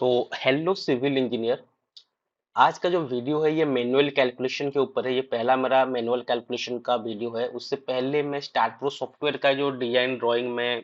So hello civil engineer. आज का जो वीडियो है ये मैनुअल कैलकुलेशन के ऊपर है। ये पहला मेरा मैनुअल कैलकुलेशन का वीडियो है। उससे पहले मैं स्टार्ट प्रो सॉफ्टवेयर का जो डिजाइन ड्राइंग में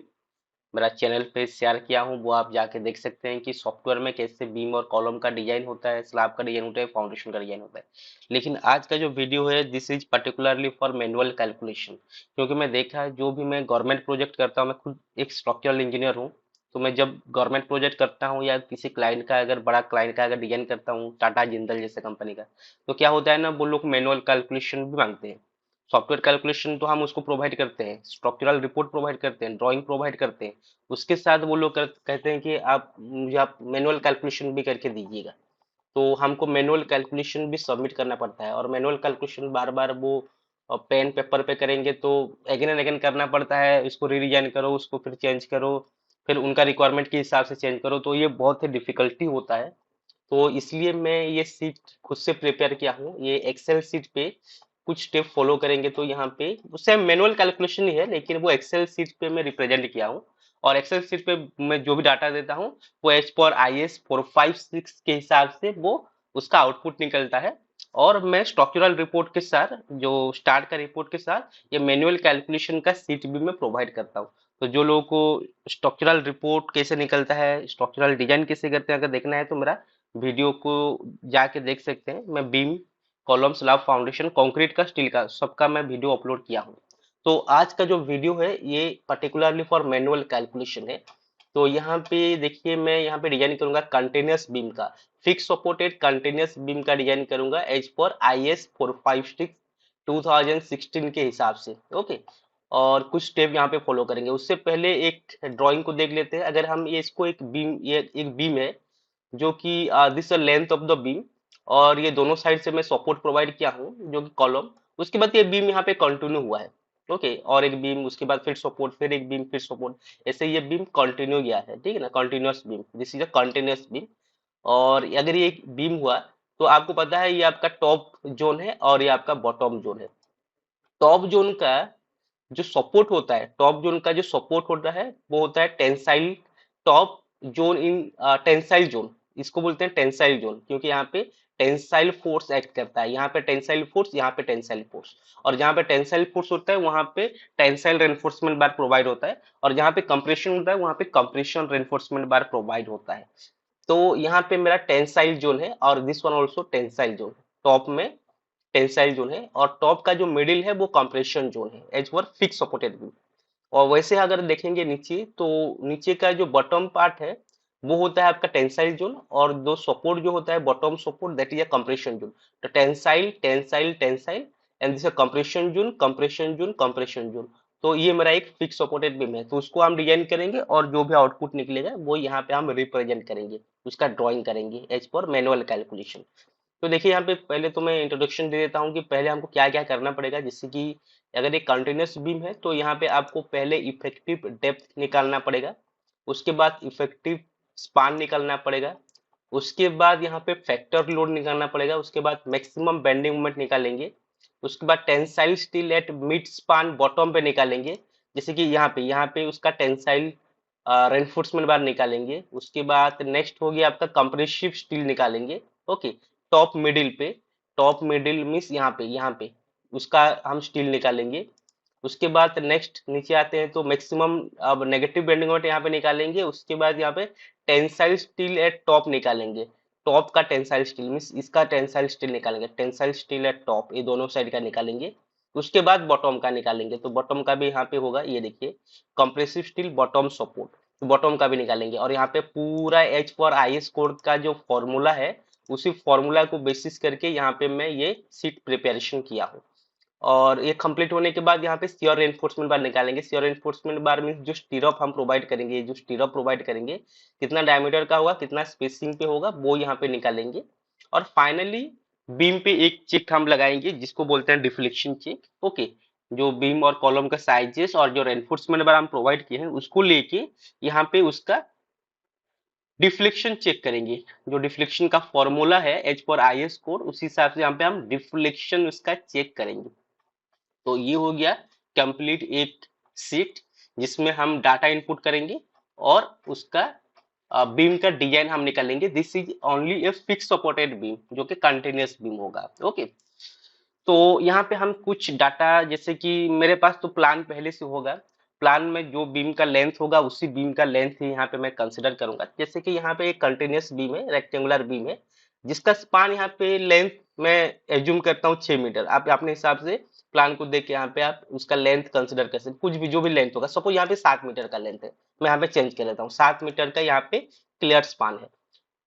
मेरा चैनल पे शेयर किया हूँ वो आप जाके देख सकते हैं कि सॉफ्टवेयर में कैसे बीम और कॉलम का डिजाइन होता है, स्लैब का डिजाइन होता है, फाउंडेशन का डिजाइन होता है। लेकिन आज का जो वीडियो है this is particularly for manual calculation, क्योंकि मैं देखा है जो भी मैं गवर्नमेंट प्रोजेक्ट करता हूँ, मैं खुद एक स्ट्रक्चरल इंजीनियर हूँ। तो मैं जब गवर्नमेंट प्रोजेक्ट करता हूँ या किसी क्लाइंट का, अगर बड़ा क्लाइंट का अगर डिजाइन करता हूँ, टाटा जिंदल जैसे कंपनी का, तो क्या होता है ना, वो लोग मैनुअल कैलकुलेशन भी मांगते हैं। सॉफ्टवेयर कैलकुलेशन तो हम उसको प्रोवाइड करते हैं, स्ट्रक्चरल रिपोर्ट प्रोवाइड करते हैं, ड्राइंग प्रोवाइड करते हैं। उसके साथ वो लोग कहते हैं कि आप मैनुअल कैलकुलेशन भी करके दीजिएगा। तो हमको मैनुअल कैलकुलेशन भी सबमिट करना पड़ता है, और मैनुअल कैलकुलेशन बार बार वो पेन पेपर पे करेंगे तो अगेन एंड अगेन करना पड़ता है। इसको री करो, उसको फिर चेंज करो, फिर उनका रिक्वायरमेंट के हिसाब से चेंज करो, तो ये बहुत ही डिफिकल्टी होता है। तो इसलिए मैं ये सीट खुद से प्रिपेयर किया हूँ। ये एक्सेल सीट पे कुछ स्टेप फॉलो करेंगे तो यहाँ पे सेम मैनुअल कैलकुलेशन ही है, लेकिन वो एक्सेल सीट पे मैं रिप्रेजेंट किया हूँ। और एक्सेल सीट पे मैं जो भी डाटा देता हूँ वो एज पर IS 456 के हिसाब से वो उसका आउटपुट निकलता है। और मैं स्ट्रक्चरल रिपोर्ट के साथ, जो स्टार्ट का रिपोर्ट के साथ, ये मैनुअल कैलकुलेशन का सीट भी मैं प्रोवाइड करता हूँ। तो जो लोगों को स्ट्रक्चरल रिपोर्ट कैसे निकलता है, स्ट्रक्चरल डिजाइन कैसे करते हैं, अगर देखना है तो मेरा वीडियो को जाके देख सकते हैं। मैं beam, column, slab, foundation, concrete का, स्टील का, सबका मैं वीडियो अपलोड किया हूँ। तो आज का जो वीडियो है ये पर्टिकुलरली फॉर मैनुअल कैलकुलेशन है। तो यहाँ पे देखिए, मैं यहाँ पे डिजाइन करूंगा कंटिन्यूअस बीम का, फिक्स सपोर्टेड कंटिन्यूअस बीम का डिजाइन करूंगा एज पर IS 456 2016 के हिसाब से। ओके। और कुछ स्टेप यहाँ पे फॉलो करेंगे। उससे पहले एक ड्राइंग को देख लेते हैं। अगर हम ये इसको एक बीम, ये एक बीम है जो कि this length of the beam, और ये दोनों साइड से मैं सपोर्ट प्रोवाइड किया हूँ जो कि कॉलम। उसके बाद ये बीम यहाँ पे कंटिन्यू हुआ है। ओके। और एक बीम, उसके बाद फिर सपोर्ट, फिर एक बीम, फिर सपोर्ट, ऐसे ये बीम कंटिन्यू गया है। ठीक है ना, continuous beam, this is a continuous beam. और अगर ये एक बीम हुआ तो आपको पता है ये आपका टॉप जोन है और ये आपका बॉटम जोन है। टॉप जोन का जो सपोर्ट होता है, टॉप जोन का जो सपोर्ट होता है वो होता है टेंसाइल टॉप जोन इन टेंसाइल जोन। इसको बोलते हैं टेंसाइल जोन, क्योंकि यहाँ पे टेंसाइल फोर्स एक्ट करता है। यहाँ पे टेंसाइल फोर्स, यहाँ पे टेंसाइल फोर्स, और जहाँ पे टेंसाइल फोर्स होता है वहां पे टेंसाइल रेनफोर्समेंट बार प्रोवाइड होता है, और जहाँ पे कंप्रेशन होता है वहां पे कंप्रेशन रेनफोर्समेंट बार प्रोवाइड होता है। तो यहाँ पे मेरा टेंसाइल जोन है और this one also tensile zone. Top में टेंसाइल जोन है और टॉप का जो मिडिल है वो कंप्रेशन जोन है एज पर फिक्स सपोर्टेड बीम। और वैसे अगर देखेंगे नीचे, तो नीचे का जो बॉटम पार्ट है वो होता है आपका टेंसाइल जोन, और दो सपोर्ट जो होता है bottom support, that is a compression zone. तो tensile tensile tensile, and this compression zone compression zone compression zone. तो ये मेरा एक फिक्स सपोर्टेड बीम है, तो उसको हम डिजाइन करेंगे और जो भी आउटपुट निकलेगा वो यहाँ पे हम रिप्रेजेंट करेंगे, उसका ड्राइंग करेंगे एज पर मैनुअल कैलकुलेशन। तो देखिए, यहाँ पे पहले तो मैं इंट्रोडक्शन दे देता हूँ कि पहले हमको क्या क्या करना पड़ेगा। जैसे कि अगर एक कंटिन्यूअस बीम है तो यहाँ पे आपको पहले इफेक्टिव डेप्थ निकालना पड़ेगा, उसके बाद इफेक्टिव स्पान निकालना पड़ेगा, उसके बाद यहाँ पे फैक्टर लोड निकालना पड़ेगा, उसके बाद मैक्सिमम बेंडिंग मोमेंट निकालेंगे, उसके बाद tensile steel eight mid span bottom पे निकालेंगे। जैसे कि यहाँ पे उसका टेंसाइल रेनफोर्समेंट बार निकालेंगे। उसके बाद नेक्स्ट हो गया आपका कंप्रेसिव स्टील निकालेंगे। ओके। टॉप मिडिल पे, टॉप मिडिल मीन्स यहाँ पे उसका हम स्टील निकालेंगे। उसके बाद नेक्स्ट नीचे आते हैं तो मैक्सिमम, अब नेगेटिव बेंडिंग मोमेंट यहाँ पे निकालेंगे। उसके बाद यहाँ पे टेंसाइल स्टील एट टॉप निकालेंगे। टॉप का टेंसाइल स्टील मीन्स इसका टेंसाइल स्टील निकालेंगे, टेंसाइल स्टील एट टॉप, ये दोनों साइड का निकालेंगे। उसके बाद बॉटम का निकालेंगे, तो बॉटम का भी यहाँ पे होगा, ये देखिए, कंप्रेसिव स्टील बॉटम सपोर्ट, तो बॉटम का भी निकालेंगे। और यहाँ पे पूरा एच पर IS कोड का जो फॉर्मूला है, उसी फॉर्मूला को बेसिस करके यहाँ पे मैं ये सीट प्रिपरेशन किया हूँ। और ये कंप्लीट होने के बाद यहाँ पे सियर रेनफोर्समेंट बार निकालेंगे। सियर रेनफोर्समेंट बार मीन्स जो स्टीरअप हम प्रोवाइड करेंगे, जो स्टीरअप प्रोवाइड करेंगे कितना डायमीटर का होगा, कितना स्पेसिंग पे होगा, वो यहाँ पे निकालेंगे। और फाइनली बीम पे एक चेक हम लगाएंगे जिसको बोलते हैं डिफ्लेक्शन चेक। ओके। जो बीम और कॉलम का साइजेस और जो रेनफोर्समेंट बार हम प्रोवाइड किए हैं उसको लेके यहाँ पे उसका डिफ्लेक्शन चेक करेंगे। जो डिफ्लेक्शन का फॉर्मूला है एज पर IS कोड, उसी हिसाब से यहाँ पे हम डिफ्लेक्शन उसका चेक करेंगे। तो ये हो गया कंप्लीट एक सीट जिसमें हम डाटा इनपुट करेंगे और उसका बीम का डिजाइन हम निकालेंगे। This is only a fix supported beam, जो कि कंटिन्यूअस बीम होगा। ओके, तो यहाँ पे हम कुछ डाटा, जैसे कि मेरे पास तो प्लान पहले से होगा, प्लान में जो बीम का लेंथ होगा उसी बीम का लेंथ ही यहाँ पे मैं कंसिडर करूंगा। जैसे कि यहाँ पे एक कंटिन्यूअस बीम है, रेक्टेंगुलर बीम है, जिसका स्पान यहाँ पे लेंथ मैं एज्यूम करता हूँ 6 मीटर। आप अपने हिसाब से प्लान को देख के यहाँ पे आप उसका लेंथ कंसिडर कर सकते, कुछ भी जो भी लेंथ होगा। सपोज यहाँ पे 7 मीटर का लेंथ है, मैं यहाँ पे चेंज कर लेता हूँ, 7 मीटर का यहाँ पे क्लियर स्पान है।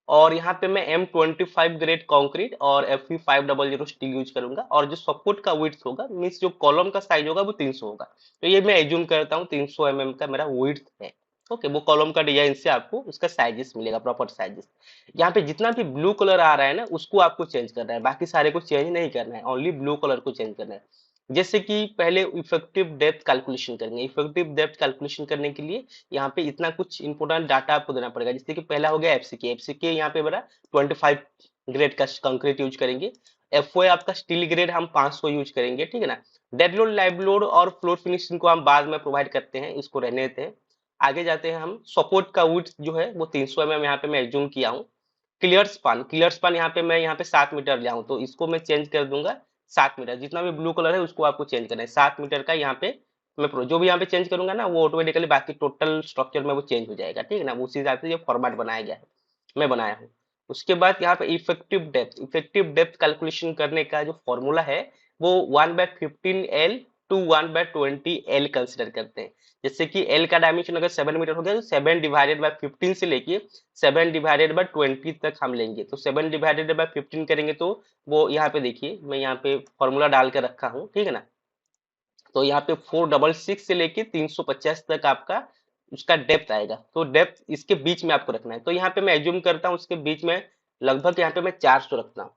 और यहाँ पे मैं M25 ग्रेड कंक्रीट और Fe500 स्टील यूज करूंगा। और जो सपोर्ट का विड्थ होगा, मीन्स जो कॉलम का साइज होगा वो 300 होगा। तो ये मैं एज्यूम करता हूँ 300 का मेरा विड्थ है। ओके, वो कॉलम का डिजाइन से आपको उसका साइजेस मिलेगा, प्रॉपर साइजेस। यहाँ पे जितना भी ब्लू कलर आ रहा है ना, उसको आपको चेंज करना है, बाकी सारे को चेंज नहीं करना है, ओनली ब्लू कलर को चेंज करना है। जैसे कि पहले इफेक्टिव डेप्थ कैलकुलेशन करेंगे। इफेक्टिव डेप्थ कैलकुलेशन करने के लिए यहाँ पे इतना कुछ इंपोर्टेंट डाटा आपको देना पड़ेगा। जैसे कि पहला हो गया एफसीके। एफसीके यहाँ पे बड़ा 25 ग्रेड का कंक्रीट यूज करेंगे। एफओए आपका स्टील ग्रेड हम 500 यूज करेंगे, ठीक है ना। डेड लोड, लाइव लोड और फ्लोर फिनिशिंग को हम बाद में प्रोवाइड करते हैं, इसको रहने देते हैं। आगे जाते हैं हम। सपोर्ट का विड्थ जो है वो 300 यहाँ पे मैं एज्यूम किया हूँ। क्लियर स्पान यहाँ पे मैं यहाँ पे 7 मीटर ले आऊं, तो इसको मैं चेंज कर दूंगा 7 मीटर। जितना भी ब्लू कलर है उसको आपको चेंज करना है, 7 मीटर का यहाँ पे मैं जो भी यहाँ पे चेंज करूंगा ना, वो ऑटोमेटिकली बाकी टोटल स्ट्रक्चर में वो चेंज हो जाएगा, ठीक है ना। उसी हिसाब से ये फॉर्मेट बनाया गया है, मैं बनाया हूँ। उसके बाद यहाँ पे इफेक्टिव डेप्थ कैलकुलेशन करने का जो फॉर्मूला है, वो 1/15 L टू 1/20 L कंसिडर करते हैं। जैसे कि एल का डायमेंशन अगर 7 मीटर हो गया, तो 7/15 से लेके 7/20 तक हम लेंगे। तो 7/15 करेंगे तो वो यहाँ पे देखिए, मैं यहाँ पे फॉर्मूला डाल के रखा हूँ, ठीक है ना। तो यहाँ पे 466 से लेके 350 तक आपका उसका डेप्थ आएगा। तो डेप्थ इसके बीच में आपको रखना है। तो यहाँ पे मैं एज्यूम करता हूँ उसके बीच में लगभग यहाँ पे मैं 400 रखता हूँ।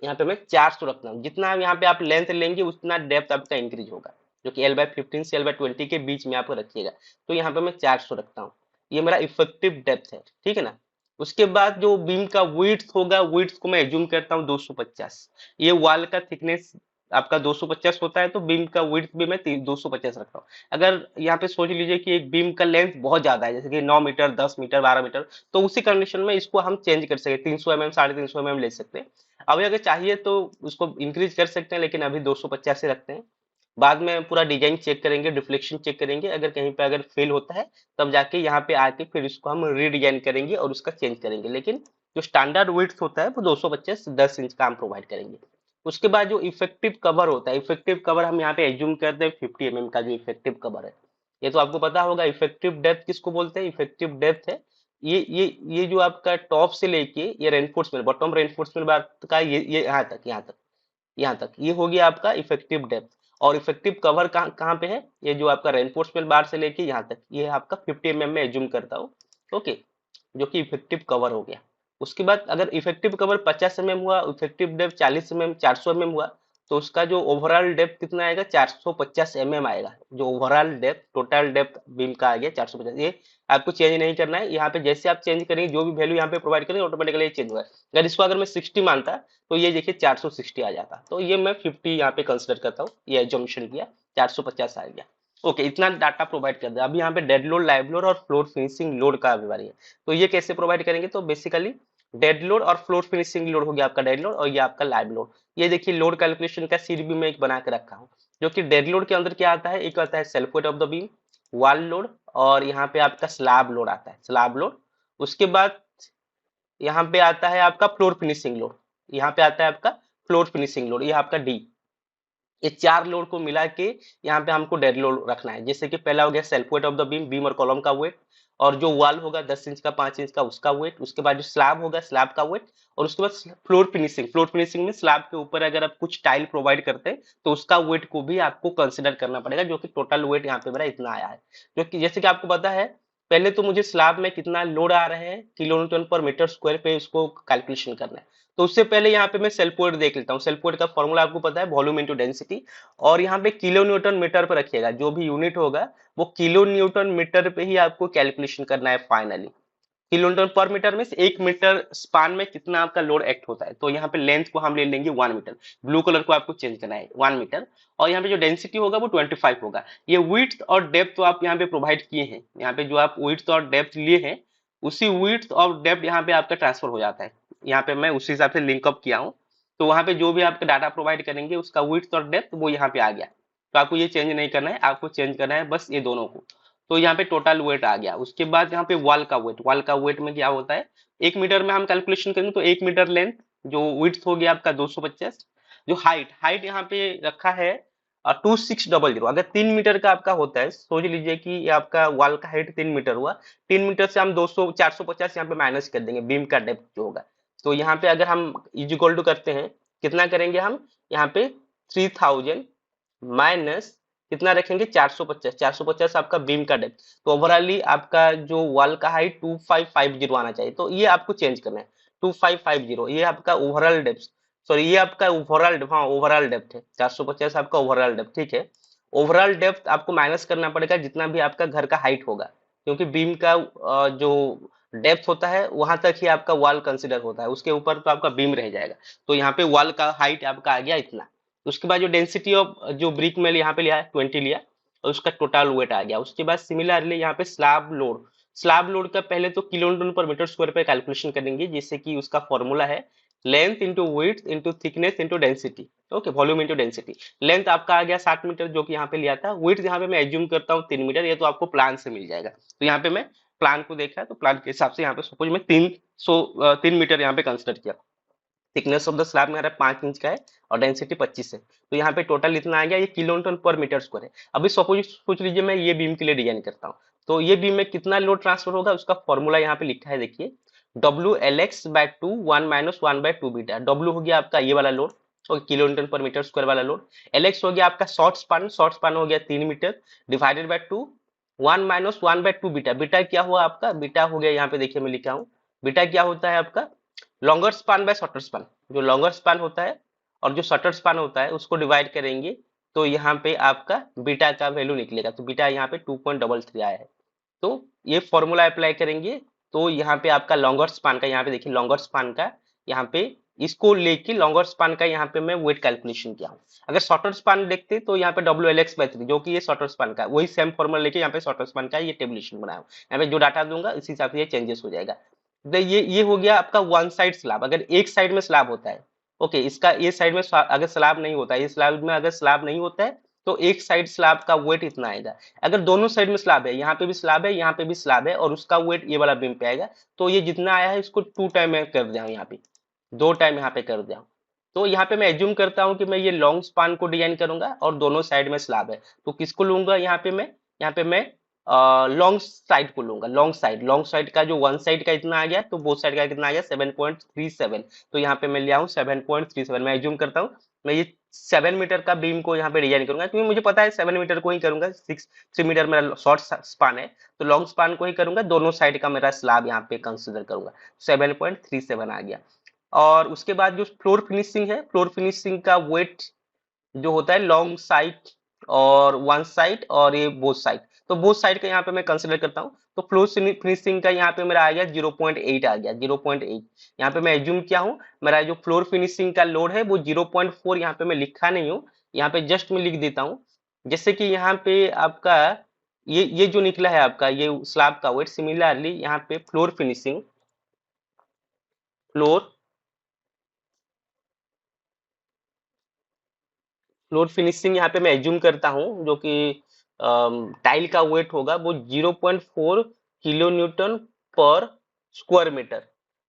यहाँ पे मैं 400 रखता हूँ। जितना यहाँ पे आप लेंथ लेंगे उतना डेप्थ आपका इंक्रीज होगा, जो कि L/15 से L/20 के बीच में आप रखिएगा। तो यहाँ पे मैं 400 रखता हूँ। ये मेरा इफेक्टिव डेप्थ है, ठीक है ना। उसके बाद जो बीम का विड्थ होगा, विड्थ को मैं एज्यूम करता हूँ 250। ये वॉल का थिकनेस आपका 250 होता है, तो बीम का विड्थ भी मैं 250 रखता हूँ। अगर यहाँ पे सोच लीजिए कि एक बीम का लेंथ बहुत ज्यादा है, जैसे कि 9 मीटर, 10 मीटर, 12 मीटर, तो उसी कंडीशन में इसको हम चेंज कर सकते हैं, 300 350 ले सकते हैं। अभी अगर चाहिए तो उसको इंक्रीज कर सकते हैं, लेकिन अभी 250 से रखते हैं। बाद में पूरा डिजाइन चेक करेंगे, डिफ्लेक्शन चेक करेंगे, अगर कहीं पे अगर फेल होता है तब जाके यहाँ पे आके फिर इसको हम रीडिजाइन करेंगे और उसका चेंज करेंगे। लेकिन जो स्टैंडर्ड विड्थ होता है वो 250 10 इंच का हम प्रोवाइड करेंगे। उसके बाद जो इफेक्टिव कवर होता है, इफेक्टिव कवर हम यहाँ पे एज्यूम करते हैं 50 का जो इफेक्टिव कवर है। ये तो आपको पता होगा इफेक्टिव डेप्थ किसको बोलते हैं। इफेक्टिव डेप्थ है ये जो आपका टॉप से लेके ये रेनफोर्समेंट, बॉटम रेनफोर्समेंट बार का ये यहाँ तक ये हो गया आपका इफेक्टिव डेप्थ। और इफेक्टिव कवर कहाँ कहाँ पे है, ये जो आपका रेनफोर्समेंट बार से लेके यहाँ तक, ये आपका 50 में एज्यूम करता हूँ। ओके, जो कि इफेक्टिव कवर हो गया। उसके बाद अगर इफेक्टिव कवर 50 हुआ, इफेक्टिव डेप्थ 40 400 हुआ, तो उसका जो ओवरऑल डेप्थ कितना आएगा, 450 आएगा। जो overall depth, total depth beam का आ गया 450। ये आपको चेंज नहीं करना है, यहाँ पे जैसे आप चेंज करेंगे, जो भी वैल्यू यहाँ पे प्रोवाइड करेंगे ऑटोमेटिकली चेंज होगा। अगर इसको अगर मैं 60 मानता, तो ये देखिए 460 आ जाता। तो ये मैं 50 यहाँ पे कंसिडर करता हूँ, ये एजम्पशन किया, 450 आ गया। ओके, इतना डाटा प्रोवाइड कर दिया। अभी यहाँ पे डेड लोड, लाइव लोड और फ्लोर फिनिशिंग लोड का बारी है। तो ये कैसे प्रोवाइड करेंगे, तो बेसिकली डेड लोड और फ्लोर फिनिशिंग लोड हो गया आपका डेड लोड, और ये आपका लाइव लोड। ये देखिए लोड कैलकुलेशन का सीट भी मैं एक बना के रखा हूँ। जो कि डेड लोड के अंदर क्या आता है, एक आता है self weight of the beam, wall load, और यहाँ पे आपका स्लैब लोड आता है, स्लैब लोड। उसके बाद यहाँ पे आता है आपका फ्लोर फिनिशिंग लोड, यहाँ पे आता है आपका फ्लोर फिनिशिंग लोड, ये आपका डी। ये चार लोड को मिला के यहाँ पे हमको डेड लोड रखना है। जैसे कि पहला हो गया self weight of the beam, beam और कॉलम का वेट, और जो वॉल होगा 10 इंच का, 5 इंच का, उसका वेट। उसके बाद जो स्लैब होगा, स्लैब का वेट। और उसके बाद फ्लोर फिनिशिंग में स्लैब के ऊपर अगर आप कुछ टाइल प्रोवाइड करते हैं, तो उसका वेट को भी आपको कंसिडर करना पड़ेगा, जो कि टोटल वेट यहाँ पे मेरा इतना आया है। जो कि जैसे कि आपको पता है, पहले तो मुझे स्लैब में कितना लोड आ रहा है kilo newton per metre square पे, उसको कैलकुलेशन करना है। तो उससे पहले यहाँ पे मैं सेल्फ वेट देख लेता हूँ। सेल्फ वेट का फॉर्मूला आपको पता है, वॉल्यूम इंटू डेंसिटी। और यहाँ पे किलो न्यूटन मीटर पर रखिएगा, जो भी यूनिट होगा वो किलो न्यूटन मीटर पे ही आपको कैलकुलेशन करना है finally. Kilo newton per metre में 1 मीटर स्पान में कितना आपका लोड एक्ट होता है। तो यहाँ पे लेंथ को हम ले लेंगे 1 मीटर, ब्लू कलर को आपको चेंज करना है 1 मीटर। और यहाँ पे जो डेंसिटी होगा वो 25 होगा। ये विड्थ और डेप्थ तो आप यहाँ पे प्रोवाइड किए हैं, यहाँ पे जो आप विड्थ और डेप्थ लिए हैं उसी विड्थ और डेप्थ यहाँ पे आपका ट्रांसफर हो जाता है। यहाँ पे मैं उसी हिसाब से लिंकअप किया हूँ। तो वहाँ पे जो भी आपका डाटा प्रोवाइड करेंगे उसका विड्थ और डेप्थ वो यहाँ पे आ गया। तो आपको ये चेंज नहीं करना है, आपको चेंज करना है बस ये दोनों को। तो यहाँ पे टोटल वेट आ गया। उसके बाद यहाँ पे वॉल का वेट में क्या होता है, 1 मीटर में हम कैलकुलेशन करेंगे तो 1 मीटर लेंथ, जो विड्थ हो गया आपका 250, जो हाइट यहाँ पे रखा है 2600। अगर 3 मीटर का आपका होता है, सोच लीजिए कि ये आपका वॉल का हाइट 3 मीटर हुआ, 3 मीटर से हम 200 450 यहाँ पे माइनस कर देंगे बीम का डेप्थ जो होगा। तो यहाँ पे अगर हम इज इक्वल टू करते हैं, कितना करेंगे हम यहाँ पे 3000 माइनस कितना रखेंगे 450, 450 आपका बीम का डेप्थ। तो ओवरऑली आपका जो वॉल का हाइट 2550 आना चाहिए, तो ये आपको चेंज करना है 2550। ये आपका ओवरऑल डेप्थ, सॉरी ये आपका ओवरऑल, हाँ ओवरऑल डेप्थ है 450 आपका ओवरऑल डेप्थ, ठीक है। ओवरऑल डेप्थ आपको माइनस करना पड़ेगा जितना भी आपका घर का हाइट होगा, क्योंकि बीम का जो डेप्थ होता है वहां तक ही आपका वॉल कंसिडर होता है, उसके ऊपर तो आपका बीम रह जाएगा। तो यहाँ पे वॉल का हाइट आपका आ गया इतना। उसके बाद जो डेंसिटी ऑफ जो ब्रिक में यहाँ पे लिया है 20 लिया, और उसका टोटल वेट आ गया। उसके बाद सिमिलरली यहाँ पे स्लैब लोड का पहले तो kilo newton per metre square पे कैलकुलेशन करेंगे, जैसे कि उसका फॉर्मूला है length into width into thickness into density, okay, volume into density. Length आपका आ गया 60 मीटर जो कि यहाँ पे लिया था। विड्थ यहाँ पे मैं एज्यूम करता हूँ 3 मीटर, ये तो आपको प्लान से मिल जाएगा। तो यहाँ पे मैं प्लान को देखा है, तो प्लान के हिसाब से यहाँ पे सपोज मैं 3 मीटर यहाँ पे कंसिडर किया। थिकनेस ऑफ द स्लैब मेरा 5 इंच का है और डेंसिटी 25 है। तो यहाँ पे टोटल इतना आ गया, ये kilo newton per metre square है। अभी सपोज सोच लीजिए मैं ये बीम के लिए डिजाइन करता हूँ, तो ये बीम में कितना लोड ट्रांसफर होगा उसका फॉर्मूला यहाँ पे लिखा है, देखिए WLX/2 1 माइनस 1/2 बीटा। W हो गया आपका ये वाला लोड, और kilo newton per metre square वाला लोड। LX हो गया आपका शॉर्ट स्पान हो गया 3 metre, divided by 2, 1 minus 1/2 beta. Beta क्या हुआ आपका, बीटा हो गया यहाँ पे देखिए मैं लिखा हूँ, बीटा क्या होता है आपका longer span by shorter span. जो लॉन्गर स्पान होता है और जो शॉर्टर स्पान होता है उसको डिवाइड करेंगे, तो यहाँ पे आपका बीटा का वैल्यू निकलेगा। तो बीटा यहाँ पे 2.33 आया है। तो ये फॉर्मूला अप्लाई करेंगे, तो यहाँ पे आपका लॉन्गर स्पान का, यहाँ पे देखिए लॉन्गर स्पान का, यहाँ पे इसको लेके लॉन्गर स्पान का यहाँ पे मैं वेट कैलकुलेशन किया हूँ। अगर शॉर्टर स्पान देखते तो यहाँ पे WLX/3 जो कि ये शॉर्टर स्पान का, वही सेम फॉर्मूला लेके यहाँ पे शॉर्टर स्पान का ये टेबुलेशन बनाया हूँ। यहाँ पे जो डाटा दूंगा इसी हिसाब से ये चेंजेस हो जाएगा। तो ये हो गया आपका वन साइड स्लैब। अगर एक साइड में स्लैब होता है, ओके, इसका ये साइड में अगर स्लैब नहीं होता है, ये स्लैब में अगर स्लैब नहीं होता है, तो एक साइड स्लैब का वेट इतना आएगा। अगर दोनों साइड में स्लैब है, यहाँ पे भी स्लैब है, यहाँ पे भी स्लैब है, और उसका वेट ये वाला बीम पे आएगा, तो ये जितना आया है इसको 2 टाइम में कर दिया हूँ, यहाँ पे 2 टाइम यहाँ पे कर दिया हूँ। तो यहाँ पे मैं एज्यूम करता हूँ कि मैं ये लॉन्ग स्पान को डिजाइन करूंगा और दोनों साइड में स्लैब है, तो किसको लूंगा यहाँ पे मैं लॉन्ग साइड को लूंगा। लॉन्ग साइड का जो वन साइड का इतना आ गया, तो बोथ साइड का कितना आ गया 7.37। तो यहाँ पे मैं लिया हूँ 7.37। मैं एज्यूम करता हूँ मैं ये 7 मीटर का बीम को यहाँ पे डिजाइन करूंगा, क्योंकि मुझे पता है 7 मीटर को ही करूंगा, 3 मीटर मेरा शॉर्ट स्पान है, तो लॉन्ग स्पान को ही करूंगा। दोनों साइड का मेरा स्लैब यहाँ पे कंसिडर करूंगा। 7.37 आ गया। और उसके बाद जो फ्लोर फिनिशिंग है, फ्लोर फिनिशिंग का वेट जो होता है लॉन्ग साइड और वन साइड और ये बोथ साइड, तो बोथ साइड का यहाँ पे मैं कंसिडर करता हूँ। तो फ्लोर फिनिशिंग का यहाँ पे मेरा आ गया 0.8 आ गया, 0.8। यहाँ पे मैं एज्यूम किया हूँ मेरा जो फ्लोर फिनिशिंग का लोड है वो 0.4, यहाँ पे मैं लिखा नहीं हूँ, यहाँ पे जस्ट मैं लिख देता हूँ। जैसे कि यहाँ पे आपका ये जो निकला है आपका ये स्लैब का वेट, सिमिलरली यहाँ पे फ्लोर फ्लोर फिनिशिंग यहाँ पे मैं एज्यूम करता हूँ, जो कि टाइल का वेट होगा वो 0.4 किलो न्यूटन पर स्क्वायर मीटर।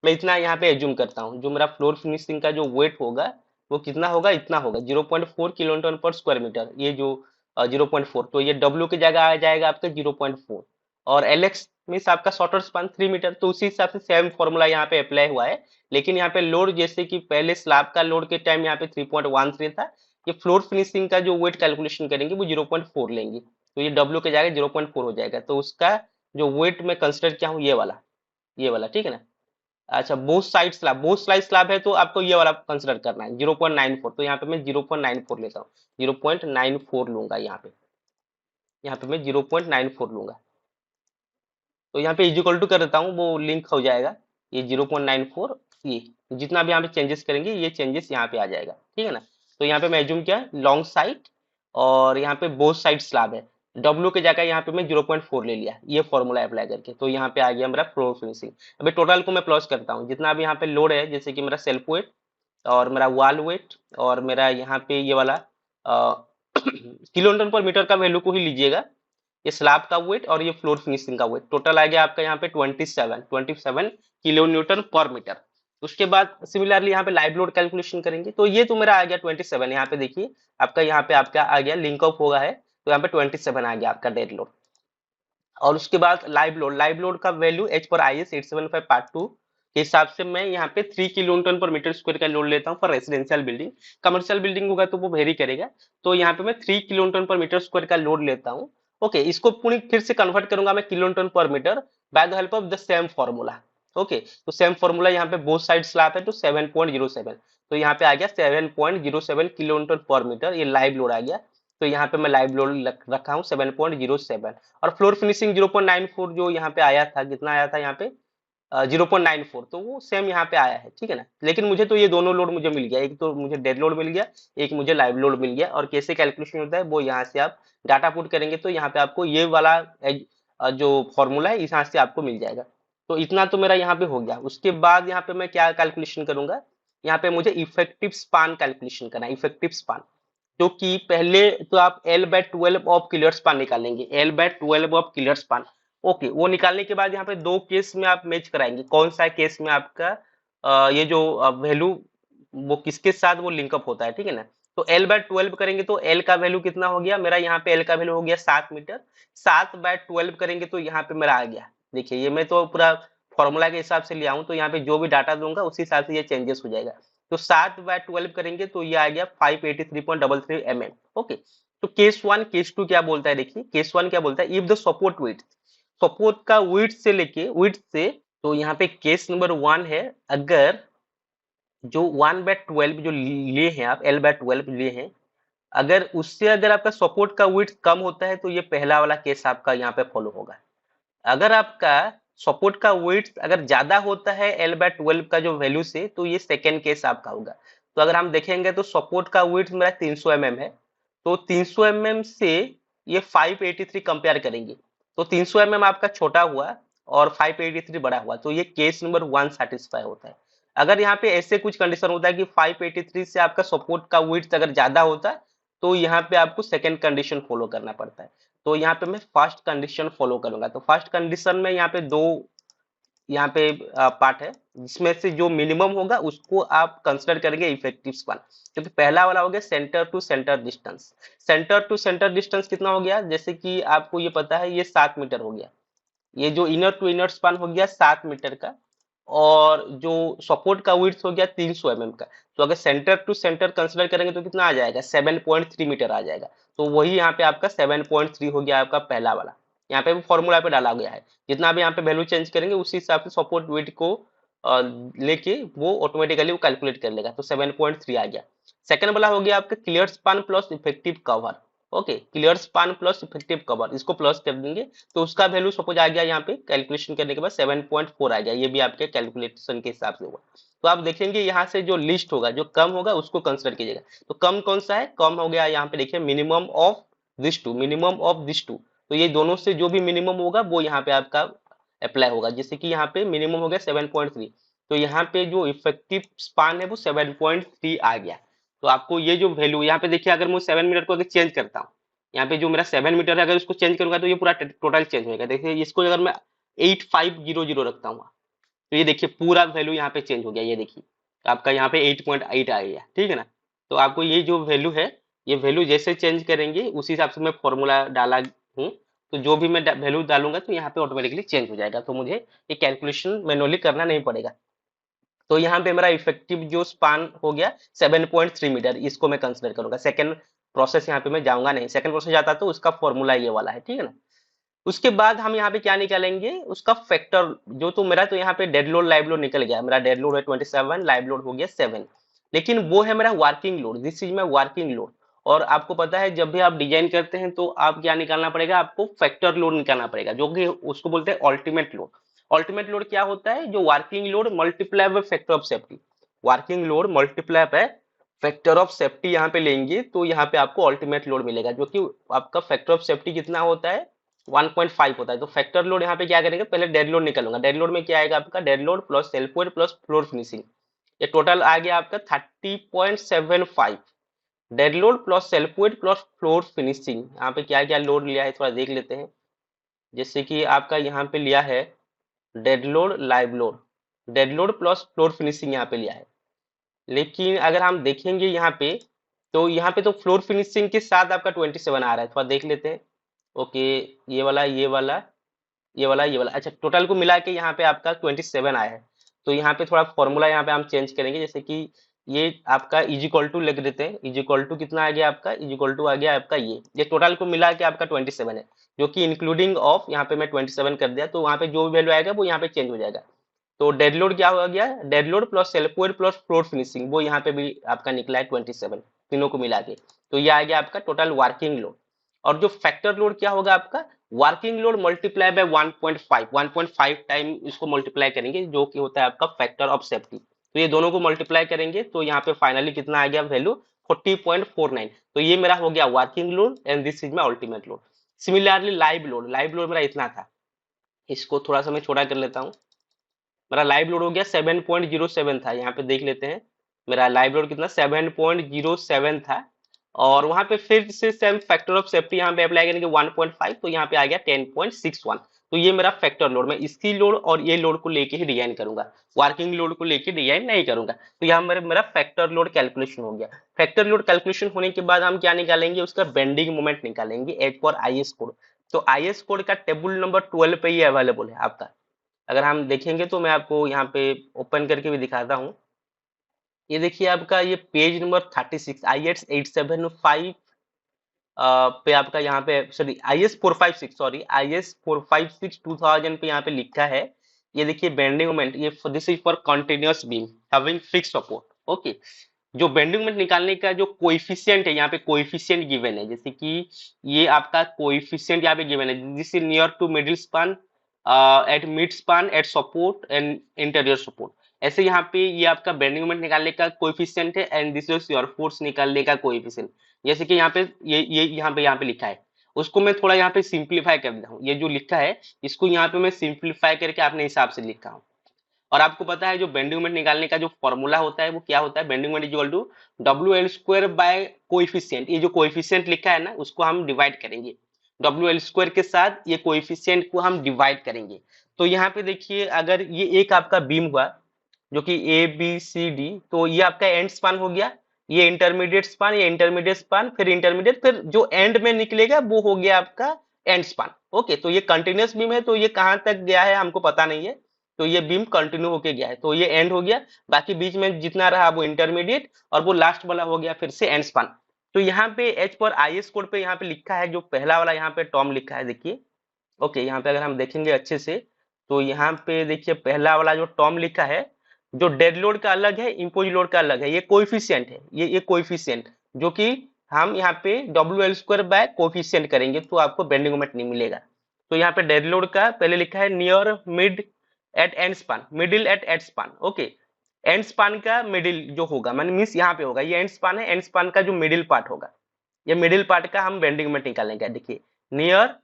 मैं इतना यहाँ पे एज्यूम करता हूँ, जो मेरा फ्लोर फिनिशिंग का जो वेट होगा वो कितना होगा, इतना होगा 0.4 किलो न्यूटन पर स्क्वायर मीटर। ये जो 0.4, तो ये W की जगह आ जाएगा आपका 0.4, और LX मीन्स आपका शॉर्टर स्पान 3 मीटर। तो उसी हिसाब से सेम फॉर्मूला यहाँ पे अप्लाई हुआ है। लेकिन यहाँ पे लोड, जैसे कि पहले स्लैब का लोड के टाइम यहाँ पे 3.13 था, ये फ्लोर फिनिशिंग का जो वेट कैलकुलेशन करेंगे वो 0.4 लेंगे, तो ये W के जाएगा 0.4 हो जाएगा। तो उसका जो वेट मैं कंसिडर किया हूँ ये वाला ठीक है ना। अच्छा, बोथ साइड स्लैब है, तो आपको ये वाला कंसिडर करना है 0.94। तो यहाँ पे मैं 0.94 लेता हूँ, 0.94 लूंगा यहाँ पे मैं 0.94 लूंगा। तो यहाँ पे इजिकल टू कर देता हूँ, वो लिंक हो जाएगा। ये 0.94, ये जितना भी यहाँ पे चेंजेस करेंगे ये चेंजेस यहाँ पे आ जाएगा, ठीक है ना। तो यहाँ पे मैं एज्यूम किया लॉन्ग साइड और यहाँ पे बोथ साइड स्लैब है। डब्ल्यू के जगह यहाँ पे मैं 0.4 ले लिया, ये फॉर्मूला अप्लाई करके, तो यहाँ पे आ गया मेरा फ्लोर फिनिशिंग। अभी टोटल को मैं प्लस करता हूँ, जितना भी यहाँ पे लोड है, जैसे कि मेरा सेल्फ वेट और मेरा वॉल वेट और मेरा यहाँ पे ये वाला किलो न्यूटन पर मीटर का वैल्यू को ही लीजिएगा, ये स्लैब का वेट और ये फ्लोर फिनिशिंग का वेट, टोटल आ गया आपका यहाँ पे 27 किलो न्यूटन पर मीटर। उसके बाद सिमिलरली यहाँ पे लाइव लोड कैलकुलेशन करेंगे, तो ये तो मेरा आ गया 27, यहाँ पे देखिए आपका यहाँ पे आपका आ गया लिंक अप होगा है, तो यहाँ पे 27 आ गया आपका डेड लोड। और उसके बाद लाइव लोड का वैल्यू एच पर आई एस 875 पार्ट 2 के हिसाब से मैं यहाँ पे 3 kilo newton per metre square का लोड लेता हूँ for residential building. Commercial building होगा तो वो वेरी करेगा, तो यहाँ पे मैं 3 kilo newton per metre square का लोड लेता हूँ। ओके, इसको पूरी फिर से कन्वर्ट करूंगा मैं kilo newton per metre by the help of the same formula. Okay, तो सेम फॉर्मूला यहाँ पे बोथ साइड स्लैब है, तो 7.07, तो यहाँ पे आ गया 7.07 किलो न्यूटन पर मीटर, ये लाइव लोड आ गया। तो यहाँ पे मैं लाइव लोड रखा हूँ 7.07, और फ्लोर फिनिशिंग 0.94 जो यहाँ पे आया था, कितना आया था यहाँ पे 0.94, तो वो सेम यहाँ पे आया है, ठीक है ना। लेकिन मुझे तो ये दोनों लोड मुझे मिल गया, एक तो मुझे डेड लोड मिल गया, एक मुझे लाइव लोड मिल गया। और कैसे कैलकुलेशन होता है वो यहाँ से आप डाटा पुट करेंगे, तो यहाँ पे आपको ये वाला जो फॉर्मूला है यहाँ से आपको मिल जाएगा। तो इतना तो मेरा यहाँ पे हो गया। उसके बाद यहाँ पे मैं क्या कैलकुलेशन करूंगा, यहाँ पे मुझे इफेक्टिव स्पान कैलकुलेशन करना है, इफेक्टिव स्पान। जो कि पहले तो आप L/12 ऑफ क्लियर स्पान निकालेंगे, L/12 of clear span. Okay, वो निकालने के बाद यहाँ पे दो केस में आप मैच कराएंगे, कौन सा केस में आपका ये जो वैल्यू वो किसके साथ वो लिंकअप होता है, ठीक है ना। तो L/12 करेंगे तो L का वैल्यू कितना हो गया मेरा, यहाँ पे L का वैल्यू हो गया 7 मीटर। 7/12 करेंगे तो यहाँ पे मेरा आ गया, देखिए ये मैं तो पूरा फॉर्मूला के हिसाब से लिया हूँ, तो यहाँ पे जो भी डाटा दूंगा उसी हिसाब से ये चेंजेस हो जाएगा। तो 7/12 करेंगे तो ये आ गया 583.33 mm। ओके, तो केस 1 केस 2 क्या बोलता है, देखिए केस 1 क्या बोलता है, if the support width, support का विड्थ से लेके विड्थ से, तो यहाँ पे केस नंबर 1 है, अगर जो 1/12 जो लिए हैं आप, L/12 लिए हैं, अगर उससे अगर आपका सपोर्ट का विड्थ कम होता है तो ये पहला वाला केस आपका यहाँ पे फॉलो होगा। अगर आपका सपोर्ट का वेट अगर ज्यादा होता है L/12 का जो वैल्यू से, तो ये सेकेंड केस आपका होगा। तो अगर हम देखेंगे तो सपोर्ट का वेट मेरा 300 mm है, तो 300 mm से ये 583 कंपेयर करेंगे, तो 300 mm आपका छोटा हुआ और 583 बड़ा हुआ, तो ये केस नंबर 1 सेटिस्फाई होता है। अगर यहाँ पे ऐसे कुछ कंडीशन होता है कि 583 से आपका सपोर्ट का वेट अगर ज्यादा होता है, तो यहाँ पे आपको सेकेंड कंडीशन फॉलो करना पड़ता है। तो यहाँ पे मैं फर्स्ट कंडीशन फॉलो करूंगा, तो फर्स्ट कंडीशन में यहाँ पे दो यहाँ पे पार्ट है, जिसमें से जो मिनिमम होगा उसको आप कंसिडर करेंगे इफेक्टिव स्पान। क्योंकि पहला वाला हो गया centre to centre distance, centre to centre distance कितना हो गया, जैसे कि आपको ये पता है ये 7 मीटर हो गया, ये जो इनर टू इनर स्पान हो गया 7 मीटर का, और जो सपोर्ट का विड्थ हो गया 300 mm का। तो अगर सेंटर टू सेंटर कंसिडर करेंगे तो कितना आ जाएगा, 7.3 मीटर आ जाएगा। तो वही यहाँ पे आपका 7.3 हो गया आपका पहला वाला, यहाँ पे फॉर्मूला पे डाला गया है। जितना भी यहाँ पे वैल्यू चेंज करेंगे उसी हिसाब से सपोर्ट विड्थ को लेके वो ऑटोमेटिकली वो कैलकुलेट कर लेगा, तो 7.3 आ गया। सेकंड वाला हो गया आपका clear span plus effective cover. Okay, clear span plus effective cover, इसको प्लस कर देंगे, तो उसका वैल्यू सपोज आ गया यहाँ पे कैलकुलेशन करने के बाद 7.4 आ गया, ये भी आपके कैलकुलेशन के हिसाब से होगा। तो आप देखेंगे यहाँ से जो लिस्ट होगा, जो कम होगा उसको कंसिडर कीजिएगा। तो कम कौन सा है, कम हो गया यहाँ पे देखिए minimum of this two, minimum of this two, तो ये दोनों से जो भी मिनिमम होगा वो यहाँ पे आपका अप्लाई होगा। जैसे कि यहाँ पे मिनिमम हो गया 7.3, तो यहाँ पे जो इफेक्टिव स्पान है वो 7.3 आ गया। तो आपको ये जो वैल्यू यहाँ पे देखिए, अगर मैं 7 मीटर को अगर चेंज करता हूँ, यहाँ पे जो मेरा 7 मीटर है अगर उसको चेंज करूंगा तो ये पूरा टोटल चेंज होगा। देखिए इसको अगर मैं 8500 रखता हूँ, तो ये देखिए पूरा वैल्यू यहाँ पे चेंज हो गया, ये देखिए आपका यहाँ पे 8.8 आ गया, ठीक है ना। तो आपको ये जो वैल्यू है, ये वैल्यू जैसे चेंज करेंगे उसी हिसाब से मैं फॉर्मूला डाला हूँ, तो जो भी मैं वैल्यू डालूंगा तो यहाँ पे ऑटोमेटिकली चेंज हो जाएगा, तो मुझे ये कैलकुलेशन मैनुअली करना नहीं पड़ेगा। तो यहाँ पे मेरा इफेक्टिव जो स्पान हो गया 7.3 मीटर, इसको मैं कंसिडर करूंगा। सेकंड प्रोसेस यहाँ पे मैं जाऊंगा नहीं, सेकंड प्रोसेस जाता तो उसका फॉर्मूला ये वाला है, ठीक है ना। उसके बाद हम यहाँ पे क्या निकालेंगे, उसका फैक्टर, जो तो मेरा तो यहाँ पे डेड लोड लाइव लोड निकल गया, मेरा डेड लोड है 27, लाइव लोड हो गया 7, लेकिन वो है मेरा working load, this is my working load. और आपको पता है जब भी आप डिजाइन करते हैं तो आप क्या निकालना पड़ेगा, आपको फैक्टर लोड निकालना पड़ेगा, जो कि उसको बोलते हैं अल्टीमेट लोड। अल्टीमेट लोड क्या होता है, जो working load multiply by factor of safety, working load multiply by factor of safety यहाँ पे लेंगे तो यहाँ पे आपको अल्टीमेट लोड मिलेगा, जो कि आपका फैक्टर ऑफ सेफ्टी कितना होता है 1.5 होता है। तो फैक्टर लोड यहाँ पे क्या करेंगे, पहले डेड लोड निकालूंगा। डेड लोड में क्या आएगा आपका, dead load plus self weight plus floor finishing, ये टोटल आ गया आपका 30.75। Dead load plus self weight plus floor finishing, यहाँ पे क्या क्या लोड लिया है थोड़ा देख लेते हैं। जैसे कि आपका यहाँ पे लिया है dead load live load, dead load plus floor finishing यहाँ पे लिया है। लेकिन अगर हम देखेंगे यहाँ पे तो फ्लोर फिनिशिंग के साथ आपका 27 आ रहा है, थोड़ा देख लेते हैं। ओके, ये वाला ये वाला ये वाला ये वाला, अच्छा टोटल को मिला के यहाँ पे आपका 27 आया है। तो यहाँ पे थोड़ा फॉर्मूला यहाँ पे हम चेंज करेंगे, जैसे कि ये आपका इज इक्वल टू लिख देते हैं। इज इक्वल टू कितना आ गया आपका, इज इक्वल टू आ गया आपका ये टोटल को मिला के आपका 27 है, जो कि इंक्लूडिंग ऑफ यहाँ पे मैं 27 कर दिया, तो वहाँ पे जो वैल्यू आएगा वो यहाँ पे चेंज हो जाएगा। तो डेड लोड क्या हो गया, dead load plus self weight plus floor finishing, वो यहाँ पे भी आपका निकला है 27, तीनों को मिला के। तो ये आ गया आपका टोटल वर्किंग लोड। और जो फैक्टर लोड क्या होगा आपका, working load multiply bye 1.5 time इसको मल्टीप्लाई करेंगे, जो कि होता है आपका फैक्टर ऑफ सेफ्टी। तो ये दोनों को मल्टीप्लाई करेंगे तो यहाँ पे फाइनली कितना आ गया वैल्यू 40.49। तो ये मेरा हो गया working load and this is my ultimate load. Similarly live load, live load मेरा इतना था, इसको थोड़ा सा मैं छोटा कर लेता हूँ। मेरा लाइव लोड हो गया 7.07 था, यहाँ पे देख लेते हैं मेरा लाइव लोड कितना 7.07 था। और वहां पे फिर से सेम फैक्टर ऑफ सेफ्टी यहाँ पे अप्लाई करेंगे 1.5, तो यहाँ पे आ गया 10.61। तो ये मेरा फैक्टर लोड, मैं इसकी लोड और ये लोड को लेके ही डिजाइन करूंगा, वर्किंग लोड को लेके डिजाइन नहीं करूंगा। तो यहाँ मेरा फैक्टर लोड कैलकुलेशन हो गया। फैक्टर लोड कैलकुलेशन होने के बाद हम क्या निकालेंगे, उसका बेंडिंग मोमेंट निकालेंगे एज पर आईएस कोड। तो आईएस कोड का टेबल नंबर 12 पे ये अवेलेबल है आपका। अगर हम देखेंगे तो मैं आपको यहाँ पे ओपन करके भी दिखाता हूँ। ये देखिए आपका ये पेज नंबर 36 IS 875 पे आपका यहाँ पे सॉरी IS 456 सॉरी IS 456 2000 पे यहाँ पे लिखा है। ये देखिए बेंडिंग मोमेंट, ये this is for continuous beam having fix support. Okay, जो बेंडिंग मोमेंट निकालने का जो कोएफिशिएंट है, यहाँ पे कोएफिशिएंट गिवन है, जैसे कि ये आपका कोएफिशिएंट यहाँ पे गिवन है, this is near to middle span at mid span at support and interior support. ऐसे यहाँ पे ये आपका बेंडिंग मोमेंट निकालने का कोएफिशिएंट है and this is your force निकालने का कोएफिशिएंट। जैसे कि यहाँ पे ये यहाँ पे लिखा है, उसको मैं थोड़ा यहाँ पे सिंप्लीफाई कर देता हूँ। ये जो लिखा है इसको यहाँ पे मैं सिंप्लीफाई करके अपने हिसाब से लिखा हूँ। और आपको पता है जो बेंडिंग मोमेंट निकालने का जो फॉर्मूला होता है वो क्या होता है, bending moment is equal to WL² by coefficient. ये जो कोएफिशिएंट लिखा है ना उसको हम डिवाइड करेंगे, WL² के साथ ये कोएफिशिएंट को हम डिवाइड करेंगे। तो यहाँ पे देखिए अगर ये एक आपका बीम हुआ जो कि ABCD, तो ये आपका एंड स्पान हो गया, ये इंटरमीडिएट स्पान, ये इंटरमीडिएट स्पान, फिर इंटरमीडिएट, फिर जो एंड में निकलेगा वो हो गया आपका एंड स्पान। ओके, तो ये कंटिन्यूअस बीम है, तो ये कहां तक गया है हमको पता नहीं है, तो ये बीम कंटिन्यू होके गया है, तो ये एंड हो गया। बाकी बीच में जितना रहा वो इंटरमीडिएट और वो लास्ट वाला हो गया फिर से एंड स्पान। तो यहाँ पे एच पर IS कोड पे यहाँ पे लिखा है, जो पहला वाला यहाँ पे टर्म लिखा है देखिए। ओके, यहाँ पे अगर हम देखेंगे अच्छे से तो यहाँ पे देखिए पहला वाला जो टर्म लिखा है, जो डेड लोड का अलग है, इम्पोज लोड का अलग है, ये कोएफिशिएंट है, ये कोएफिशिएंट जो कि हम यहाँ पे WL² बाय कोएफिशिएंट करेंगे तो आपको बेंडिंग मोमेंट नहीं मिलेगा। तो यहाँ पे डेड लोड का पहले लिखा है near mid at end span, middle at at span. Okay, end span का मिडिल जो होगा माने मीन्स यहाँ पे होगा, ये एंड स्पान है, एंड स्पान का जो मिडिल पार्ट होगा, ये मिडिल पार्ट का हम बेंडिंग मोमेंट निकालेंगे। देखिए near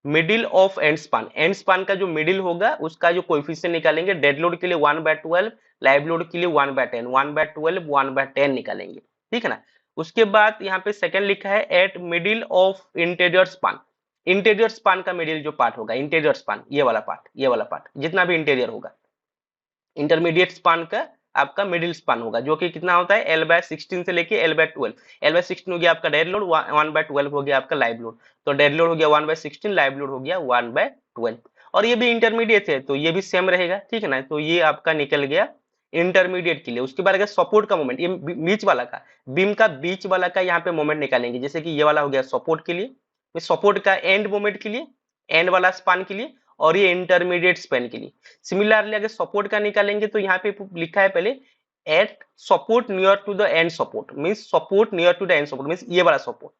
middle of and span, and span का जो मिडिल होगा उसका जो कोएफिशिएंट निकालेंगे। डेड लोड के लिए 1/12, लाइव लोड के लिए 1/10, 1/12 1/10 निकालेंगे, ठीक है ना। उसके बाद यहाँ पे सेकंड लिखा है eight middle of interior span, interior span का मिडिल जो पार्ट होगा, इंटीरियर स्पान ये वाला पार्ट, ये वाला पार्ट जितना भी इंटीरियर होगा, इंटरमीडिएट स्पान का आपका मिडिल स्पान होगा, जो कि कितना होता है L/16 से लेके L/12। L/16 हो गया आपका डेड लोड, 1/12 हो गया आपका लाइव लोड। तो डेड लोड हो गया 1/16, लाइव लोड हो गया 1/12। और ये भी इंटरमीडिएट है तो ये भी सेम रहेगा, ठीक है ना। तो ये आपका निकल गया इंटरमीडिएट के लिए। उसके बाद अगर सपोर्ट का मोमेंट, ये बीच वाला का, बीम का बीच वाला का यहाँ पे मोमेंट निकालेंगे। जैसे कि ये वाला हो गया सपोर्ट के लिए, सपोर्ट का एंड मोमेंट के लिए, एंड वाला स्पान के लिए, और ये इंटरमीडिएट स्पैन के लिए। सिमिलरली अगर सपोर्ट का निकालेंगे तो यहाँ पे लिखा है पहले at support near to the end support, means support near to the end support means ये वाला सपोर्ट,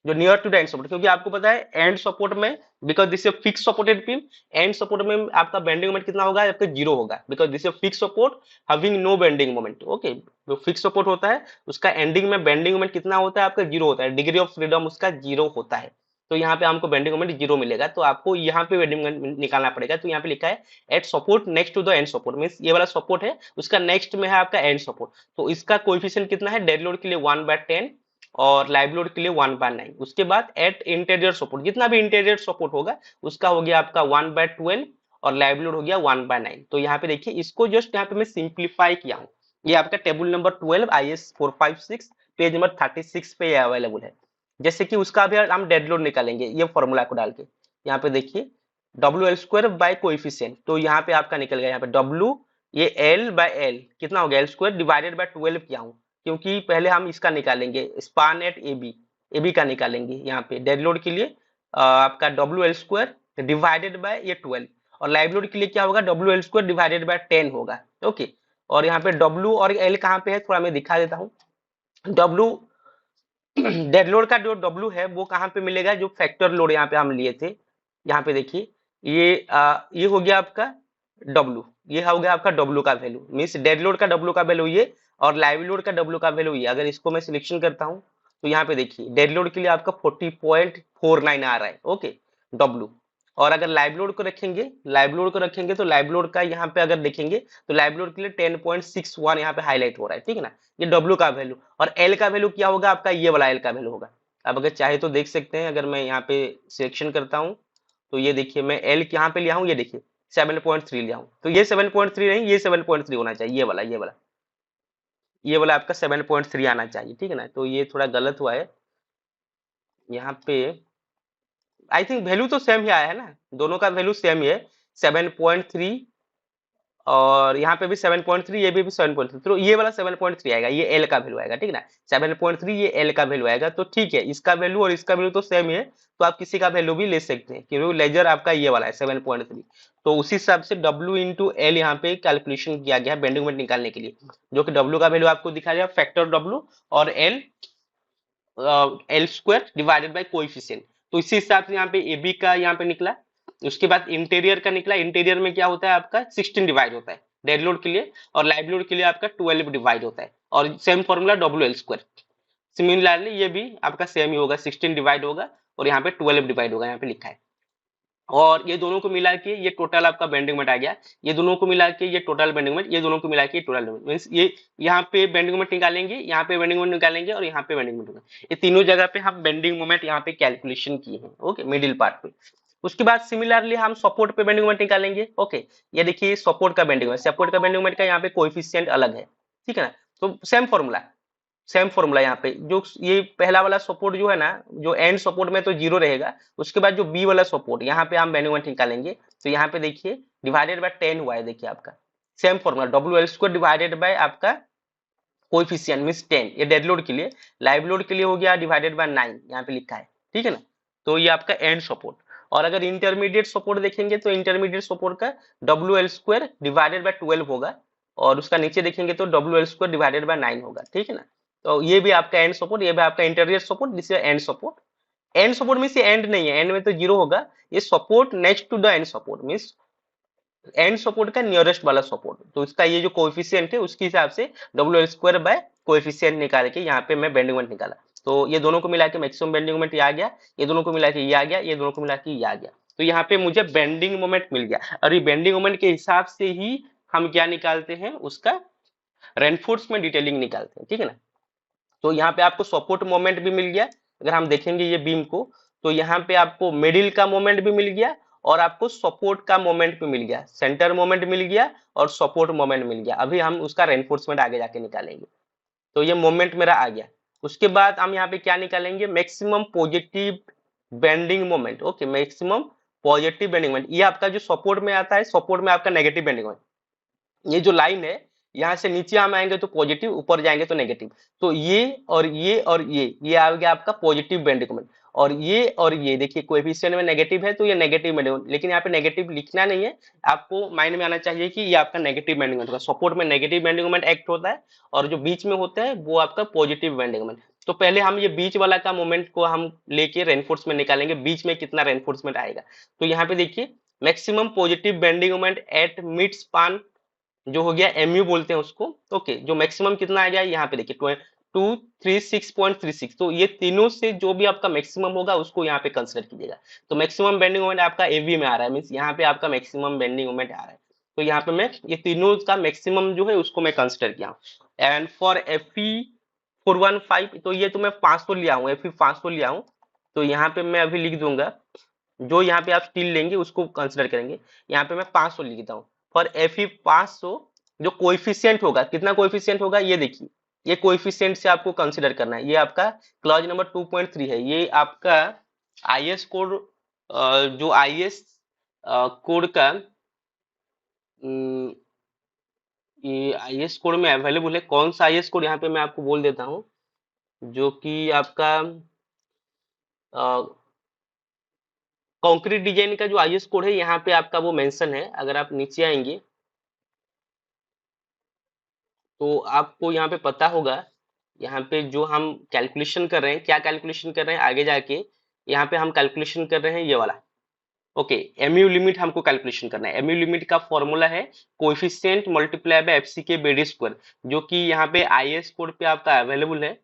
जो near to the end support, क्योंकि आपको पता है एंड सपोर्ट में, because this is fix supported beam, end support में आपका बेंडिंग मोमेंट कितना होगा, आपका जीरो होगा, because this is fix support having no bending moment. Okay, जो फिक्स सपोर्ट होता है उसका एंडिंग में बेंडिंग मोमेंट कितना होता है, आपका जीरो होता है, डिग्री ऑफ फ्रीडम उसका जीरो होता है। तो यहाँ पे हमको बेंडिंग मोमेंट जीरो मिलेगा, तो आपको यहाँ पे बेंडिंग मोमेंट निकालना पड़ेगा। तो यहाँ पे लिखा है at support next to the end support, means ये वाला सपोर्ट है उसका नेक्स्ट में है आपका एंड सपोर्ट। तो इसका कोएफिशिएंट कितना है, डेड लोड के लिए 1/10 और लाइव लोड के लिए 1/9। उसके बाद एट इंटीरियर सपोर्ट, जितना भी इंटीरियर सपोर्ट होगा उसका हो गया आपका 1/12 और लाइव लोड हो गया 1/9। तो यहाँ पे देखिए, इसको जस्ट यहाँ पे मैं सिंप्लीफाई किया हूँ। ये आपका table number 12 IS 456 page number 36 पे अवेलेबल है। जैसे कि उसका भी हम डेड लोड निकालेंगे ये फॉर्मूला को डाल के। यहाँ पे देखिए WL² बाय कोएफिशिएंट, तो यहाँ पे आपका निकल गया, यहाँ पे W, ये L/L कितना हो गया, L² डिवाइडेड बाय 12 किया हूँ, क्योंकि पहले हम इसका निकालेंगे स्पान एट AB का निकालेंगे। यहाँ पे डेड लोड के लिए आपका WL² डिवाइडेड बाय ये 12, और लाइव लोड के लिए क्या होगा, WL² डिवाइडेड बाय 10 होगा। ओके, और यहाँ पे W और L कहाँ पे है, थोड़ा मैं दिखा देता हूँ। W डेड लोड का जो W है वो कहाँ पे मिलेगा, जो फैक्टर लोड यहाँ पे हम लिए थे। यहाँ पे देखिए ये हो गया आपका W, ये हो गया आपका W का वैल्यू, मीन्स डेड लोड का W का वैल्यू ये, और लाइव लोड का W का वैल्यू ये। अगर इसको मैं सिलेक्शन करता हूँ तो यहाँ पे देखिए डेड लोड के लिए आपका 40.49 आ रहा है। Okay, W। और अगर लाइव लोड को रखेंगे तो लाइव लोड का यहाँ पे अगर देखेंगे तो लाइव लोड के लिए 10.61 यहाँ पे हाईलाइट हो रहा है, ठीक है ना। ये W का वैल्यू, और L का वैल्यू क्या होगा आपका, ये वाला L का वैल्यू होगा। अब अगर चाहे तो देख सकते हैं, अगर मैं यहाँ पे सिलेक्शन करता हूँ तो ये देखिए मैं L यहाँ पे लिया हूँ, ये देखिए 7.3 लिया हूँ, तो ये 7.3 नहीं, ये 7.3 होना चाहिए, ये वाला आपका 7.3 आना चाहिए, ठीक है ना। तो ये थोड़ा गलत हुआ है यहाँ पे, आई थिंक वैल्यू तो सेम ही आया है ना, दोनों का वैल्यू सेम ही है 7.3, और यहाँ पे भी 7.3, ये भी 7.3, तो ये वाला 7.3 आएगा, ये L का वैल्यू आएगा, ठीक है ना। 7.3 ये L का वैल्यू आएगा, तो ठीक है, इसका वैल्यू और इसका वैल्यू तो सेम ही है, तो आप किसी का वैल्यू भी ले सकते हैं, क्योंकि लेजर आपका ये वाला है 7.3। तो उसी हिसाब से W इंटू L यहाँ पे कैलकुलेशन किया गया है बेंडिंग मोमेंट निकालने के लिए, जो कि W का वैल्यू आपको दिखा जाएगा फैक्टर W, और L² डिवाइडेड बाय कोएफिशिएंट। तो इसी हिसाब से यहाँ पे AB का यहाँ पे निकला। उसके बाद इंटीरियर का निकला, इंटीरियर में क्या होता है आपका 16 डिवाइड होता है डेड लोड के लिए, और लाइव लोड के लिए आपका 12 डिवाइड होता है, और सेम फॉर्मूला WL²। सिमिलरली ये भी आपका सेम ही होगा, 16 डिवाइड होगा और यहाँ पे 12 डिवाइड होगा, यहाँ पे लिखा है। और ये दोनों को मिला के ये टोटल आपका बेंडिंग मोमेंट आ गया, ये दोनों को मिला के ये टोटल बेंडिंग मोमेंट, ये दोनों को मिला के टोटल मींस ये यहाँ पे बेंडिंग मोमेंट निकालेंगे, यहाँ पे बेंडिंग मोमेंट निकालेंगे, और यहाँ पे बेंडिंग मोमेंट, ये तीनों जगह पे हम बेंडिंग मोमेंट यहाँ पे कैलकुलेशन किए हैं। ओके, मिडिल पार्ट पे। उसके बाद सिमिलरली हम सपोर्ट पे बेंडिंग मोमेंट निकालेंगे। ओके, ये देखिए सपोर्ट का बेंडिंग मोमेंट, सपोर्ट का बेंडिंग मोमेंट का यहाँ पे कोएफिशिएंट अलग है, ठीक है ना। तो सेम फॉर्मूला यहाँ पे, जो ये पहला वाला सपोर्ट जो है ना, जो एंड सपोर्ट में तो जीरो रहेगा, उसके बाद जो बी वाला सपोर्ट यहाँ पे हम बेंडिंग मोमेंट निकालेंगे, तो यहाँ पे देखिए डिवाइडेड बाय 10 हुआ है, देखिए आपका same formula WL² divided by आपका कोएफिशिएंट मींस 10, ये डेड लोड के लिए। लाइव लोड के लिए हो गया डिवाइडेड बाय 9, यहाँ पे लिखा है, ठीक है ना। तो ये आपका एंड सपोर्ट। और अगर इंटरमीडिएट सपोर्ट देखेंगे तो इंटरमीडिएट सपोर्ट का WL² डिवाइडेड बाय 12 होगा, और उसका नीचे देखेंगे तो WL² डिवाइडेड बाय 9 होगा, ठीक है ना। तो ये भी आपका एंड सपोर्ट, ये भी आपका interior support, this is end support. End support means ये एंड नहीं है, एंड में तो जीरो होगा, ये support next to the end support means end support का नियरेस्ट वाला सपोर्ट। तो इसका ये जो कोएफिशिएंट है उसके हिसाब से WL² बाय कोएफिशिएंट निकाल के यहाँ पे मैं बेंडिंग मोमेंट निकाला। तो ये दोनों को मिला के मैक्सिमम बेंडिंग मोमेंट ये आ गया, ये दोनों को मिला के ये आ गया, ये दोनों को मिला के ये आ गया। तो यहाँ पे मुझे बेंडिंग मोमेंट मिल गया, और ये बेंडिंग मोमेंट के हिसाब से ही हम क्या निकालते हैं, उसका रेनफोर्समेंट डिटेलिंग निकालते हैं, ठीक है ना। तो यहाँ पे आपको सपोर्ट मोमेंट भी मिल गया, अगर हम देखेंगे ये बीम को, तो यहाँ पे आपको मिडिल का मोमेंट भी मिल गया, और आपको सपोर्ट का मोमेंट भी मिल गया, सेंटर मोमेंट मिल गया और सपोर्ट मोमेंट मिल गया। अभी हम उसका रेनफोर्समेंट आगे जाके निकालेंगे। तो ये मोमेंट मेरा आ गया। उसके बाद हम यहाँ पे क्या निकालेंगे, maximum positive bending moment. Okay, maximum positive bending moment, ये आपका जो सपोर्ट में आता है, सपोर्ट में आपका नेगेटिव बेंडिंग मोमेंट, ये जो लाइन है यहाँ से नीचे हम आएंगे तो पॉजिटिव, ऊपर जाएंगे तो नेगेटिव। तो ये और ये और ये आ गया आपका पॉजिटिव बेंडिंग मोमेंट, और ये देखिए कोएफिशिएंट में नेगेटिव है तो ये नेगेटिव बेंडिंग मोमेंट, लेकिन यहाँ पे नेगेटिव लिखना नहीं है, आपको माइंड में आना चाहिए कि ये आपका नेगेटिव बेंडिंग मोमेंट होगा। सपोर्ट में नेगेटिव बेंडिंग मोमेंट एक्ट होता है, और जो बीच में होता है वो आपका पॉजिटिव बेंडिंग मोमेंट। तो पहले हम ये बीच वाला का मोमेंट को हम लेके रेनफोर्समेंट निकालेंगे, बीच में कितना रेनफोर्समेंट आएगा। तो यहाँ पे देखिए maximum positive bending moment at mid span जो हो गया एमयू बोलते हैं उसको। ओके, जो मैक्सिमम कितना आ गया यहाँ पे देखिए 236.36। तो ये तीनों से जो भी आपका मैक्सिमम होगा उसको यहाँ पे कंसिडर कीजिएगा। तो मैक्सिमम बेंडिंग मोमेंट आपका एवी में आ रहा है, मीन्स यहाँ पे आपका मैक्सिमम बेंडिंग मोमेंट आ रहा है। तो यहाँ पे मैं ये तीनों का मैक्सिमम जो है उसको मैं कंसिडर किया हूँ। एंड फॉर एफई 415, तो ये तो मैं 500 लिया हूँ, एफई 500 लिया हूँ। तो यहाँ पे मैं अभी लिख दूंगा, जो यहाँ पे आप स्टील लेंगे उसको कंसिडर करेंगे। यहाँ पे मैं 500 लिखता हूँ फॉर एफई 500। जो कोएफिशिएंट होगा, कितना कोएफिशिएंट होगा ये देखिए, ये कोएफिशिएंट से आपको कंसिडर करना है। ये आपका क्लॉज नंबर 2.3 है, ये आपका आईएस कोड, जो आईएस कोड का अम, ये आईएस कोड में अवेलेबल है। कौन सा आईएस कोड यहाँ पे मैं आपको बोल देता हूँ, जो कि आपका कंक्रीट डिजाइन का जो आईएस कोड है यहाँ पे आपका वो मेंशन है। अगर आप नीचे आएंगे तो आपको यहाँ पे पता होगा, यहाँ पे जो हम कैलकुलेशन कर रहे हैं, क्या कैलकुलेशन कर रहे हैं आगे जाके, यहाँ पे हम कैलकुलेशन कर रहे हैं ये वाला। ओके, एमयू लिमिट हमको कैलकुलेशन करना है। एमयू लिमिट का फॉर्मूला है कोएफिशिएंट मल्टीप्लाई बाय एफसी के बेडी स्क्वायर, जो कि यहाँ पे आईएस कोड पे आपका अवेलेबल है।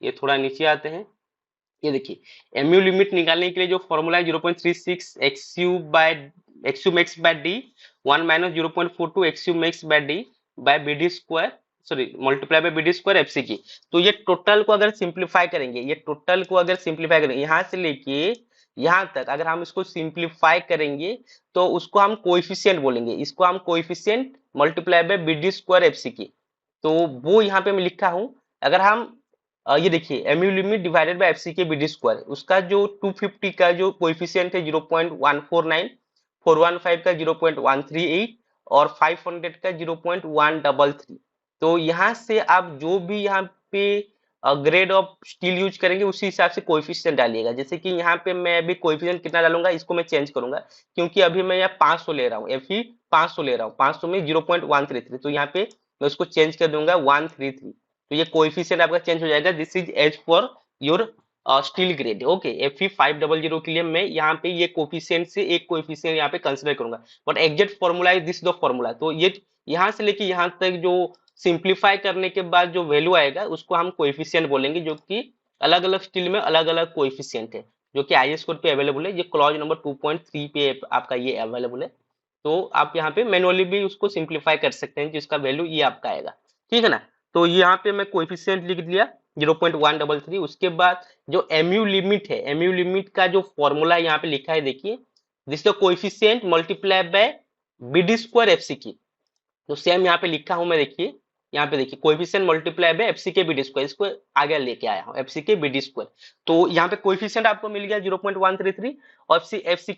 ये थोड़ा नीचे आते हैं, ये देखिए एमयू लिमिट निकालने के लिए जो फॉर्मूला है 0.36 xu by xu max by D 1 minus 0.42 xu max by D by BD square, sorry multiply by BD square FC की। तो ये टोटल को अगर सिंप्लीफाई करेंगे, ये टोटल को अगर सिंप्लीफाई करेंगे यहाँ से लेके यहाँ तक, अगर हम इसको सिंप्लीफाई करेंगे तो उसको हम कोएफिशिएंट बोलेंगे, इसको हम coefficient multiply by BD square FC की। तो वो यहाँ पे मैं लिखा हूँ। अगर हम ये देखिए MU limit divided by FC के बीडी स्क्वायर, उसका जो 250 का जो कोएफिशिएंट है 0.149, 415 का 0.138 और 500 का 0.133। तो यहाँ से आप जो भी यहाँ पे ग्रेड ऑफ स्टील यूज करेंगे उसी हिसाब से कोएफिशिएंट डालिएगा। जैसे कि यहाँ पे मैं अभी कोएफिशिएंट कितना डालूंगा इसको मैं चेंज करूंगा, क्योंकि अभी मैं यहाँ 500 ले रहा हूँ, एफई 500 ले रहा हूँ, 500 में 0.133, तो यहाँ पे मैं उसको चेंज कर दूंगा 133। तो ये कोएफिशिएंट आपका चेंज हो जाएगा। This is as for your steel grade. Okay, FE 500 के लिए मैं यहाँ पे ये कोएफिशिएंट से एक कोएफिशिएंट यहाँ पे कंसिडर करूंगा, but exact formula is this the formula. तो ये यहाँ से लेके यहाँ तक जो सिंप्लीफाई करने के बाद जो वैल्यू आएगा उसको हम कोएफिशिएंट बोलेंगे, जो कि अलग अलग स्टील में अलग अलग कोएफिशिएंट है, जो कि आईएस कोड पे अवेलेबल है। ये क्लॉज नंबर 2.3 पे आपका ये अवेलेबल है। तो आप यहाँ पे मैनुअली भी उसको सिंप्लीफाई कर सकते हैं, जिसका वैल्यू ये आपका आएगा। ठीक है ना। तो यहाँ पे मैं कोएफिशिएंट लिख दिया 0.133। उसके बाद जो एमयू लिमिट है, एमयू लिमिट का जो फॉर्मूला यहाँ पे लिखा है देखिए, this the coefficient multiply by BD square FC की। तो सेम यहाँ पे लिखा हूं मैं, देखिए यहाँ पे देखिए कोएफिशिएंट मल्टीप्लाई बाय एफसी के बीडी स्क्वायर, इसको आगे लेके आया हूं एफसी के बीडी स्क्वायर। तो यहाँ पे कोएफिशिएंट आपको मिल गया 0.133 और एफसी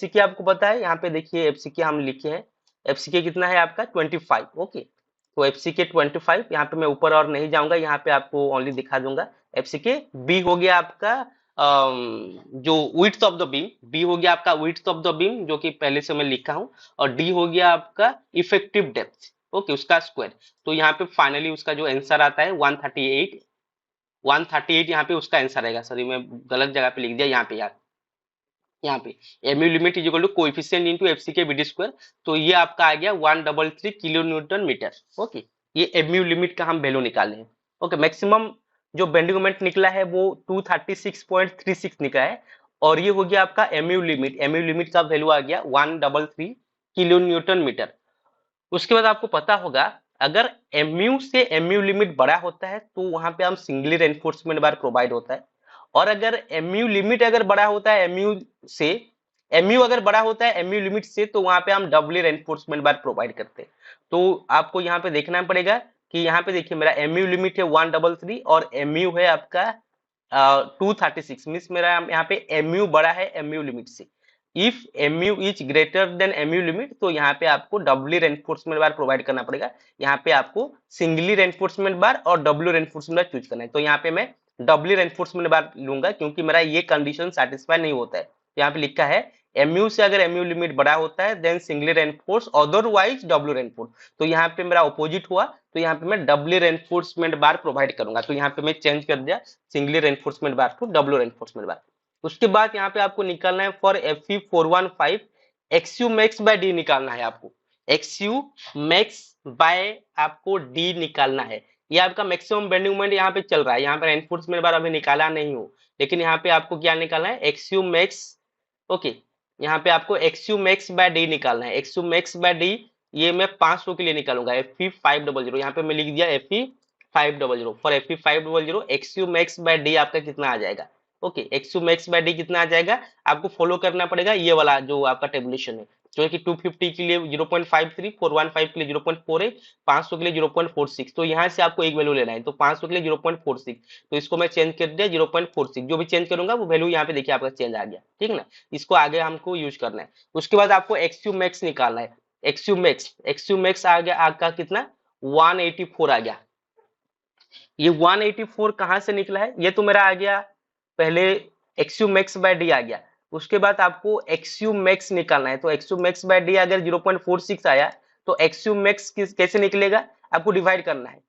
की आपको पता है, यहाँ पे देखिए एफसी के हम लिखे हैं, एफसी के कितना है आपका 25। ओके, तो एफसी के 25, यहाँ पे मैं ऊपर और नहीं जाऊंगा, यहाँ पे आपको ओनली दिखा दूंगा। एफसी के बी हो गया आपका जो width of the beam, B हो गया आपका विड्थ ऑफ द बीम, जो कि पहले से मैं लिखा हूं, और डी हो गया आपका इफेक्टिव डेप्थ। ओके, उसका स्क्वायर। तो यहाँ पे फाइनली उसका जो आंसर आता है 138, 138 यहाँ पे उसका आंसर आएगा। सॉरी मैं गलत जगह पे लिख दिया यहाँ पे यार, यहाँ पे MU limit is equal to coefficient into FC के बीडी स्क्वायर। तो ये आपका आ गया 133 किलो न्यूटन मीटर। ओके, ये एमयू लिमिट का हम वैल्यू निकाले हैं। ओके, मैक्सिमम जो बेंडिंग मोमेंट निकला है वो 236.36 निकला है, और ये हो गया आपका एमयू लिमिट। एमयू लिमिट का वैल्यू आ गया 133 किलो न्यूटन मीटर। उसके बाद आपको पता होगा, अगर एमयू से एमयू लिमिट बड़ा होता है तो वहां पे हम सिंगली रेनफोर्समेंट बार प्रोवाइड होता है, और अगर एमयू लिमिट अगर बड़ा होता है एमयू से, एमयू अगर बड़ा होता है एमयू लिमिट से, तो वहां पे हम डबली रेनफोर्समेंट बार प्रोवाइड करते हैं। तो आपको यहाँ पे देखना पड़ेगा कि यहाँ पे देखिए मेरा एमयू लिमिट है 133 और एमयू है आपका 236, मीन्स मेरा यहाँ पे एमयू बड़ा है एमयू लिमिट से। If MU is greater than MU limit, तो यहाँ पे आपको डबली रेनफोर्समेंट बार प्रोवाइड करना पड़ेगा। यहाँ पे आपको सिंगली रेनफोर्समेंट बार और डब्ल्यू रेनफोर्समेंट बार चूज करना है। तो यहाँ पे मैं डबली रेनफोर्समेंट बार लूंगा, क्योंकि मेरा ये कंडीशन सेटिस्फाई नहीं होता है। यहाँ पे लिखा है MU से अगर MU लिमिट बड़ा होता है then singly reinforce, otherwise double reinforce. तो यहाँ पे मेरा अपोजिट हुआ, तो यहाँ पे मैं डबल रेनफोर्समेंट बार प्रोवाइड करूंगा। तो यहाँ पे मैं चेंज कर दिया singly reinforcement bar to double reinforcement bar. उसके बाद यहाँ पे आपको निकालना है for Fe415 XU max by D निकालना है आपको। XU मैक्स बाय आपको डी निकालना है। ये आपका मैक्सिमम बेंडिंग मोमेंट यहाँ पे चल रहा है, यहाँ पे रेनफोर्समेंट बार अभी निकाला नहीं हो, लेकिन यहाँ पे आपको क्या निकालना है, XU मैक्स। ओके, यहाँ पे आपको XU मैक्स बाय डी निकालना है। XU मैक्स बाय डी ये मैं 500 के लिए निकालूंगा, Fe500। यहाँ पे मैं लिख दिया Fe500 for Fe500 XU max by D आपका कितना आ जाएगा। Okay, XU max by D कितना आ जाएगा, आपको फॉलो करना पड़ेगा ये वाला जो आपका टेबुलेशन है, जो है कि 250 के लिए 0.53, 415 के लिए 0.48, 500 के लिए 0.46। तो यहाँ से आपको एक वैल्यू लेना है, तो 500 के लिए 0.46, तो इसको मैं चेंज कर दिया 0.46। जो भी चेंज करूंगा वो वैल्यू यहाँ पे देखिए आपका चेंज आ गया, ठीक है ना। इसको आगे हमको यूज करना है। उसके बाद आपको XU मैक्स निकालना है। XU मैक्स आ गया आपका कितना, 184 आ गया। ये 184 कहाँ से निकला है, ये तो मेरा आ गया पहले XU मैक्स बाय डी आ गया। उसके बाद आपको XU मैक्स निकालना है, तो XU मैक्स बाय डी अगर 0.46 आया तो XU मैक्स कैसे निकलेगा, आपको डिवाइड करना है।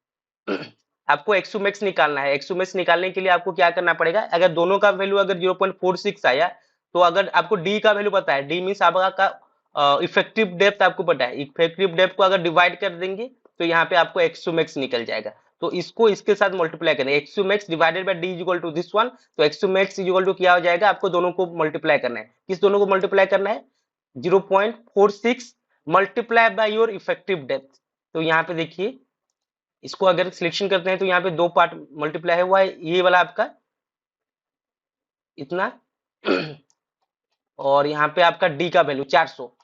आपको XU मैक्स निकालना है। XU मैक्स निकालने के लिए आपको क्या करना पड़ेगा, अगर दोनों का वैल्यू अगर 0.46 आया, तो अगर आपको D का वैल्यू पता है, D मींस आपका इफेक्टिव डेप्थ आपको पता है, इफेक्टिव डेप्थ को अगर डिवाइड कर देंगे तो यहाँ पे आपको XU मैक्स निकल जाएगा। तो इसको इसके साथ मल्टीप्लाई करें, XU max divided by D is equal to this one. तो XU max is equal to क्या हो जाएगा, आपको दोनों को मल्टीप्लाई करना है। किस दोनों को मल्टीप्लाई करना है, 0.46 multiply by your effective depth. तो यहाँ पे देखिए इसको अगर सिलेक्शन करते हैं तो यहाँ पे दो पार्ट मल्टीप्लाई हुआ है, ये वाला आपका इतना और यहाँ पे आपका D का वैल्यू 400।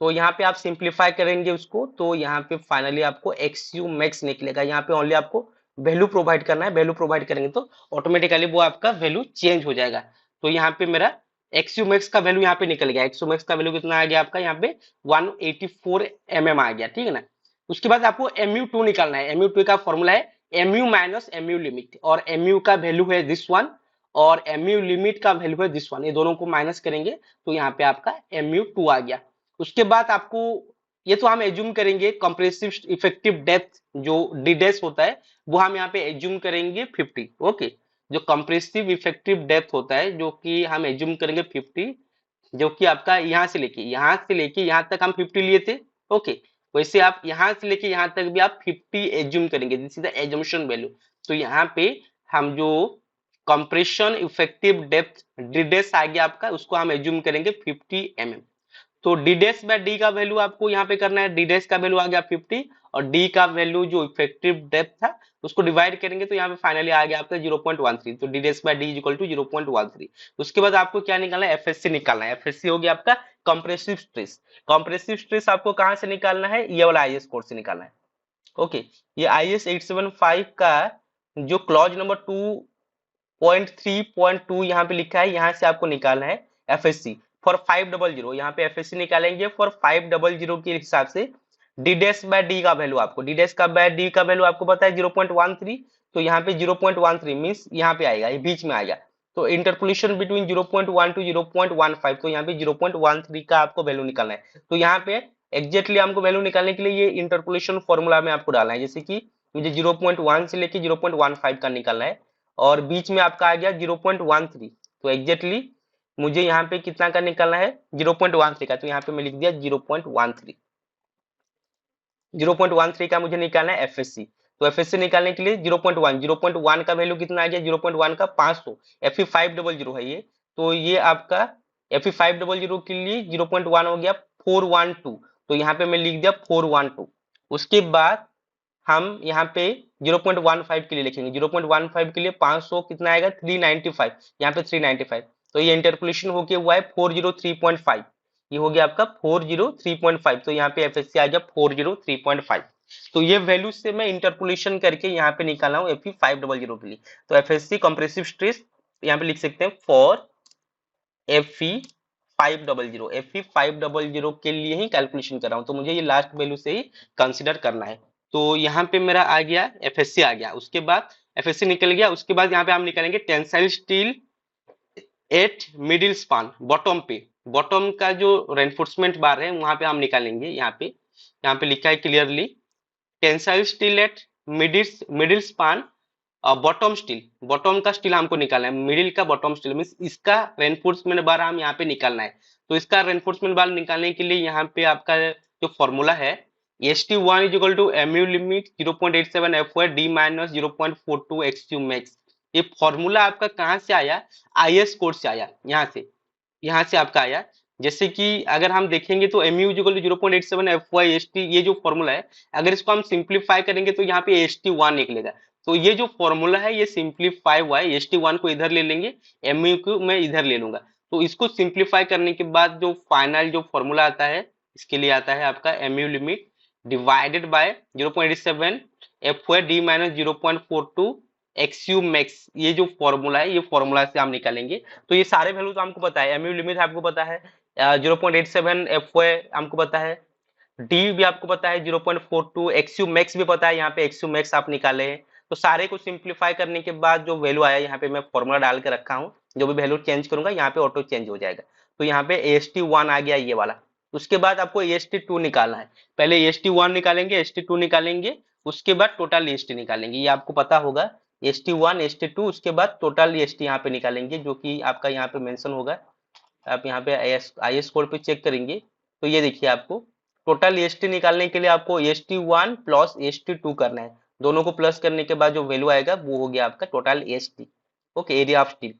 तो यहाँ पे आप सिंप्लीफाई करेंगे उसको, तो यहाँ पे फाइनली आपको XU मैक्स निकलेगा। यहाँ पे ओनली आपको वैल्यू प्रोवाइड करना है, वैल्यू प्रोवाइड करेंगे तो ऑटोमेटिकली वो आपका वैल्यू चेंज हो जाएगा। तो यहाँ पे मेरा XU मैक्स का वैल्यू यहाँ पे निकल गया। XU मैक्स का वैल्यू कितना आ गया आपका, यहाँ पे 184 mm आ गया, ठीक है ना। उसके बाद आपको MU2 निकालना है। MU2 का फॉर्मूला है MU माइनस MU लिमिट, और MU का वैल्यू है दिस वन और MU लिमिट का वैल्यू है दिस वन। ये दोनों को माइनस करेंगे तो यहाँ पे आपका MU2 आ गया। उसके बाद आपको ये तो हम एज्यूम करेंगे कंप्रेसिव इफेक्टिव डेप्थ जो डी डैश होता है वो हम यहाँ पे एज्यूम करेंगे 50। ओके, जो कंप्रेसिव इफेक्टिव डेप्थ होता है जो कि हम एज्यूम करेंगे 50, जो कि आपका यहाँ तक हम 50 लिए थे। ओके, वैसे आप यहाँ से लेके यहाँ तक भी आप 50 एज्यूम करेंगे, this is the assumption value. तो यहाँ पे हम जो compression effective depth D dash आ गया आपका, उसको हम एज्यूम करेंगे 50 mm। तो डी डैश बाय डी का वैल्यू आपको यहाँ पे करना है, डी डैश का वैल्यू आ गया 50 और डी का वैल्यू जो इफेक्टिव डेप्थ था उसको डिवाइड करेंगे तो यहाँ पे फाइनली आ गया आपका 0.13। तो D dash by D is equal to 0.13। उसके बाद आपको क्या निकालना है, एफएससी निकालना है। एफएससी हो गया आपका कंप्रेसिव स्ट्रेस। कंप्रेसिव स्ट्रेस आपको कहाँ से निकालना है, ये वाला आईएस कोड से निकालना है। ओके, ये IS 875 का जो क्लॉज नंबर 2.3.2 यहाँ पे लिखा है, यहाँ से आपको निकालना है एफएससी फॉर 500। यहाँ पे एफएससी निकालेंगे फॉर 500 के हिसाब से डी डैश बाय डी का वैल्यू, आपको डी डैश का बाय डी का वैल्यू आपको पता है 0.13। तो यहाँ पे 0.13 मींस यहाँ पे आएगा, ये बीच में आएगा। तो इंटरपोलेशन बिटवीन 0.1 टू 0.15, तो यहाँ पे 0.13 का आपको वैल्यू निकालना है। तो यहाँ पे एग्जैक्टली हमको वैल्यू निकालने के लिए ये इंटरपोलेशन फॉर्मूला में आपको डालना है, जैसे कि मुझे 0.1 से लेके 0.15 का निकालना है और बीच में आपका आ गया 0.13। तो एग्जैक्टली मुझे यहाँ पे कितना का निकालना है, 0.13 का। तो यहाँ पे मैं लिख दिया 0.13। 0.13 का मुझे निकालना है एफएससी। तो एफएससी निकालने के लिए 0.1 का वैल्यू कितना आ गया, 0.1 का 500। Fe500 है ये, तो ये आपका Fe500 के लिए 0.1 हो गया 412। तो यहाँ पे मैं लिख दिया 412। उसके बाद हम यहाँ पे 0.15 के लिए लिखेंगे, 0.15 के लिए 500 कितना आएगा 395, यहाँ पे 395। तो ये इंटरपोलेशन होके हुआ है 403.5, ये हो गया आपका 403.5। तो यहाँ पे एफएससी आ गया 403.5। तो ये वैल्यू से मैं इंटरपोलेशन करके यहाँ पे निकाला हूँ Fe500 के लिए। तो एफएससी कंप्रेसिव स्ट्रेस यहाँ पे लिख सकते हैं फॉर Fe500 के लिए ही कैलकुलेशन कर रहा हूँ, तो मुझे ये लास्ट वैल्यू से ही कंसिडर करना है। तो यहाँ पे मेरा आ गया एफएससी आ गया। उसके बाद एफएससी निकल गया, उसके बाद यहाँ पे हम निकालेंगे tensile steel eight middle span bottom पे। बॉटम का जो रेनफोर्समेंट बार है वहां पे हम निकालेंगे। यहाँ पे लिखा है clearly, tensile steel eight middle middle span, bottom steel, bottom का स्टील हमको निकालना है, मिडिल का बॉटम स्टील मीन्स इसका रेनफोर्समेंट बार हम यहाँ पे निकालना है। तो इसका रेनफोर्समेंट बार निकालने के लिए यहाँ पे आपका जो फॉर्मूला है, ST1 is equal to MU limit 0.87 FY D minus 0.42 XU max. ये फॉर्मूला आपका कहाँ से आया? IS कोड से आया, यहाँ से आपका आया। जैसे कि अगर हम देखेंगे तो MU equal to 0.87 FY ST, ये जो फॉर्मूला है अगर इसको हम सिंप्लीफाई करेंगे तो यहाँ पे ST1 निकलेगा। तो ये जो फॉर्मूला है ये सिंप्लीफाई हुआ है, ST1 को इधर ले लेंगे, MU को मैं इधर ले लूंगा। तो इसको सिंप्लीफाई करने के बाद जो फाइनल जो फॉर्मूला आता है इसके लिए आता है आपका MU limit divided by 0.87 FY D minus 0.42 XU max. ये जो फॉर्मूला है ये फॉर्मूला से हम निकालेंगे। तो ये सारे वैल्यू तो हमको पता है, MU लिमिट आपको पता है 0.87 FY हमको पता है, डी भी आपको पता है 0.42, एक्सयू मैक्स भी पता है, यहाँ पे एक्सयू मैक्स आप निकाले हैं। तो सारे को सिंप्लीफाई करने के बाद जो वैल्यू आया यहाँ पे मैं फॉर्मूला डाल के रखा हूँ, जो भी वैल्यू चेंज करूंगा यहाँ पे ऑटो चेंज हो जाएगा। तो यहाँ पे AST1 आ गया ये वाला। उसके बाद आपको AST2 निकालना है। पहले AST1 निकालेंगे, AST2 निकालेंगे, उसके बाद टोटल AST निकालेंगे। ये आपको पता होगा, AST1 AST2 उसके बाद टोटल AST यहाँ पे निकालेंगे, जो कि आपका यहाँ पे मेंशन होगा। आप यहाँ पे IS कोड पे चेक करेंगे तो ये देखिए, आपको टोटल EST निकालने के लिए आपको EST1 प्लस EST2 करना है। दोनों को प्लस करने के बाद जो वैल्यू आएगा वो हो गया आपका total EST। Okay, area of steel.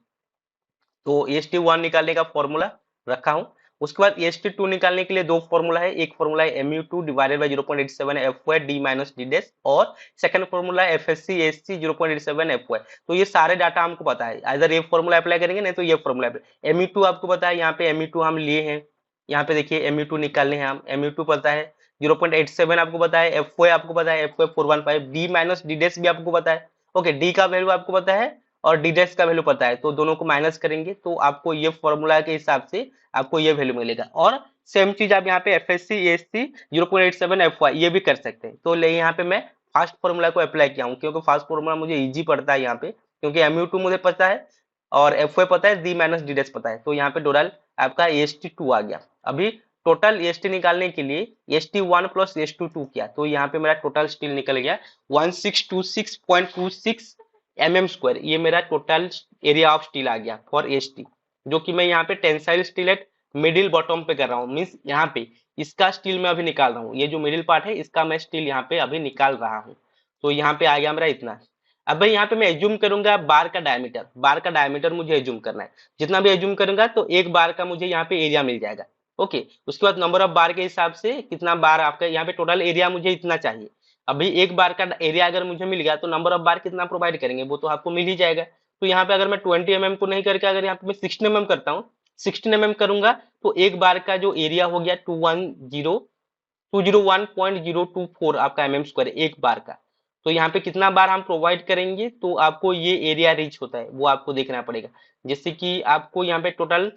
तो EST1 निकालने का फॉर्मूला रखा हूँ। उसके बाद EST2 निकालने के लिए दो फॉर्मूला है, एक फॉर्मूला है MU2 divided by 0.87 FY D minus D dash, और सेकंड फॉर्मूला है FSC SC 0.87 FY। तो ये सारे डाटा हमको पता है, इधर ये फॉर्मूला अप्लाई करेंगे नहीं तो ये फॉर्मूला अप्लाई। MU2 आपको पता है, यहाँ पे MU2 हम लिए हैं, यहाँ पे देखिए MU2 निकालने हैं हम। MU2 पता है 0.87, आपको पता है FY, आपको पता है FY 415, D minus D dash भी आपको पता है। ओके, डी का वैल्यू आपको पता है और डी डैश का वैल्यू पता है, तो दोनों को माइनस करेंगे तो आपको ये फॉर्मूला के हिसाब से आपको ये वैल्यू मिलेगा। और सेम चीज आप यहाँ पे FSC ASC 0.87 FY ये भी कर सकते हैं। तो ले यहाँ पे मैं फास्ट फॉर्मूला को अप्लाई किया हूँ, क्योंकि फास्ट फॉर्मूला मुझे इजी पड़ता है यहाँ पे, क्योंकि MU2 मुझे पता है और FY पता है, डी माइनस डी डैश पता है। तो यहाँ पे टोटल आपका AST2 आ गया। अभी टोटल EST निकालने के लिए EST1 प्लस EST2 किया, तो यहाँ पे मेरा टोटल स्टील निकल गया 1626.26 mm²। ये मेरा टोटल एरिया ऑफ स्टील आ गया फॉर EST, जो कि मैं यहाँ पे tensile steel eight middle bottom पे कर रहा हूँ। मीन्स यहाँ पे इसका स्टील मैं अभी निकाल रहा हूँ, ये जो मिडिल पार्ट है इसका मैं स्टील यहाँ पे अभी निकाल रहा हूँ। तो यहाँ पे आ गया मेरा इतना। अब भाई यहाँ पे मैं एज्यूम करूंगा बार का डायमीटर मुझे एज्यूम करना है। जितना भी एज्यूम करूंगा तो एक बार का मुझे यहाँ पे एरिया मिल जाएगा। ओके, उसके बाद नंबर ऑफ बार के हिसाब से कितना बार आपका यहाँ पे टोटल एरिया मुझे इतना चाहिए। अभी एक बार का एरिया अगर मुझे मिल गया तो नंबर ऑफ बार कितना प्रोवाइड करेंगे वो तो आपको मिल ही जाएगा। तो यहाँ पे अगर मैं 20 mm को नहीं करके अगर यहाँ पे मैं 16 mm करता हूँ, 16 mm करूंगा तो एक बार का जो एरिया हो गया 201.024 आपका mm² एक बार का। तो यहाँ पे कितना बार हम प्रोवाइड करेंगे तो आपको ये एरिया रीच होता है वो आपको देखना पड़ेगा। जैसे कि आपको यहाँ पे टोटल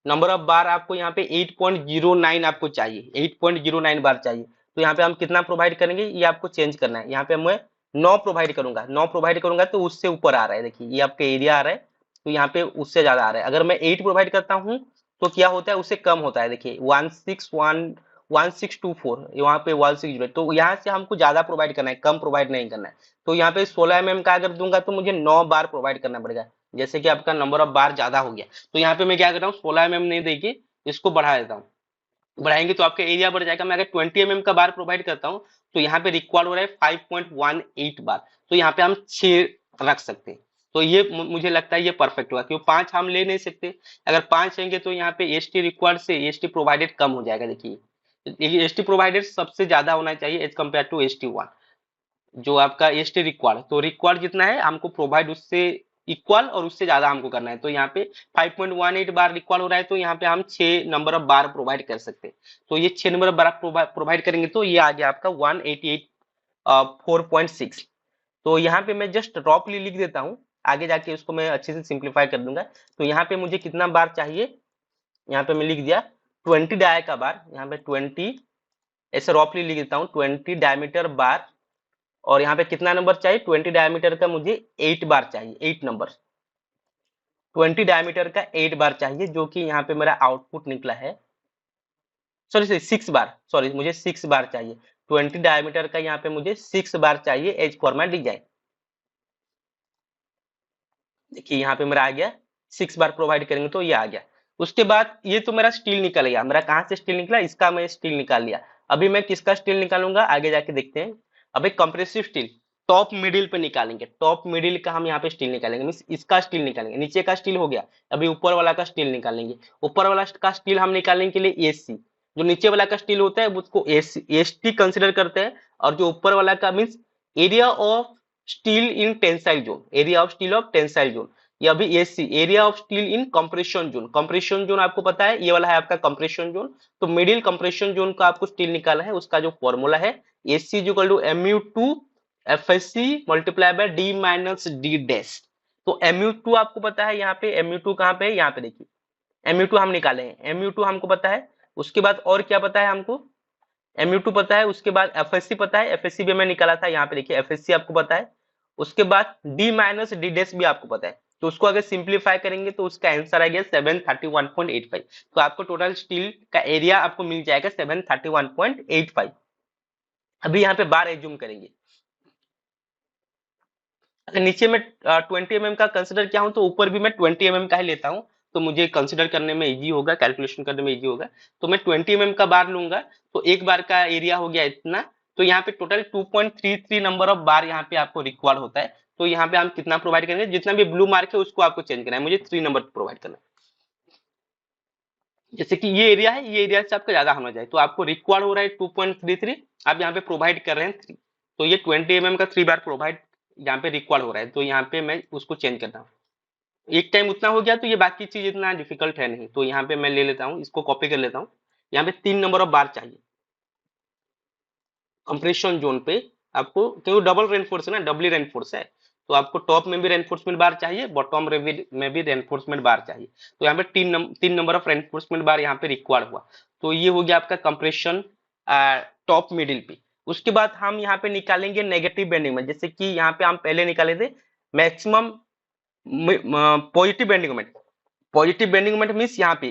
नंबर ऑफ बार आपको यहाँ पे 8.09 आपको चाहिए, 8.09 बार चाहिए। तो यहाँ पे हम कितना प्रोवाइड करेंगे ये आपको चेंज करना है। यहाँ पे मैं 9 प्रोवाइड करूंगा, 9 प्रोवाइड करूंगा तो उससे ऊपर आ रहा है, देखिए ये आपका एरिया आ रहा है, तो यहाँ पे उससे ज्यादा आ रहा है। अगर मैं 8 प्रोवाइड करता हूँ तो क्या होता है, उससे कम होता है। देखिए 1624 यहाँ पे 160, तो यहाँ से हमको ज्यादा प्रोवाइड करना है, कम प्रोवाइड नहीं करना है। तो यहाँ पे 16 mm का अगर दूंगा तो मुझे 9 बार प्रोवाइड करना पड़ेगा। जैसे कि आपका नंबर ऑफ बार ज्यादा हो गया तो यहाँ पे मैं क्या कर रहा हूँ, 16 mm नहीं देके इसको बढ़ा देता हूँ। बढ़ाएंगे तो आपका एरिया बढ़ जाएगा। मैं अगर 20 mm का बार प्रोवाइड करता हूँ तो यहाँ पे रिक्वायर्ड हो रहा है 5.18 बार, तो यहाँ पे हम 6 रख सकते हैं। तो ये मुझे लगता है ये परफेक्ट होगा, क्योंकि 5 हम ले नहीं सकते। अगर 5 लेंगे तो यहाँ पे एसटी रिक्वायर्ड से एसटी प्रोवाइडेड कम हो जाएगा। देखिए एसटी प्रोवाइडेड सबसे ज्यादा होना चाहिए एज कम्पेयर टू ST1, जो आपका एसटी रिक्वायर्ड। तो रिक्वायर्ड जितना है हमको प्रोवाइड उससे इक्वल और उससे ज्यादा हमको करना है। तो यहाँ पे 5.18 बार रिक्वायर्ड हो रहा है, तो यहाँ पे हम 6 नंबर ऑफ बार प्रोवाइड कर सकते हैं। तो ये 6 नंबर ऑफ बार प्रोवाइड करेंगे तो ये आ गया आपका 188.4.6। तो यहाँ पे मैं जस्ट रॉपली लिख देता हूँ, आगे जाके उसको मैं अच्छे से सिंप्लीफाई कर दूंगा। तो यहाँ पे मुझे कितना बार चाहिए, यहाँ पे मैं लिख दिया 20 डाय का बार, यहाँ पे 20 ऐसे रॉपली लिख देता हूँ, 20 डायमीटर बार। और यहाँ पे कितना नंबर चाहिए, 20 डायमीटर का मुझे 8 बार चाहिए, 8 नंबर। 20 डायमीटर का 8 बार चाहिए, जो कि यहाँ पे मेरा आउटपुट निकला है, सॉरी 6 बार, सॉरी मुझे 6 बार चाहिए। 20 डायमीटर का यहाँ पे मुझे 6 बार चाहिए एज फॉर माई डिजाइन। देखिए यहाँ पे मेरा आ गया, 6 बार प्रोवाइड करेंगे तो ये आ गया। उसके बाद ये तो मेरा स्टील निकल गया, मेरा कहाँ से स्टील निकला, इसका मैं स्टील निकाल लिया। अभी मैं किसका स्टील निकालूंगा आगे जाके देखते हैं। अभी कंप्रेसिव स्टील टॉप मिडिल पे निकालेंगे, टॉप मिडिल का हम यहाँ पे स्टील निकालेंगे, मीन्स इसका स्टील निकालेंगे। नीचे का स्टील हो गया, अभी ऊपर वाला का स्टील निकालेंगे। ऊपर वाला का स्टील हम निकालने के लिए एसी, जो नीचे वाला का स्टील होता है उसको एसटी कंसिडर करते हैं, और जो ऊपर वाला का means area of steel in tensile zone, area of steel of tensile zone, या भी AC area of steel in compression zone. Compression zone आपको पता है ये वाला है आपका कंप्रेशन जोन, तो मिडिल कंप्रेशन जोन का आपको स्टील निकालना है। उसका जो फॉर्मूला है AC equal to mu2 FSC multiply by D minus D dash. तो mu2 आपको पता है, यहाँ पे mu2 कहाँ पे है, यहाँ पे देखिए mu2 हम निकाले हैं, mu2 हमको पता है। उसके बाद और क्या पता है हमको, mu2 पता है, उसके बाद FSC पता है, FSC भी मैं निकाला था, यहाँ पे देखिए FSC आपको पता है। उसके बाद d माइनस डी डैश भी आपको पता है, तो उसको अगर सिंप्लीफाई करेंगे तो उसका आंसर आ गया 731.85। तो आपको टोटल स्टील का एरिया आपको मिल जाएगा 731.85। अभी यहाँ पे बार एज्यूम करेंगे, अगर नीचे में 20 mm का कंसिडर किया हूं तो ऊपर भी मैं 20 mm का ही लेता हूं, तो मुझे कंसिडर करने में इजी होगा, कैलकुलेशन करने में इजी होगा। तो मैं 20 mm का बार लूंगा, तो एक बार का एरिया हो गया इतना। तो यहाँ पे टोटल 2.33 नंबर ऑफ बार यहाँ पे आपको रिक्वायर्ड होता है। तो यहाँ पे हम कितना प्रोवाइड करेंगे, जितना भी ब्लू मार्क है उसको आपको चेंज करना है, मुझे 3 नंबर प्रोवाइड करना है। जैसे कि ये एरिया है, ये एरिया से आपका ज्यादा होना चाहिए, तो आपको रिक्वायर्ड हो रहा है 2.33, आप यहाँ पे प्रोवाइड कर रहे हैं 3, तो ये 20 mm का 3 बार प्रोवाइड यहाँ पे रिक्वायर्ड हो रहा है, तो यहाँ पे मैं उसको चेंज करता हूँ। एक टाइम उतना हो गया तो ये बाकी चीज इतना डिफिकल्ट है नहीं, तो यहाँ पे मैं ले लेता हूँ, इसको कॉपी कर लेता हूँ। यहाँ पे 3 नंबर ऑफ बार चाहिए कंप्रेशन जोन पे आपको, क्योंकि डबल रेनफोर्स है ना, डबली रेनफोर्स है, तो आपको टॉप में भी रेनफोर्समेंट बार चाहिए, बॉटम में भी रेनफोर्समेंट बार चाहिए। तो यहाँ पे तीन नंबर ऑफ रेनफोर्समेंट बार यहाँ पे रिक्वायर्ड हुआ। तो ये हो गया आपका कंप्रेशन टॉप मिडिल पे। उसके बाद हम यहाँ पे निकालेंगे नेगेटिव बेंडिंग में, जैसे कि यहाँ पे हम पहले निकाले थे maximum positive bending moment. Positive bending moment means यहाँ पे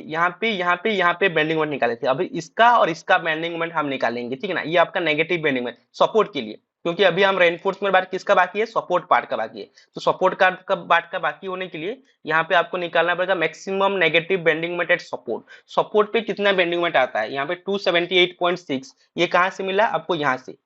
बेंडिंग मोमेंट निकाले थे, अभी इसका और इसका बेंडिंग मोमेंट हम निकालेंगे, ठीक है ना। ये आपका नेगेटिव बेंडिंग मोमेंट सपोर्ट के लिए, क्योंकि अभी हम रेनफोर्समेंट बार किसका बाकी है, सपोर्ट पार्ट का बाकी है। तो सपोर्ट पार्ट का बाकी होने के लिए यहाँ पे आपको निकालना पड़ेगा maximum negative bending moment at support. Support पे कितना बेंडिंग मोमेंट आता है, यहाँ पे 278.6। ये कहाँ से मिला आपको, यहाँ से।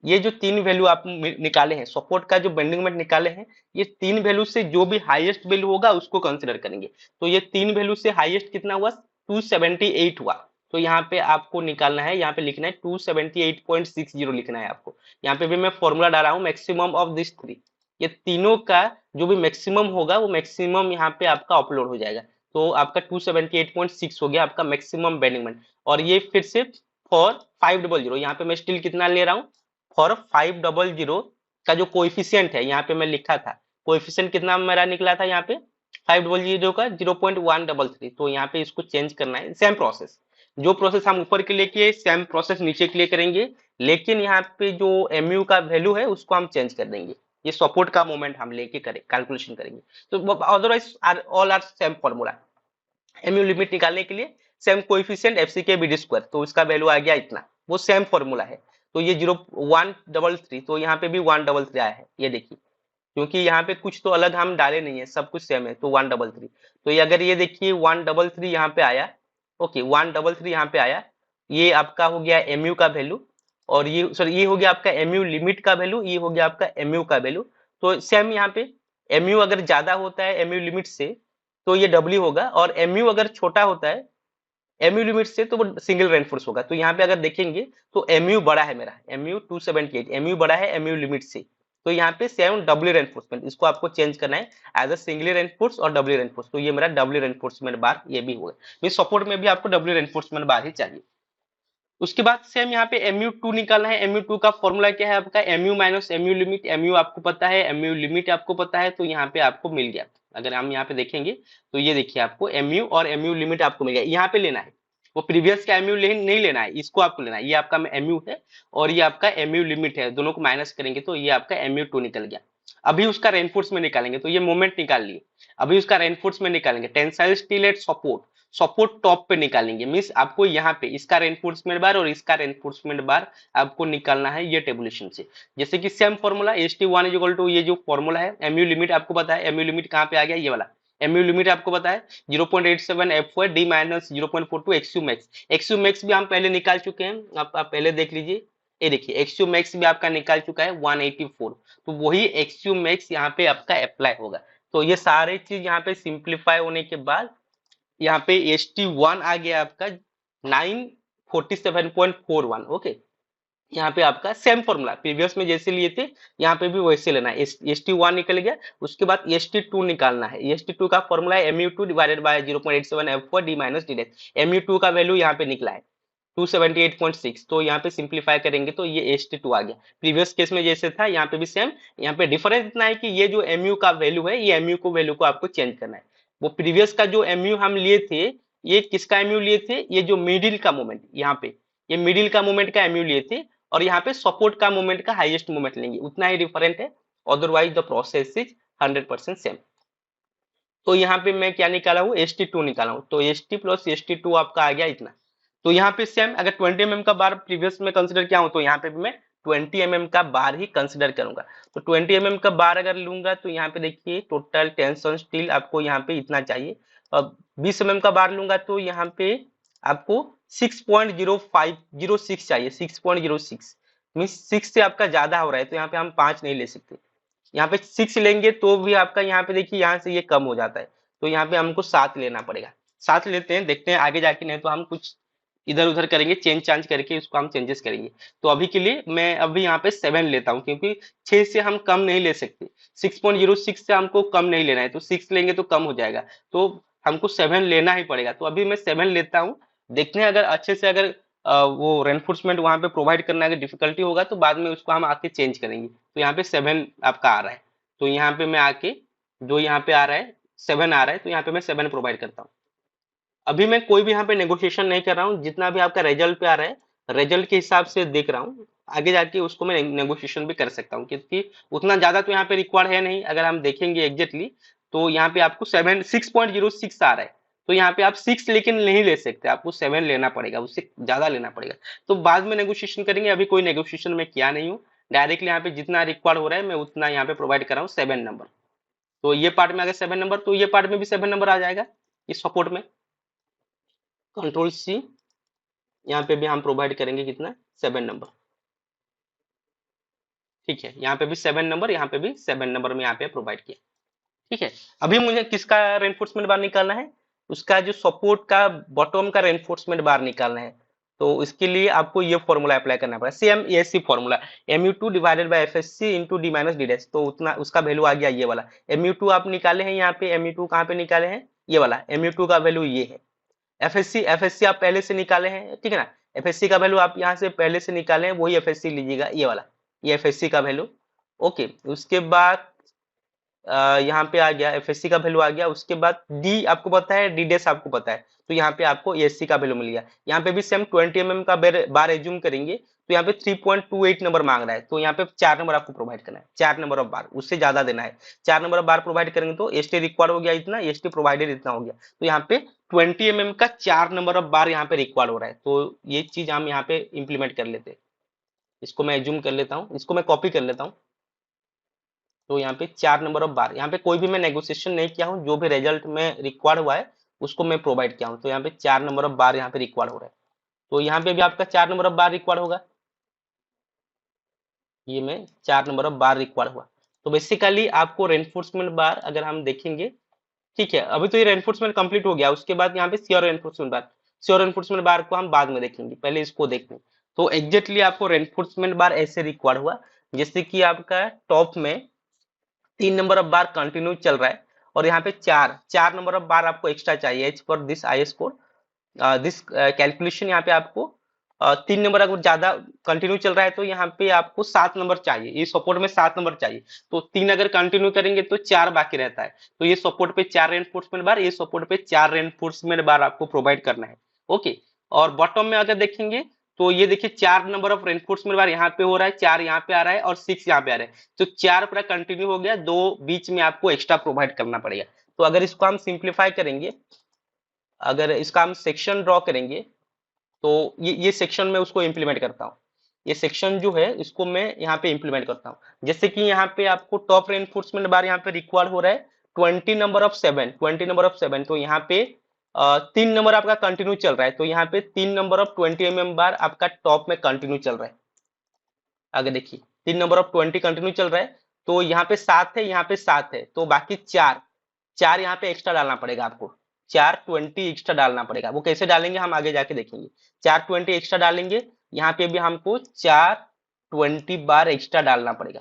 ये जो 3 वैल्यू आप निकाले हैं, सपोर्ट का जो बेंडिंग मोमेंट निकाले हैं, ये 3 वैल्यू से जो भी हाईएस्ट वैल्यू होगा उसको कंसीडर करेंगे। तो ये 3 वैल्यू से हाईएस्ट कितना हुआ, 278 हुआ। तो यहाँ पे आपको निकालना है, यहाँ पे लिखना है 278.60 लिखना है आपको। यहाँ पे भी मैं फॉर्मूला डाला हूँ मैक्सिमम ऑफ दिस 3, ये तीनों का जो भी मैक्सिमम होगा वो मैक्सिमम यहाँ पे आपका अपलोड हो जाएगा। तो आपका 278.6 हो गया आपका मैक्सिमम बेंडिंग मोमेंट। और ये फिर से फॉर 500, यहाँ पे मैं स्टिल कितना ले रहा हूँ, फॉर 500 का जो कोएफिशिएंट है, यहाँ पे मैं लिखा था कोएफिशिएंट कितना मेरा निकला था, यहाँ पे 500 का 0.133। तो यहाँ पे इसको चेंज करना है, सेम प्रोसेस, जो प्रोसेस हम ऊपर के लिए किए सेम प्रोसेस नीचे के लिए करेंगे, लेकिन यहाँ पे जो mu का वैल्यू है उसको हम चेंज कर देंगे। ये सपोर्ट का मोमेंट हम लेके करें कैलकुलेशन करेंगे, तो otherwise all are same formula. mu limit निकालने के लिए same coefficient FCK BD square, तो इसका वैल्यू आ गया इतना, वो सेम फॉर्मूला है। तो ये 133, तो यहाँ पे भी 133 आया है, ये देखिए, क्योंकि यहाँ पे कुछ तो अलग हम डाले नहीं है, सब कुछ सेम है, तो 133। तो ये अगर ये देखिए 133 यहाँ पे आया, ओके 133 यहाँ पे आया, ये आपका हो गया mu का वैल्यू, और ये सॉरी ये हो गया आपका mu लिमिट का वैल्यू, ये हो गया आपका mu का वैल्यू। तो सेम यहाँ पे mu अगर ज्यादा होता है mu लिमिट से तो ये w होगा, और mu अगर छोटा होता है mu लिमिट से तो वो सिंगल रेनफोर्स होगा। तो यहाँ पे अगर देखेंगे तो mu बड़ा है मेरा, mu 278, mu बड़ा है mu लिमिट से। तो यहाँ पे सेम डबल रेनफोर्समेंट, इसको आपको चेंज करना है एज अ सिंगल रेनफोर्स और डबल रेनफोर्स। तो ये मेरा डबल रेनफोर्समेंट बार ये भी होगा, मींस सपोर्ट में भी आपको डबल रेनफोर्समेंट बार ही चाहिए। उसके बाद सेम यहाँ पे mu2 निकालना है। mu2 का फॉर्मूला क्या है आपका, mu minus mu limit. mu आपको पता है, mu लिमिट आपको पता है, तो यहाँ पे आपको मिल गया। अगर हम यहाँ पे देखेंगे तो ये देखिए आपको mu और mu लिमिट आपको मिल गया, यहाँ पे लेना है, वो प्रीवियस का mu नहीं लेना है, इसको आपको लेना है। ये आपका mu है और ये आपका mu लिमिट है, दोनों को माइनस करेंगे तो ये आपका mu2 निकल गया। अभी उसका रेनफोर्समेंट निकालेंगे, तो ये मोमेंट निकाल लिए। अभी उसका रेनफोर्समेंट निकालेंगे, tensile steel eight support, support top पे निकालेंगे, मीन्स आपको यहाँ पे इसका रेनफोर्समेंट बार और इसका रेनफोर्समेंट बार आपको निकालना है ये टेबुलेशन से। जैसे कि same formula ST1 equal to ये जो फॉर्मूला है, एमयू लिमिट आपको पता है, एमयू लिमिट कहाँ पे आ गया, ये वाला एमयू लिमिट आपको पता है 0.87 F4 D minus 0.42 xu max. एक्सयू max भी हम पहले निकाल चुके हैं, आप पहले देख लीजिए, ये देखिए एक्सयू मैक्स भी आपका निकाल चुका है 184, तो वही एक्सयू मैक्स यहाँ पे आपका अप्लाई होगा। तो ये सारे चीज यहाँ पे सिंप्लीफाई होने के बाद यहाँ पे ST1 आ गया आपका 947.41। ओके, यहाँ पे आपका सेम फॉर्मूला प्रीवियस में जैसे लिए थे यहाँ पे भी वैसे लेना है। ST1 निकल गया, उसके बाद ST2 निकालना है। ST2 का फॉर्मूला है mu2 divided by 0.87 F4 D minus D. mu2 का वैल्यू यहाँ पे निकला है 278.6, तो यहाँ पे सिंप्लीफाई करेंगे तो ये ST2 आ गया। प्रीवियस केस में जैसे था यहाँ पे भी सेम, यहाँ पे डिफरेंस इतना है कि ये जो mu का वैल्यू है, ये mu को वैल्यू को आपको चेंज करना है। वो प्रीवियस का जो mu हम लिए थे, ये किसका mu लिए थे, ये जो मिडिल का मोमेंट, यहाँ पे ये मिडिल का मोमेंट का mu लिए थे, और यहाँ पे सपोर्ट का मोमेंट का हाईएस्ट मोमेंट लेंगे, उतना ही डिफरेंट है, otherwise the process is 100% same. तो यहाँ पे मैं क्या निकाला हूँ, ST2 निकाला हूँ, तो ST प्लस ST2 आपका आ गया इतना। तो यहाँ पे सेम, अगर 20 mm का बार प्रीवियस में कंसिडर किया हूँ, तो यहाँ पे भी मैं 20 mm का बार ही कंसिडर करूंगा। तो 20 mm का बार अगर लूंगा तो यहाँ पे देखिए टोटल टेंशन स्टील आपको यहाँ पे इतना चाहिए, और 20 mm का बार लूंगा तो यहाँ पे आपको 6.0506 चाहिए, 6.06 मीन्स 6 से आपका ज्यादा हो रहा है, तो यहाँ पे हम 5 नहीं ले सकते। यहाँ पे 6 लेंगे तो भी आपका यहाँ पे देखिए यहाँ से ये कम हो जाता है, तो यहाँ पे हमको 7 लेना पड़ेगा। 7 लेते हैं, देखते हैं आगे जाके, नहीं तो हम कुछ इधर उधर करेंगे, चेंज चांज करके उसको हम चेंजेस करेंगे। तो अभी के लिए मैं अभी यहाँ पे 7 लेता हूँ, क्योंकि 6 से हम कम नहीं ले सकते, 6.06 से हमको कम नहीं लेना है, तो 6 लेंगे तो कम हो जाएगा, तो हमको 7 लेना ही पड़ेगा। तो अभी मैं 7 लेता हूँ, देखते हैं अगर अच्छे से अगर वो रेनफोर्समेंट वहां पे प्रोवाइड करना अगर डिफिकल्टी होगा तो बाद में उसको हम आके चेंज करेंगे। तो यहाँ पे 7 आपका आ रहा है, तो यहाँ पे मैं आके जो यहाँ पे आ रहा है 7 आ रहा है, तो यहाँ पे मैं 7 प्रोवाइड करता हूँ। अभी मैं कोई भी यहाँ पे नेगोशिएशन नहीं कर रहा हूँ, जितना भी आपका रिजल्ट पे आ रहा है रिजल्ट के हिसाब से देख रहा हूँ, आगे जाके उसको मैं नेगोशिएशन भी कर सकता हूँ, क्योंकि उतना ज्यादा तो यहाँ पे रिक्वायर्ड है नहीं। अगर हम देखेंगे एग्जैक्टली तो यहाँ पे आपको 6.06 आ रहा है, तो यहाँ पे आप 6 लेकिन नहीं ले सकते, आपको 7 लेना पड़ेगा, उससे ज्यादा लेना पड़ेगा। तो बाद में नेगोशिएशन करेंगे, अभी कोई नेगोशिएशन में किया नहीं हूँ, डायरेक्टली यहाँ पे जितना रिक्वायर्ड हो रहा है मैं उतना यहाँ पे प्रोवाइड कर रहा हूँ 7 नंबर। तो ये पार्ट में अगर 7 नंबर, तो ये पार्ट में भी 7 नंबर आ जाएगा इस सपोर्ट में। कंट्रोल C, यहाँ पे भी हम प्रोवाइड करेंगे कितना, 7 नंबर। ठीक है, यहाँ पे भी 7 नंबर, यहाँ पे भी 7 नंबर में यहाँ पे प्रोवाइड किया। ठीक है, अभी मुझे किसका रेनफोर्समेंट बार निकालना है, उसका जो सपोर्ट का बॉटम का रेनफोर्समेंट बार निकालना है। तो इसके लिए आपको ये फॉर्मूला अप्लाई करना पड़ेगा, same AC formula, mu2 divided by FSC into D minus D dash. तो उतना उसका वैल्यू आ गया ये वाला, mu2 आप निकाले हैं यहाँ पे, mu2 कहाँ पे निकाले हैं, ये वाला mu2 का वैल्यू ये है। एफएससी आप पहले से निकाले हैं, ठीक है ना, एफएससी का वैल्यू आप यहाँ से पहले से निकाले हैं, वही एफएससी लीजिएगा, ये वाला, ये एफएससी का वैल्यू। ओके, उसके बाद यहाँ पे आ गया एफएससी का वैल्यू आ गया। उसके बाद डी आपको पता है, डी डैश आपको पता है, तो यहाँ पे आपको एससी का वैल्यू मिल गया। यहाँ पे भी सेम 20 mm का बार एज्यूम करेंगे, तो यहाँ पे 3.28 नंबर मांग रहा है, तो यहाँ पे 4 नंबर आपको प्रोवाइड करना है, 4 नंबर ऑफ बार, उससे ज्यादा देना है। 4 नंबर ऑफ बार प्रोवाइड करेंगे तो एसटी रिक्वायर्ड हो गया इतना, एसटी प्रोवाइडेड इतना हो गया, तो यहाँ पे 20 mm का 4 नंबर ऑफ बार यहाँ पे रिक्वायर्ड हो रहा है। तो ये चीज हम यहाँ पे इंप्लीमेंट कर लेते हैं, इसको मैं एज्यूम कर लेता हूँ, इसको मैं कॉपी कर लेता हूँ। तो यहाँ पे 4 नंबर ऑफ बार, यहाँ पे कोई भी मैं नेगोशिएशन नहीं किया हूँ, जो भी रिजल्ट में रिक्वायर्ड हुआ है उसको मैं प्रोवाइड किया हूँ। तो यहाँ पे 4 नंबर ऑफ बार यहाँ पे रिक्वायर्ड हो रहा है, तो यहाँ पे भी आपका 4 नंबर ऑफ बार रिक्वायर्ड होगा, ये में 4 नंबर ऑफ बार रिक्वायर्ड हुआ। तो बेसिकली आपको रेनफोर्समेंट बार अगर हम देखेंगे, ठीक है, अभी तो ये रेनफोर्समेंट कंप्लीट हो गया, उसके बाद यहाँ पे श्योर रेनफोर्समेंट बार, श्योर रेनफोर्समेंट बार को हम बाद में देखेंगे, पहले इसको देखते हैं। तो एग्जैक्टली आपको रेनफोर्समेंट बार ऐसे रिक्वायर्ड हुआ, जैसे कि आपका टॉप में 3 नंबर ऑफ बार कंटिन्यू चल रहा है, और यहाँ पे 4 नंबर ऑफ बार आपको एक्स्ट्रा चाहिए as per this I score this calculation. यहाँ पे आपको 3 नंबर अगर ज्यादा कंटिन्यू चल रहा है तो यहाँ पे आपको 7 नंबर चाहिए, ये सपोर्ट में 7 नंबर चाहिए। तो 3 अगर कंटिन्यू करेंगे तो 4 बाकी रहता है, तो ये सपोर्ट पे 4 रेनफोर्समेंट बार, ये सपोर्ट पे 4 रेनफोर्समेंट बार आपको प्रोवाइड करना है। ओके, और बॉटम में अगर देखेंगे तो ये देखिए 4 नंबर ऑफ रेनफोर्समेंट बार यहाँ पे हो रहा है, 4 यहाँ पे आ रहा है और 6 यहाँ पे आ रहा है। तो 4 पूरा कंटिन्यू हो गया, 2 बीच में आपको एक्स्ट्रा प्रोवाइड करना पड़ेगा। तो अगर इसको हम सिंप्लीफाई करेंगे, अगर इसका हम सेक्शन ड्रॉ करेंगे, तो ये सेक्शन में उसको इम्प्लीमेंट करता हूँ। ये सेक्शन जो है इसको मैं यहाँ पे इम्प्लीमेंट करता हूँ। जैसे कि यहाँ पे आपको टॉप रेनफोर्समेंट बार यहाँ पे रिक्वायर्ड हो रहा है 20 नंबर ऑफ 7, 20 नंबर ऑफ 7। तो यहाँ पे 3 नंबर आपका कंटिन्यू चल रहा है, तो यहाँ पे 3 नंबर ऑफ 20 बार आपका टॉप में कंटिन्यू चल रहा है। आगे देखिए 3 नंबर ऑफ 20 कंटिन्यू चल रहा है, तो यहाँ पे 7 है, यहाँ पे 7 है, तो बाकी 4 यहाँ पे एक्स्ट्रा डालना पड़ेगा आपको। 420 एक्स्ट्रा डालना पड़ेगा। वो कैसे डालेंगे हम आगे जाके देखेंगे। 420 एक्स्ट्रा डालेंगे, यहाँ पे भी हमको 420 बार एक्स्ट्रा डालना पड़ेगा।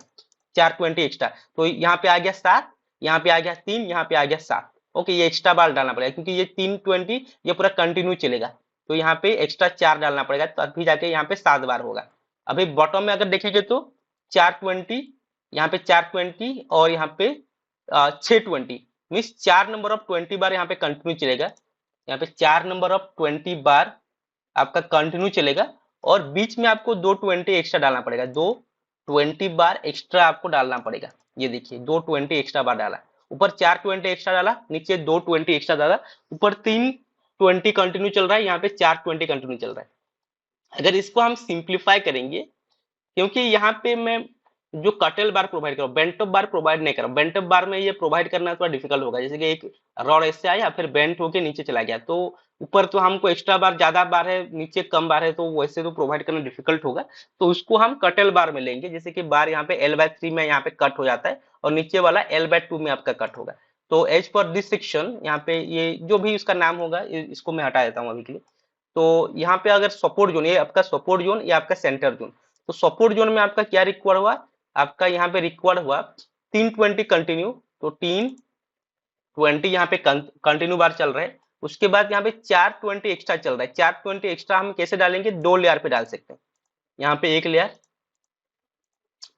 420 एक्स्ट्रा, तो यहाँ पे आ गया 7, यहाँ पे आ गया 3, यहाँ पे आ गया 7। ओके, ये एक्स्ट्रा बार डालना पड़ेगा क्योंकि ये 320 ये पूरा कंटिन्यू चलेगा, तो यहाँ पे एक्स्ट्रा 4 डालना पड़ेगा, तभी जाके यहाँ पे 7 बार होगा। अभी बॉटम में अगर देखेंगे तो 420, यहाँ पे 420 और यहाँ पे 620, मीन्स 4 नंबर ऑफ 20 बार यहाँ पे कंटिन्यू चलेगा। यहाँ पे 4 नंबर ऑफ 20 बार आपका कंटिन्यू चलेगा, और बीच में आपको 220 एक्स्ट्रा डालना पड़ेगा। 220 बार एक्स्ट्रा आपको डालना पड़ेगा। ये देखिए 220 एक्स्ट्रा बार डाला, ऊपर 420 एक्स्ट्रा डाला, नीचे 220 एक्स्ट्रा डाला, ऊपर 320 कंटिन्यू चल रहा है, यहाँ पे 420 कंटिन्यू चल रहा है। अगर इसको हम सिंप्लीफाई करेंगे, क्योंकि यहाँ पे मैं जो कटल बार प्रोवाइड कर रहा हूँ, बेंट ऑफ बार प्रोवाइड नहीं कर रहा हूँ। बेंट ऑफ बार में ये प्रोवाइड करना थोड़ा डिफिकल्ट होगा, जैसे कि एक रॉड ऐसे आया फिर बेंट होके नीचे चला गया, तो ऊपर तो हमको एक्स्ट्रा बार ज्यादा बार है, नीचे कम बार है, तो वैसे तो प्रोवाइड करना डिफिकल्ट होगा। तो उसको हम कटल बार में लेंगे, जैसे कि बार यहाँ पे L/3 में यहाँ पे कट हो जाता है, और नीचे वाला L/2 में आपका कट होगा। तो एज पर दिस सेक्शन, यहाँ पे ये जो भी उसका नाम होगा इसको मैं हटा देता हूँ अभी के लिए। तो यहाँ पे अगर सपोर्ट जोन, ये आपका सपोर्ट जोन, ये आपका सेंटर जोन। तो सपोर्ट जोन में आपका क्या रिक्वायर हुआ, आपका यहाँ पे रिक्वायर्ड हुआ 320 कंटिन्यू, तो 320 यहाँ पे कंटिन्यू बार चल रहा है। उसके बाद यहाँ पे 420 एक्स्ट्रा चल रहा है। 420 एक्स्ट्रा हम कैसे डालेंगे, 2 लेयर पे डाल सकते हैं। यहाँ पे एक लेयर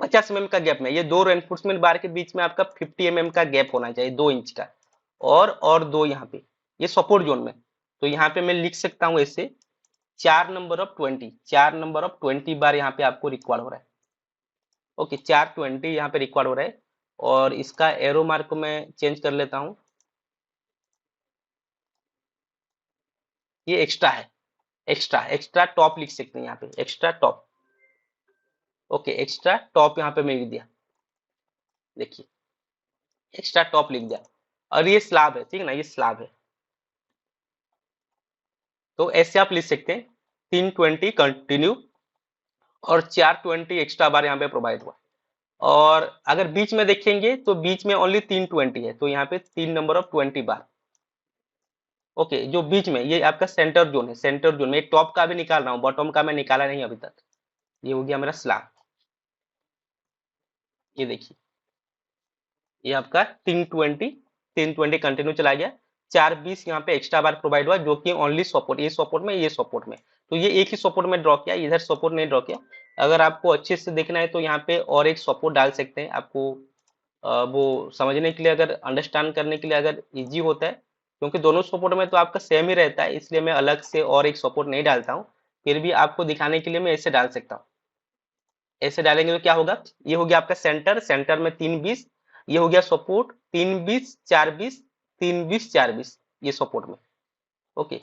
50 mm का गैप में, ये 2 रेनफोर्समेंट बार के बीच में आपका 50 mm का गैप होना चाहिए, 2 इंच का, और 2 यहाँ पे, ये सपोर्ट जोन में। तो यहाँ पे मैं लिख सकता हूँ ऐसे 4 नंबर ऑफ 20, 4 नंबर ऑफ 20 बार यहाँ पे आपको रिक्वायर्ड हो रहा है। ओके, 420 यहाँ पे रिक्वायर्ड हो रहा है, और इसका एरो मार्क को मैं चेंज कर लेता हूँ। ये एक्स्ट्रा है, एक्स्ट्रा एक्स्ट्रा टॉप लिख सकते हैं यहाँ पे, extra top. Okay, extra top यहाँ पे मैं लिख दिया, देखिए एक्स्ट्रा टॉप लिख दिया। और ये स्लैब है, ठीक है ना, ये स्लैब है। तो ऐसे आप लिख सकते हैं 320 कंटिन्यू और 420 एक्स्ट्रा बार यहाँ पे प्रोवाइड हुआ। और अगर बीच में देखेंगे तो बीच में ओनली 320 है, तो यहाँ पे 3 नंबर ऑफ 20 बार। ओके, जो बीच में ये आपका सेंटर जोन है, सेंटर जोन में टॉप का भी निकाल रहा हूँ, बॉटम का मैं निकाला नहीं अभी तक। ये हो गया मेरा स्लैब। ये देखिए ये आपका 320 कंटिन्यू चला गया। 420 यहाँ पे एक्स्ट्रा बार प्रोवाइड हुआ, जो कि ओनली सपोर्ट, ये सपोर्ट में, ये सपोर्ट में। तो ये एक ही सपोर्ट में ड्रॉ किया, इधर सपोर्ट नहीं ड्रॉ किया। अगर आपको अच्छे से देखना है तो यहाँ पे और एक सपोर्ट डाल सकते हैं। आपको वो समझने के लिए, अगर अंडरस्टैंड करने के लिए अगर इजी होता है, क्योंकि दोनों सपोर्ट में तो आपका सेम ही रहता है, इसलिए मैं अलग से और एक सपोर्ट नहीं डालता हूँ। फिर भी आपको दिखाने के लिए मैं ऐसे डाल सकता हूँ। ऐसे डालेंगे तो क्या होगा, ये हो गया आपका सेंटर, सेंटर में 320, ये हो गया सपोर्ट 320 420, 320 420, ये सपोर्ट में। ओके,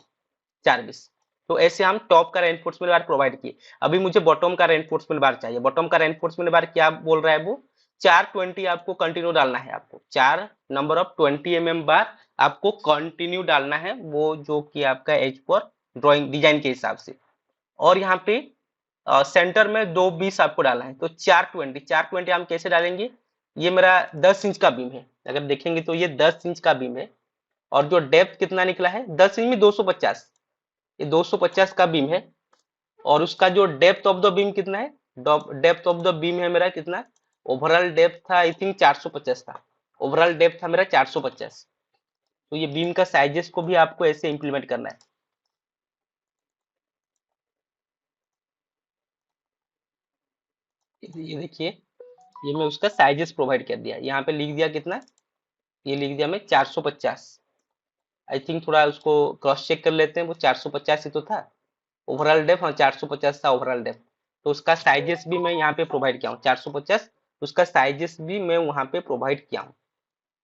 420। तो ऐसे हम टॉप का रेनफोर्समेंट बार प्रोवाइड किए। अभी मुझे बॉटम का रेनफोर्समेंट बार चाहिए। बॉटम का रेनफोर्समेंट बार क्या बोल रहा है वो, 420 आपको कंटिन्यू डालना है। आपको 4 नंबर ऑफ 20 बार आपको कंटिन्यू डालना है, वो जो कि आपका एज पर ड्राइंग डिजाइन के हिसाब से। और यहाँ पे सेंटर में 220 आपको डालना है, तो 420 हम कैसे डालेंगे, ये मेरा 10 इंच का बीम है। अगर देखेंगे तो ये 10 इंच का बीम है, और जो डेप्थ कितना निकला है 10 इंच में 250, ये 250 का बीम है। और उसका जो डेप्थ ऑफ द बीम कितना है, डेप्थ ऑफ द बीम है मेरा कितना, ओवरऑल डेप्थ था आई थिंक 450 था, ओवरऑल डेप्थ था मेरा 450। तो ये बीम का साइजेस को भी आपको ऐसे इंप्लीमेंट करना है। ये देखिए, ये मैं उसका साइजेस प्रोवाइड कर दिया, यहाँ पे लिख दिया कितना, ये लिख दिया मैं 450। आई थिंक थोड़ा उसको क्रॉस चेक कर लेते हैं, वो 450 ही तो था। ओवरऑल डेप्थ, हाँ 450 था ओवरऑल डेप्थ। तो उसका साइजेस भी मैं यहाँ पे प्रोवाइड किया हूँ 450, उसका साइजेस भी मैं वहाँ पे प्रोवाइड किया हूँ।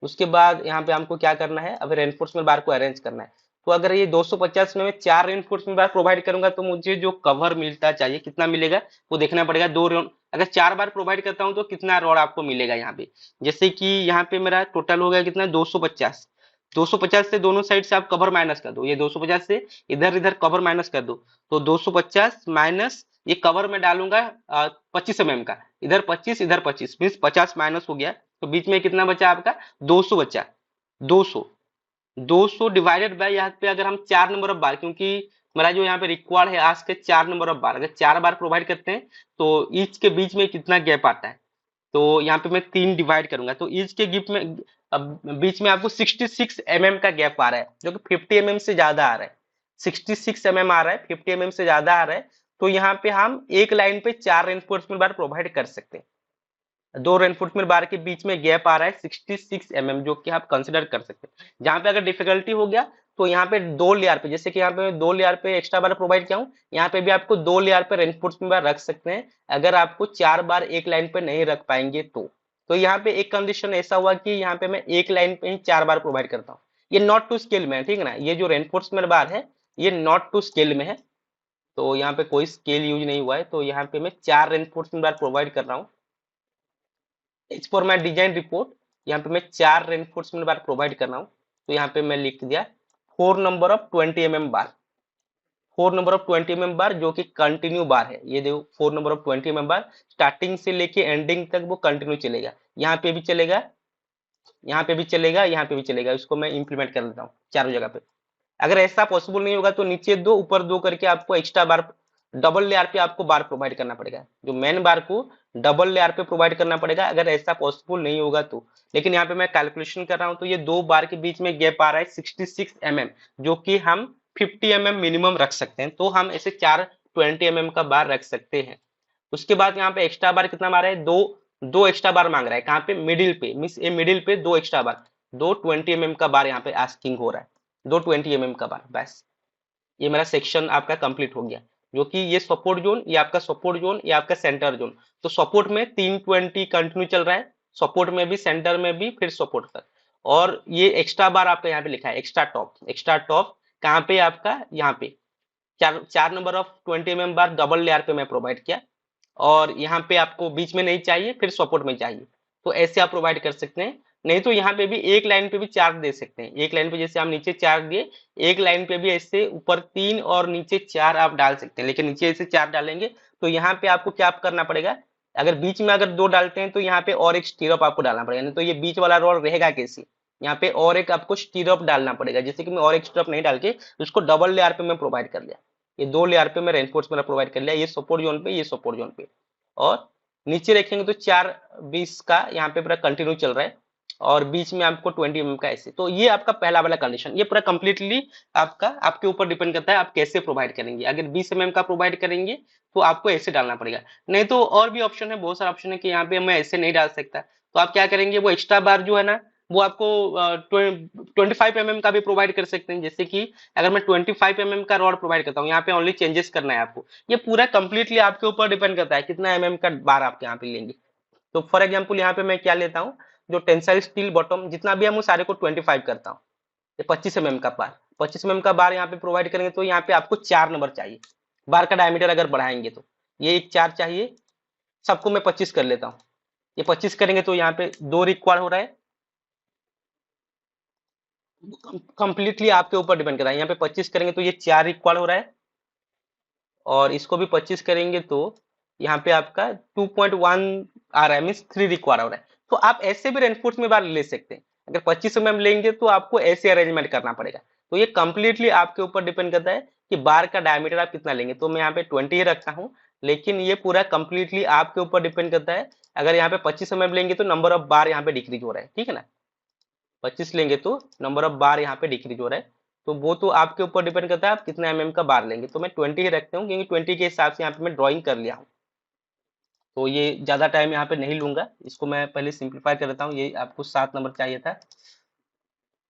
उसके बाद यहाँ पे हमको क्या करना है, अब रेनफोर्समेंट बार को अरेंज करना है। तो अगर ये 250 में मैं 4 रेनफोर्समेंट बार प्रोवाइड करूंगा तो मुझे जो कवर मिलता चाहिए कितना मिलेगा वो देखना पड़ेगा। अगर 4 बार प्रोवाइड करता हूँ तो कितना रॉड आपको मिलेगा यहाँ पे। जैसे कि यहाँ पे मेरा टोटल हो गया कितना, 250। 250 से दोनों साइड से आप कवर माइनस कर दो, ये 250 से इधर इधर कवर माइनस कर दो। तो 250 माइनस ये कवर में डालूंगा 25 mm का, इधर 25 इधर 25 मीन्स 50 माइनस हो गया। तो बीच में कितना बचा आपका, 200 बचा। 200, 200 डिवाइडेड बाय यहाँ पे अगर हम 4 नंबर ऑफ बार, क्योंकि मेरा जो यहाँ पे रिक्वायर्ड है आज के 4 नंबर ऑफ बार, अगर 4 बार प्रोवाइड करते हैं तो ईच के बीच में कितना गैप आता है। तो यहाँ पे मैं 3 डिवाइड करूंगा तो ईच के गिफ्ट में अब बीच में आपको 66 mm का गैप आ रहा है, जो कि 50 mm से ज्यादा आ रहा है। 66 mm आ रहा है, 50 mm से ज्यादा आ रहा है। तो यहाँ पे हम एक लाइन पे 4 रेनफोर्समेंट बार प्रोवाइड कर सकते हैं। 2 रेनफोर्समेंट बार के बीच में गैप आ रहा है 66 mm, जो कि आप कंसिडर कर सकते हैं। जहां पे अगर डिफिकल्टी हो गया तो यहाँ पे 2 लेयर पे, जैसे कि यहाँ पे 2 लेयर पे एक्स्ट्रा बार प्रोवाइड किया हूँ, यहाँ पे भी आपको 2 लेयर पे रेनफोर्समेंट बार रख सकते हैं अगर आपको 4 बार एक लाइन पे नहीं रख पाएंगे तो यहाँ पे एक कंडीशन ऐसा हुआ कि यहाँ पे मैं एक लाइन पे ही 4 बार प्रोवाइड करता हूँ। ये नॉट टू स्केल में है, ठीक है ना, ये जो रेनफोर्समेंट बार है ये नॉट टू स्केल में है। तो यहाँ पे कोई स्केल यूज नहीं हुआ है, तो यहाँ पे मैं 4 रेनफोर्समेंट बार प्रोवाइड कर रहा हूँ। As for my design report यहाँ पे मैं 4 रेनफोर्समेंट बार प्रोवाइड कर रहा हूँ। तो यहाँ पे मैं लिख दिया 4 number of 20 mm bar, 4 number of 20 mm बार जो कि कंटिन्यू बार है। ये देखो 4 number of 20 mm bar starting से लेके एंडिंग तक वो कंटिन्यू चलेगा। यहाँ पे भी चलेगा, यहाँ पे भी चलेगा, यहाँ पे भी चलेगा। इसको मैं इंप्लीमेंट कर देता हूँ चारों जगह पे। अगर ऐसा पॉसिबल नहीं होगा तो नीचे 2 ऊपर 2 करके आपको एक्स्ट्रा बार, डबल लेयर पे आपको बार प्रोवाइड करना पड़ेगा, जो मेन बार को डबल लेयर पे प्रोवाइड करना पड़ेगा अगर ऐसा पॉसिबल नहीं होगा तो। लेकिन यहाँ पे मैं कैलकुलेशन कर रहा हूँ तो ये 2 बार के बीच में गैप आ रहा है 66 mm, जो कि हम 50 mm मिनिमम रख सकते हैं। तो हम ऐसे 4 20 mm का बार रख सकते हैं। उसके बाद यहाँ पे एक्स्ट्रा बार कितना मारा है, दो, 2 एक्स्ट्रा बार मांग रहा है। कहाँ पे, मिडिल पे, मीन्स ये मिडिल पे 2 एक्स्ट्रा बार, 2 20 mm का बार यहाँ पे आस्किंग हो रहा है, 2 20 mm का बार। बस ये मेरा सेक्शन आपका कंप्लीट हो गया। जो कि ये सपोर्ट जोन, ये आपका सपोर्ट जोन, ये आपका सेंटर जोन। तो सपोर्ट में 320 कंटिन्यू चल रहा है, सपोर्ट में भी, सेंटर में भी, फिर सपोर्ट तक। और ये एक्स्ट्रा बार आपका यहाँ पे लिखा है एक्स्ट्रा टॉप। एक्स्ट्रा टॉप कहाँ पे आपका, यहाँ पे 4 number of 20 mm bar double layer पे मैं प्रोवाइड किया। और यहाँ पे आपको बीच में नहीं चाहिए, फिर सपोर्ट में चाहिए, तो ऐसे आप प्रोवाइड कर सकते हैं। नहीं तो यहाँ पे भी एक लाइन पे भी 4 दे सकते हैं। एक लाइन पे जैसे हम नीचे 4 दिए, एक लाइन पे भी ऐसे ऊपर 3 और नीचे 4 आप डाल सकते हैं। लेकिन नीचे ऐसे 4 डालेंगे तो यहाँ पे आपको क्या करना पड़ेगा, अगर बीच में अगर 2 डालते हैं तो यहाँ पे और एक स्टीरअप आपको डालना पड़ेगा, नहीं तो ये बीच वाला रॉड रहेगा कैसे। यहाँ पे और एक आपको स्टीरअप डालना पड़ेगा, जैसे कि मैं और एक स्टीरअप नहीं डाल के उसको डबल लेयर पे मैं प्रोवाइड कर लिया। ये 2 लेयर पे मैं रेनफोर्समेंट प्रोवाइड कर लिया, ये सपोर्ट जोन पे, ये सपोर्ट जोन पे। और नीचे रखेंगे तो 4 20 का यहाँ पे पूरा कंटिन्यू चल रहा है, और बीच में आपको 20 mm का ऐसे। तो ये आपका पहला वाला कंडीशन, ये पूरा कंप्लीटली आपका आपके ऊपर डिपेंड करता है आप कैसे प्रोवाइड करेंगे। अगर 20 mm का प्रोवाइड करेंगे तो आपको ऐसे डालना पड़ेगा। नहीं तो और भी ऑप्शन है, बहुत सारा ऑप्शन है कि यहाँ पे मैं ऐसे नहीं डाल सकता, तो आप क्या करेंगे, वो एक्स्ट्रा बार जो है ना वो आपको 25 mm का भी प्रोवाइड कर सकते हैं। जैसे कि अगर मैं 25 mm का रॉड प्रोवाइड करता हूँ, यहाँ पे ओनली चेंजेस करना है आपको। ये पूरा कंप्लीटली आपके ऊपर डिपेंड करता है कितना का बार आप यहाँ पे लेंगे। तो फॉर एग्जांपल यहाँ पे मैं क्या लेता हूँ, जो टेंसाइल स्टील बॉटम जितना भी हम उस सारे को 25 करता हूँ। ये 25 mm का बार, 25 mm का बार यहाँ पे प्रोवाइड करेंगे तो यहाँ पे आपको 4 नंबर चाहिए। बार का डायमीटर अगर बढ़ाएंगे तो ये एक 4 चाहिए, सबको मैं 25 कर लेता हूँ। ये 25 करेंगे तो यहाँ पे 2 रिक्वायर हो रहा है। कंप्लीटली आपके ऊपर डिपेंड करता है, यहाँ पे 25 करेंगे तो ये 4 रिक्वायर हो रहा है, और इसको भी 25 करेंगे तो यहाँ पे आपका 2.1 आ रहा है, मीन्स 3 रिक्वायर हो रहा है। तो आप ऐसे भी रेनफोर्स में बार ले सकते हैं। अगर 25 mm लेंगे तो आपको ऐसे अरेंजमेंट करना पड़ेगा। तो ये कंप्लीटली आपके ऊपर डिपेंड करता है कि बार का डायमीटर आप कितना लेंगे। तो मैं यहाँ पे 20 ही रखता हूँ, लेकिन ये पूरा कंप्लीटली आपके ऊपर डिपेंड करता है। अगर यहाँ पे 25 mm लेंगे तो नंबर ऑफ बार यहाँ पे डिक्रीज हो रहा है, ठीक है ना। 25 लेंगे तो नंबर ऑफ बार यहाँ पे डिक्रीज हो रहा है। तो वो तो आपके ऊपर डिपेंड करता है आप कितना का बार लेंगे। तो मैं 20 ही रखता हूँ, क्योंकि 20 के हिसाब से यहाँ पे मैं ड्राइंग कर लिया हूँ। तो ये ज्यादा टाइम यहाँ पे नहीं लूंगा, इसको मैं पहले सिंप्लीफाई कर देता हूँ। ये आपको 7 नंबर चाहिए था,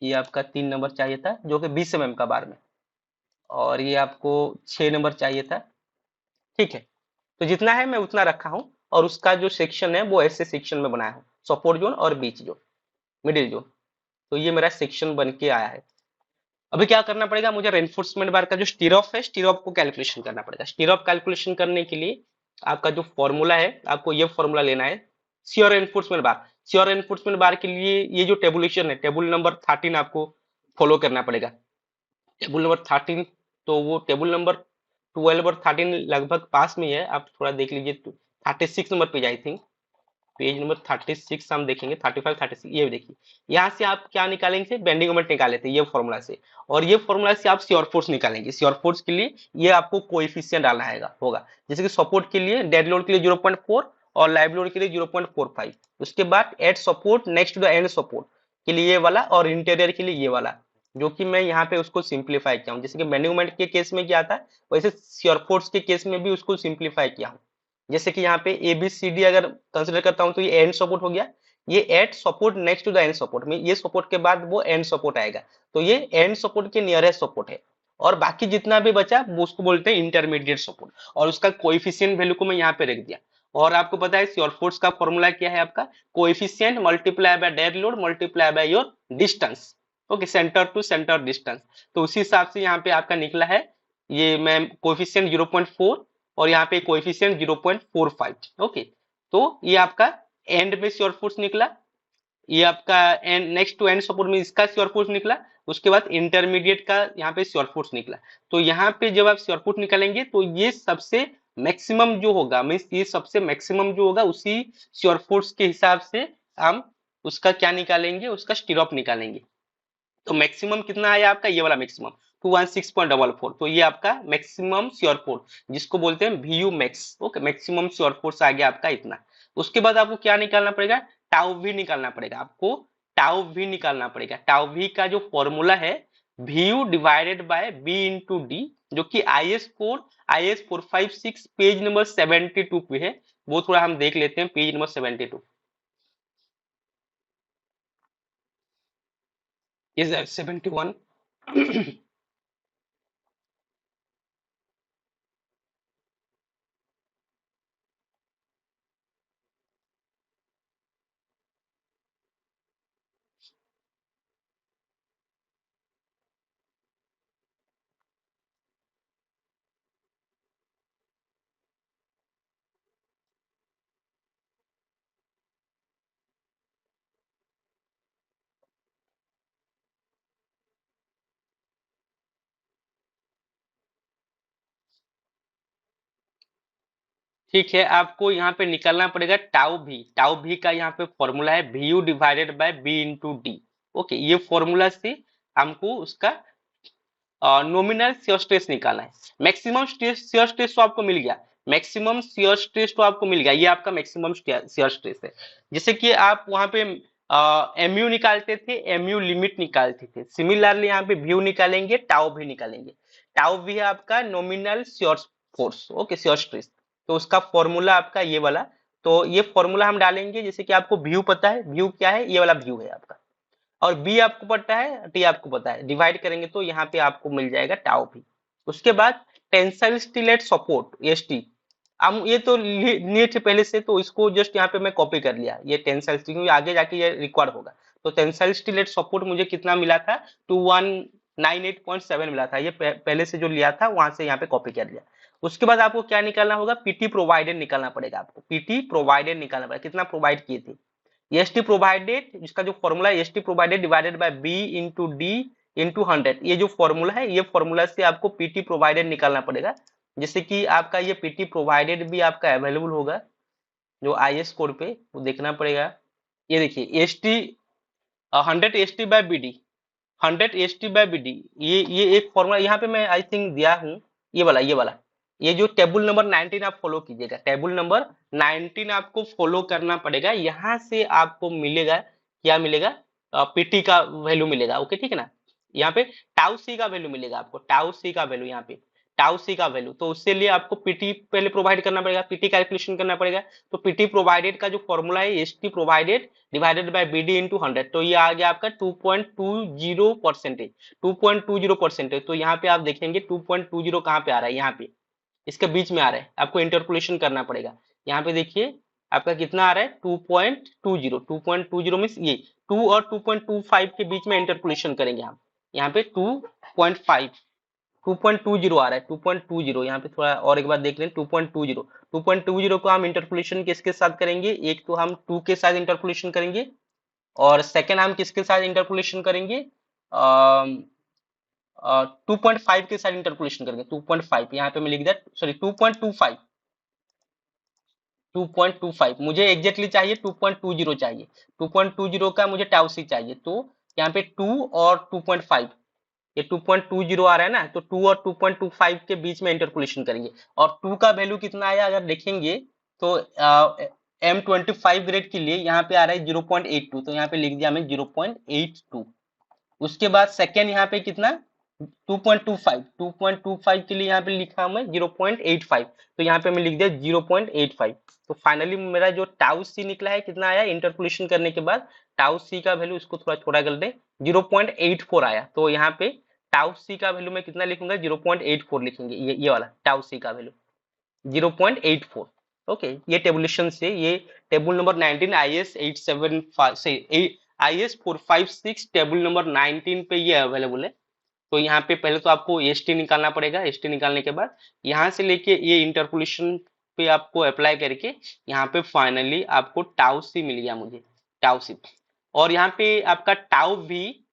ये आपका 3 नंबर चाहिए था, जो कि 20 mm का बार में। और ये आपको 6 नंबर चाहिए था। ठीक है, तो जितना है मैं उतना रखा हूँ, और उसका जो सेक्शन है वो ऐसे सेक्शन में बनाया हूँ, सपोर्ट जोन और बीच जोन, मिडिल जोन। तो ये मेरा सेक्शन बन के आया है। अभी क्या करना पड़ेगा, मुझे रेनफोर्समेंट बार का जो स्टीरऑफ है, स्टीरऑफ को कैलकुलेशन करना पड़ेगा। स्टीरऑफ कैलकुलेशन करने के लिए आपका जो फॉर्मूला है, आपको ये फॉर्मूला लेना है, श्योर रेनफोर्समेंट बार। श्योर रेनफोर्समेंट बार के लिए ये जो टेबुलेशन है, टेबल नंबर 13 आपको फॉलो करना पड़ेगा। टेबल नंबर 13, तो वो टेबल नंबर 12 और 13 लगभग पास में ही है, आप थोड़ा देख लीजिए। 36 number page I think, page number 36 हम देखेंगे, 35 36, ये देखिए। यहाँ से आप क्या निकालेंगे, बेंडिंग मोमेंट निकाले थे ये फॉर्मूला से, और ये फॉर्मूला से आप श्योर फोर्स निकालेंगे। श्योर फोर्स के लिए ये आपको कोएफिशिएंट डालना है होगा, जैसे कि सपोर्ट के लिए, डेड लोड के लिए 0.4 और लाइव लोड के लिए 0.45। उसके बाद at support next to the end support के लिए ये वाला, और इंटीरियर के लिए ये वाला, जो कि मैं यहाँ पे उसको सिंप्लीफाई किया हूँ। जैसे कि बेंडिंग मोमेंट के केस में क्या था, वैसे श्योर फोर्स के केस में भी उसको सिंप्लीफाई किया हूँ। जैसे कि यहाँ पे ए बी सी डी अगर कंसिडर करता हूँ, तो ये एंड सपोर्ट हो गया, ये at support next to the end support में, ये सपोर्ट के बाद वो एंड सपोर्ट आएगा, तो ये एंड सपोर्ट के नियरेस्ट सपोर्ट है। और बाकी जितना भी बचा वो उसको बोलते हैं इंटरमीडिएट सपोर्ट, और उसका कोएफिशिएंट वैल्यू को मैं यहाँ पे रख दिया। और आपको पता है श्योर फोर्स का फॉर्मूला क्या है आपका, coefficient multiply by dead load multiply by your distance. Okay, centre to centre distance. तो उसी हिसाब से यहाँ पे आपका निकला है, ये मैं कोएफिशिएंट 0.4 और यहाँ पे कोएफिशिएंट 0.45। ओके, तो ये आपका एंड में श्योर फोर्स निकला, ये आपका end next to end support में इसका श्योर फोर्स निकला, उसके बाद इंटरमीडिएट का यहाँ पे श्योर फोर्स निकला। तो यहाँ पे जब आप श्योर फोर्स निकालेंगे तो ये सबसे मैक्सिमम जो होगा, मीन्स ये सबसे मैक्सिमम जो होगा, उसी श्योर फोर्स के हिसाब से हम उसका क्या निकालेंगे, उसका स्टीरअप निकालेंगे। तो मैक्सिमम कितना आया आपका, ये वाला मैक्सिमम 216.44। तो ये आपका मैक्सिमम श्योर फोर्स जिसको बोलते हैं VU max. Okay, maximum shear force आ गया आपका इतना। उसके बाद आपको क्या निकालना पड़ेगा, टाउ वी निकालना पड़ेगा आपको। टाउ वी निकालना पड़ेगा। टाउ वी का जो फॉर्मूला है, VU divided by B into D, जो कि IS 456 पेज नंबर 72 पे है। वो थोड़ा हम देख लेते हैं, पेज नंबर 72 इज 71। ठीक है, आपको यहाँ पे निकालना पड़ेगा टाउ भी। टाउ भी का यहाँ पे फॉर्मूला है VU divided by B into D. Okay, ये फॉर्मूला से हमको उसका नॉमिनल शियर स्ट्रेस निकालना है। मैक्सिमम शियर स्ट्रेस तो आपको मिल गया, मैक्सिमम शियर स्ट्रेस तो आपको मिल गया, ये आपका मैक्सिमम शियर स्ट्रेस है। जैसे कि आप वहां पे MU निकालते थे, MU लिमिट निकालते थे, सिमिलरली यहाँ पे VU निकालेंगे, टाउ भी निकालेंगे। टाउ भी है आपका nominal shear force, okay, shear stress. तो उसका फॉर्मूला आपका ये वाला, तो ये फॉर्मूला हम डालेंगे। जैसे कि आपको व्यू पता है, व्यू क्या है, ये वाला व्यू है आपका, और बी आपको पता है, टी आपको पता है, डिवाइड करेंगे तो यहाँ पे आपको मिल जाएगा टाउ भी। उसके बाद tensile steel eight support, ST. हम ये तो लिए थे पहले से, तो इसको जस्ट यहाँ पे मैं कॉपी कर लिया, ये टेंसाइल स्टील, क्योंकि आगे जाके ये रिक्वायर्ड होगा। तो टेंसाइल स्टील एट सपोर्ट मुझे कितना मिला था, 2198.7 मिला था, ये पहले से जो लिया था वहां से यहाँ पे कॉपी कर लिया। उसके बाद आपको क्या निकालना होगा, पीटी प्रोवाइडेड निकालना पड़ेगा आपको। पीटी प्रोवाइडेड निकालना पड़ेगा, कितना प्रोवाइड किए थे। एसटी प्रोवाइडेड, जिसका जो फॉर्मूला है ST provided divided by B into D into 100, ये जो फॉर्मूला है, ये फॉर्मूला से आपको पीटी प्रोवाइडेड निकालना पड़ेगा। जैसे कि आपका ये पीटी प्रोवाइडेड भी आपका अवेलेबल होगा जो IS कोड पे, वो देखना पड़ेगा। ये देखिए एस टी 100 ST/BD, 100 ST/BD, ये एक फॉर्मूला यहाँ पे मैं आई थिंक दिया हूँ, ये वाला ये जो टेबल नंबर 19 आप फॉलो कीजिएगा, टेबल नंबर 19 आपको फॉलो करना पड़ेगा। यहाँ से आपको मिलेगा, क्या मिलेगा, पीटी का वैल्यू मिलेगा। ओके, ठीक है ना। यहाँ पे टाउ सी का वैल्यू मिलेगा आपको, टाउ सी का वैल्यू यहाँ पे, टाउ सी का वैल्यू, तो उसके लिए आपको पीटी पहले प्रोवाइड करना पड़ेगा, पीटी कैलकुलेशन करना पड़ेगा। तो पीटी प्रोवाइडेड का जो फॉर्मूला है S T provided divided by B D into 100, तो ये आ गया आपका 2.20%। 2.20%, तो यहाँ पे आप देखेंगे 2.20 कहाँ पे आ रहा है, यहाँ पे इसके बीच में आ रहा है, आपको इंटरपोलेशन करना पड़ेगा। यहाँ पे देखिए आपका कितना आ रहा है 2.20, 2.20 मीन्स ये 2 और 2.25 के बीच में इंटरपोलेशन करेंगे हम। यहाँ पे 2.5 2.20 आ रहा है, 2.20। यहाँ पे थोड़ा और एक बार देख लें, 2.20 2.20 को हम इंटरपोलेशन किसके साथ करेंगे, एक तो हम 2 के साथ इंटरपोलेशन करेंगे और सेकेंड हम किसके साथ इंटरपोलेशन करेंगे, 2.5 के साथ इंटरपोलेशन करेंगे। 2.5 यहाँ पे मैं लिख दिया, सॉरी 2.25, 2.25 मुझे एग्जैक्टली चाहिए, 2.20 चाहिए, 2.20 का मुझे टाउ सी चाहिए। तो यहाँ पे 2 और 2.5, ये 2.20 आ रहा है ना, तो 2 और 2.25 के बीच में इंटरपोलेशन करेंगे। और 2 का वैल्यू कितना आया अगर देखेंगे तो M25 ग्रेड के लिए यहाँ पे आ रहा है 0.82, तो यहाँ पे लिख दिया हमें 0.82। उसके बाद सेकेंड यहाँ पे कितना 2.25, 2.25 के लिए यहाँ पे लिखा हमें 0.85, तो यहाँ पे मैं लिख दिया 0.85। तो फाइनली मेरा जो टाउ सी निकला है कितना आया इंटरपोलेशन करने के बाद, टाउ सी का वैल्यू, इसको थोड़ा छोटा कर दे, 0.84 आया। तो यहाँ पे टाउ सी का वैल्यू मैं कितना लिखूंगा, 0.84 लिखेंगे, ये वाला टाउ सी का वैल्यू 0.84। ओके, ये टेबुलेशन से, ये टेबल नंबर 19 IS 875 से IS 456 टेबल नंबर 19 पे ये अवेलेबल है। तो यहाँ पे पहले तो आपको एस टी निकालना पड़ेगा, एस टी निकालने के बाद यहाँ से लेके ये इंटरपोलेशन पे आपको अप्लाई करके यहाँ पे फाइनली आपको टाउ सी मिल गया मुझे, टाउ सी। और यहाँ पे आपका टाउ भी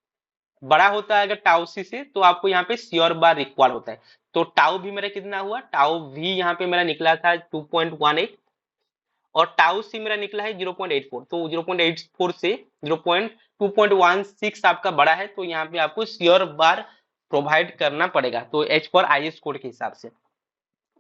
बड़ा होता है अगर टाउ सी से, तो आपको यहाँ पे श्योर बार रिक्वायर्ड होता है। तो टाउ भी मेरा कितना हुआ, टाउ भी यहाँ पे मेरा निकला था 2.18 और टाउ सी मेरा निकला है 0.84। तो 0.84 से 2.16 आपका बड़ा है, तो यहाँ पे आपको श्योर बार प्रोवाइड करना पड़ेगा, तो एच पर आई एस कोड के हिसाब से।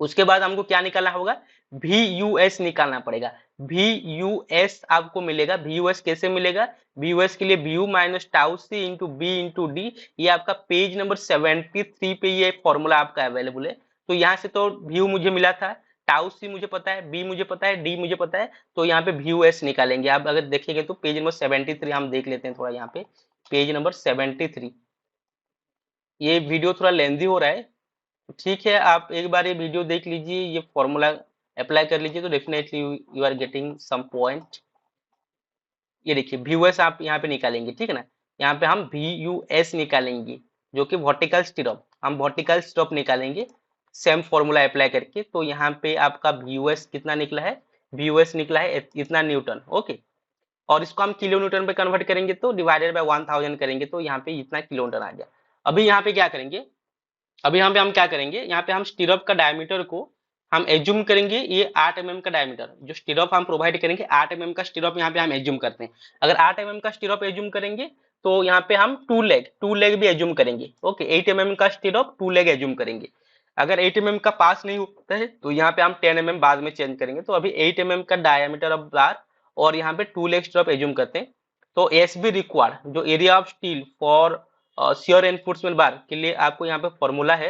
उसके बाद हमको क्या निकालना होगा, वी यू एस निकालना पड़ेगा। वी यू एस आपको मिलेगा, वी यू एस कैसे मिलेगा, वी यू एस के लिए V U minus tau C into B into D, ये आपका पेज नंबर 73 पे ये फॉर्मूला आपका अवेलेबल है। तो यहाँ से तो वी यू मुझे मिला था, टाउ सी मुझे पता है, बी मुझे पता है, डी मुझे पता है, तो यहाँ पे वी यू एस निकालेंगे। आप अगर देखेंगे तो पेज नंबर 73 हम देख लेते हैं थोड़ा, यहाँ पे पेज नंबर 73। ये वीडियो थोड़ा लेंदी हो रहा है, ठीक है, आप एक बार ये वीडियो देख लीजिए, ये फॉर्मूला अप्लाई कर लीजिए, तो definitely you are getting some point. ये देखिए वी यू एस आप यहाँ पे निकालेंगे, ठीक है ना, यहाँ पे हम वी यू एस निकालेंगे जो कि वर्टिकल स्टिरअप, हम वर्टिकल स्टिरअप निकालेंगे सेम फॉर्मूला अप्लाई करके। तो यहाँ पे आपका वी यू एस कितना निकला है, वी यू एस निकला है इतना न्यूटन। ओके, और इसको हम किलो न्यूटन पे कन्वर्ट करेंगे तो डिवाइडेड बाय 1000 करेंगे, तो यहाँ पे इतना किलो न्यूटन आ गया। अभी यहाँ पे क्या करेंगे, अभी यहाँ पे हम क्या करेंगे, यहाँ पे हम स्टिरअप का डायमीटर को हम एज्यूम करेंगे, ये 8 mm का डायमीटर जो स्टिरअप हम प्रोवाइड करेंगे, 8 mm का स्टिरअप यहाँ पे हम एज्यूम करते हैं। अगर 8 mm का स्टिरअप एज्यूम करेंगे तो यहाँ पे हम टू लेग भी एज्यूम करेंगे। ओके, 8 mm का स्टिरअप 2 लेग एज्यूम करेंगे। अगर 8 mm का पास नहीं होता है तो यहाँ पे हम 10 mm बाद में चेंज करेंगे। तो अभी 8 mm का डायमीटर ऑफ बार और यहाँ पे 2 लेग स्टिरअप एज्यूम करते हैं। तो एस बी रिक्वायर्ड जो area of steel for shear reinforcement bar के लिए आपको यहाँ पे फॉर्मूला है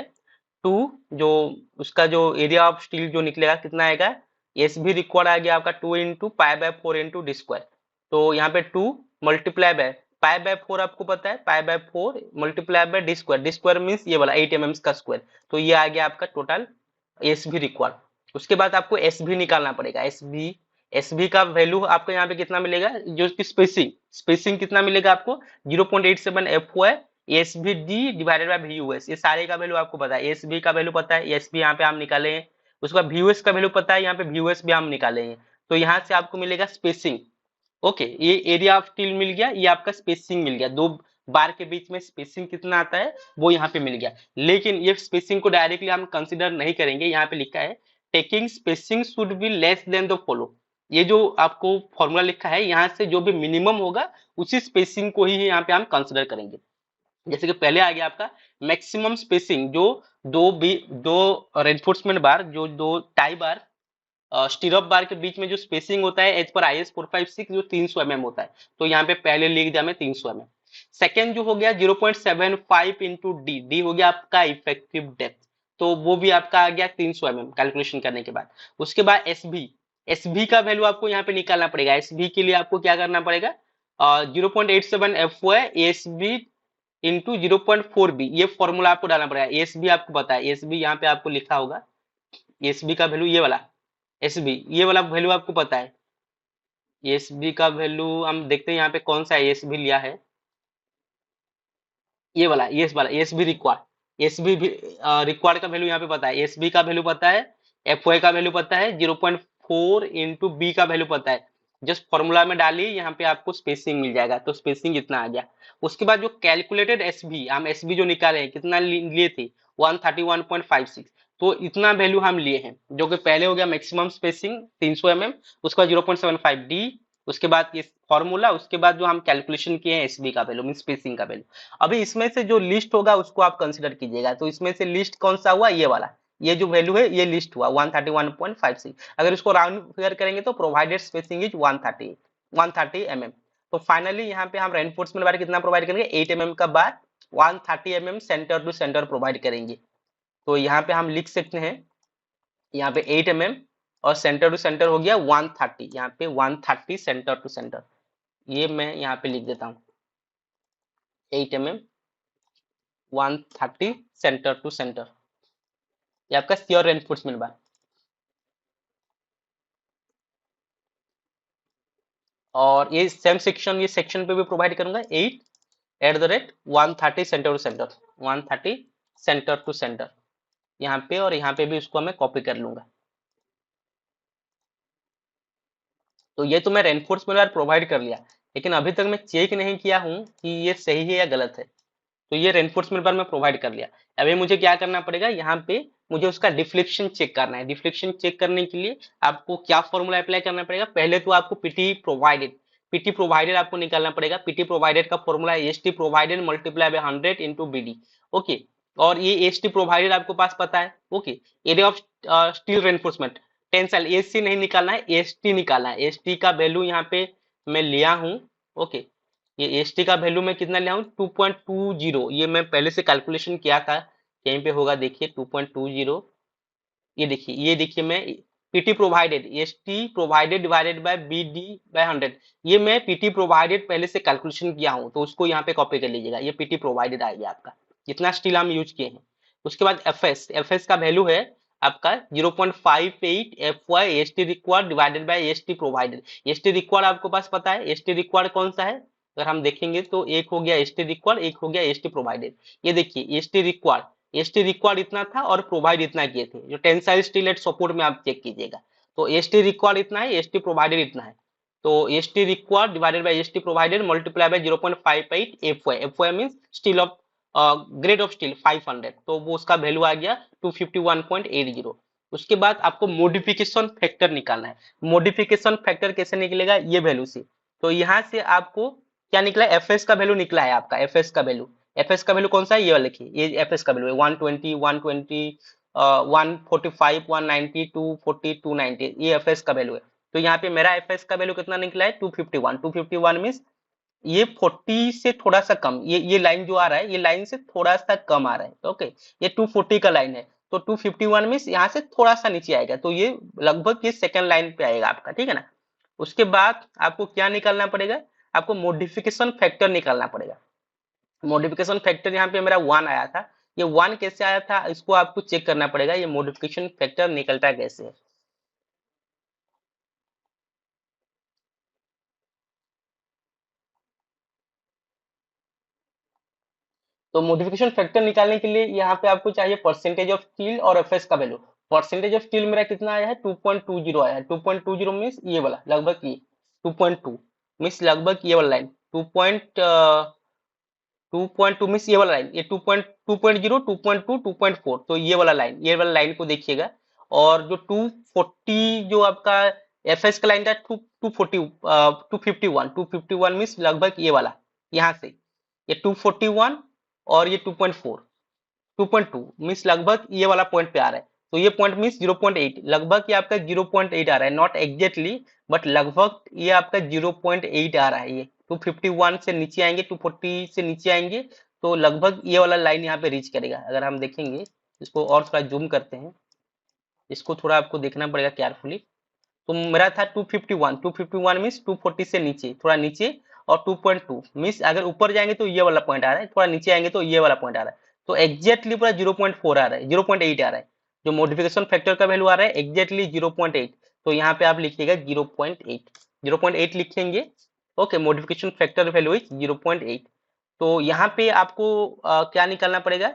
2, जो उसका जो एरिया ऑफ स्टील जो निकलेगा कितना आएगा, एस भी रिक्वायर्ड आ गया आपका 2 into pi by 4 into D square. तो यहाँ पे 2 मल्टीप्लाई बाय पाई बाय 4, आपको पता है pi by 4 multiply by D square means ये वाला 8 mm का स्क्वायर। तो ये आ गया आपका टोटल एस भी रिक्वायर्ड। उसके बाद आपको एस भी निकालना पड़ेगा, एस बी का वैल्यू आपको यहाँ पे कितना मिलेगा, जो कि स्पेसिंग स्पेसिंग कितना मिलेगा आपको 0.87 एफ ओ है, S B D divided by V U S, ये सारे का वैल्यू आपको पता है। एस बी का वैल्यू पता है, एस बी यहाँ पे हम निकाले हैं। उसके बाद वी यू एस का वैल्यू पता है, यहाँ पे वी यू एस भी हम निकाले हैं। तो यहाँ से आपको मिलेगा स्पेसिंग। ओके, ये एरिया ऑफ स्टील मिल गया, ये आपका स्पेसिंग मिल गया, दो बार के बीच में स्पेसिंग कितना आता है वो यहाँ पे मिल गया। लेकिन ये स्पेसिंग को डायरेक्टली हम कंसिडर नहीं करेंगे, यहाँ पे लिखा है taking spacing should be less than the follow. ये जो आपको फॉर्मूला लिखा है यहाँ से जो भी मिनिमम होगा उसी स्पेसिंग को ही यहाँ पे हम कंसिडर करेंगे। जैसे कि पहले आ गया आपका मैक्सिमम स्पेसिंग, जो दो रेनफोर्समेंट बार, जो दो टाई बार स्टीरअप बार के बीच में जो स्पेसिंग होता है एज पर IS 456 जो 300 mm होता है। तो यहाँ पे पहले लिख दिया मैं 300 mm। सेकेंड जो हो गया 0.75 इंटू डी, डी हो गया आपका इफेक्टिव डेप्थ। तो वो भी आपका आ गया 300 mm कैलकुलेशन करने के बाद। उसके बाद एसबी, एसबी का वैल्यू आपको यहाँ पे निकालना पड़ेगा। एसबी के लिए आपको क्या करना पड़ेगा, 0.87 एफ ओ है, एस बी इंटू 0.4 बी, ये फॉर्मूला आपको डालना पड़ेगा। एस बी आपको पता है, एस बी यहाँ पे आपको लिखा होगा, एस बी का वैल्यू ये वाला, एस बी ये वाला वैल्यू आपको पता है। एस बी का वैल्यू हम देखते हैं यहाँ पे कौन सा एस बी लिया है, ये वाला, ये वाला S B required, S B required का वैल्यू यहाँ पे पता है, एस बी का वैल्यू पता है, एफ का वैल्यू पता है, 0.4 इंटू बी का वैल्यू पता है। जस्ट फॉर्मूला में डालिए, यहाँ पे आपको स्पेसिंग मिल जाएगा, तो स्पेसिंग इतना आ गया। उसके बाद जो कैलकुलेटेड एस बी, हम एस बी जो निकाले हैं कितना लिए थे, 131.56, तो इतना वैल्यू हम लिए हैं, जो कि पहले हो गया मैक्सिमम स्पेसिंग 300 mm, उसके बाद 0.75 डी, उसके बाद ये फॉर्मूला, उसके बाद जो हम कैलकुलेशन किए हैं एसबी का वैल्यू मीन स्पेसिंग का वैल्यू। अभी इसमें से जो लिस्ट होगा उसको आप कंसीडर कीजिएगा। तो इसमें से लिस्ट कौन सा हुआ, ये वाला, ये जो वैल्यू है ये लिस्ट हुआ 131.56। अगर इसको राउंड फिगर करेंगे तो प्रोवाइडेड स्पेसिंग इज 130 mm। तो फाइनली यहाँ पे हम रेनफोर्समेंट बार कितना प्रोवाइड करेंगे, 8 mm का bar 130 mm centre to centre provide करेंगे। तो यहाँ पे हम लिख सकते हैं, यहाँ पे 8 mm और सेंटर टू सेंटर हो गया 130, यहाँ पे 130 सेंटर टू सेंटर, ये मैं यहाँ पे लिख देता हूँ 8 mm 130 सेंटर टू सेंटर, ये आपका श्योर रेनफोर्समेंट बार। और ये सेम सेक्शन, ये सेक्शन पे भी प्रोवाइड करूंगा 8 @ 130 centre to centre, 130 centre to centre यहाँ पे, और यहाँ पे भी उसको मैं कॉपी कर लूंगा। तो ये तो मैं रेनफोर्समेंट बार प्रोवाइड कर लिया, लेकिन अभी तक मैं चेक नहीं किया हूँ कि ये सही है या गलत है। तो ये रेनफोर्समेंट बार मैं प्रोवाइड कर लिया। अभी मुझे क्या करना पड़ेगा, यहाँ पे मुझे उसका डिफ्लेक्शन चेक करना है। डिफ्लेक्शन चेक करने के लिए आपको क्या फॉर्मूला अप्लाई करना पड़ेगा, पहले तो आपको पीटी प्रोवाइडेड आपको निकालना पड़ेगा। पीटी प्रोवाइडेड का फॉर्मूला है S T provided multiply by 100 into B D. Okay, और ये एस टी प्रोवाइडेड आपको पास पता है। Okay, area of steel reinforcement tensile, S C नहीं निकालना है, एस टी निकालना है। एस टी का वैल्यू यहाँ पे मैं लिया हूँ। ओके, ये एस टी का वैल्यू मैं कितना लिया हूँ 2.20, ये मैं पहले से कैलकुलेशन किया था, कहीं पे होगा देखिए 2.20, ये देखिए मैं PT provided, S T provided divided by B D by 100, ये मैं पीटी प्रोवाइडेड पहले से कैलकुलेशन किया हूँ, तो उसको यहाँ पे कॉपी कर लीजिएगा। ये पीटी प्रोवाइडेड आ गया आपका, जितना स्टील हम यूज किए हैं। उसके बाद एफ एस का वैल्यू है आपका 0.58 F Y S T required divided by S T provided. S T required आपको पास पता है, एस टी रिक्वायर्ड कौन सा है, अगर हम देखेंगे तो एक हो गया एस टी रिक्वायर्ड, एक हो गया एस टी प्रोवाइडेड। ये देखिए एस टी रिक्वायर्ड इतना था और प्रोवाइड इतना किए थे, जो टेंसाइल स्टील एट सपोर्ट में आप चेक कीजिएगा। तो एस टी रिक्वायर्ड इतना है, एस टी प्रोवाइडेड इतना है। तो S T required divided by S T provided multiply by 0.58 F Y means steel of grade of steel 500, तो वो उसका वैल्यू आ गया 251.80। उसके बाद आपको मॉडिफिकेशन फैक्टर निकालना है। मॉडिफिकेशन फैक्टर कैसे निकलेगा, ये वैल्यू से। तो यहाँ से आपको क्या निकला, एफएस का वैल्यू निकला है आपका, एफएस का वैल्यू कौन सा है, ये वाला लिखिए, ये एफएस का वैल्यू है 120 120 145 190 240 290, ये एफएस का वैल्यू है। तो यहाँ पे मेरा एफएस का वैल्यू कितना निकला है 251 मींस ये 40 से थोड़ा सा कम, ये लाइन जो आ रहा है ये लाइन से थोड़ा सा कम आ रहा है। ओके, ये 240 का लाइन है, तो 251 मींस यहाँ से थोड़ा सा नीचे आएगा, तो ये लगभग ये सेकंड लाइन पे आएगा आपका, ठीक है ना। उसके बाद आपको क्या निकालना पड़ेगा, आपको मॉडिफिकेशन फैक्टर निकालना पड़ेगा। मॉडिफिकेशन फैक्टर यहाँ पे मेरा 1 आया था, ये 1 कैसे आया था इसको आपको चेक करना पड़ेगा, ये मॉडिफिकेशन फैक्टर निकलता कैसे है। तो मॉडिफिकेशन फैक्टर निकालने के लिए यहाँ पे आपको चाहिए परसेंटेज ऑफ स्टील और एफएस का वैल्यू। परसेंटेज ऑफ स्टील मेरा कितना आया है 2.20 आया है, 2.20 मीन्स ये वाला लगभग, ये 2.2 मीन्स लगभग ये वाला लाइन 2.2 मीन्स ये वाला लाइन, ये 2.0 2.2 2.4, तो ये वाला लाइन को देखिएगा। और जो 240 जो आपका एफएस का लाइन था 251 मीन्स लगभग ये वाला, यहाँ से ये 241 और ये 2.4 2.2 मीन्स लगभग ये वाला पॉइंट पे आ रहा है। तो ये पॉइंट मीन्स 0.8, लगभग ये आपका 0.8 आ रहा है, नॉट एग्जैक्टली बट लगभग ये आपका 0.8 आ रहा है। ये 251 से नीचे आएंगे, 240 से नीचे आएंगे, तो लगभग ये वाला लाइन यहाँ पे रीच करेगा। अगर हम देखेंगे इसको और थोड़ा जूम करते हैं, इसको थोड़ा आपको देखना पड़ेगा केयरफुली। तो मेरा था 251, 251 मीन्स 240 से नीचे, थोड़ा नीचे, और 2.2 मीन्स अगर ऊपर जाएंगे तो ये वाला पॉइंट आ रहा है, थोड़ा नीचे आएंगे तो ये वाला पॉइंट आ रहा है। तो एग्जैक्टली पूरा 0.4 आ रहा है, 0.8 आ रहा है। जो मॉडिफिकेशन फैक्टर का वैल्यू आ रहा है एग्जैक्टली 0.8। तो यहाँ पे आप लिखिएगा 0.8, 0.8 लिखेंगे। Okay, modification factor value is 0.8। तो यहाँ पे आपको क्या निकालना पड़ेगा,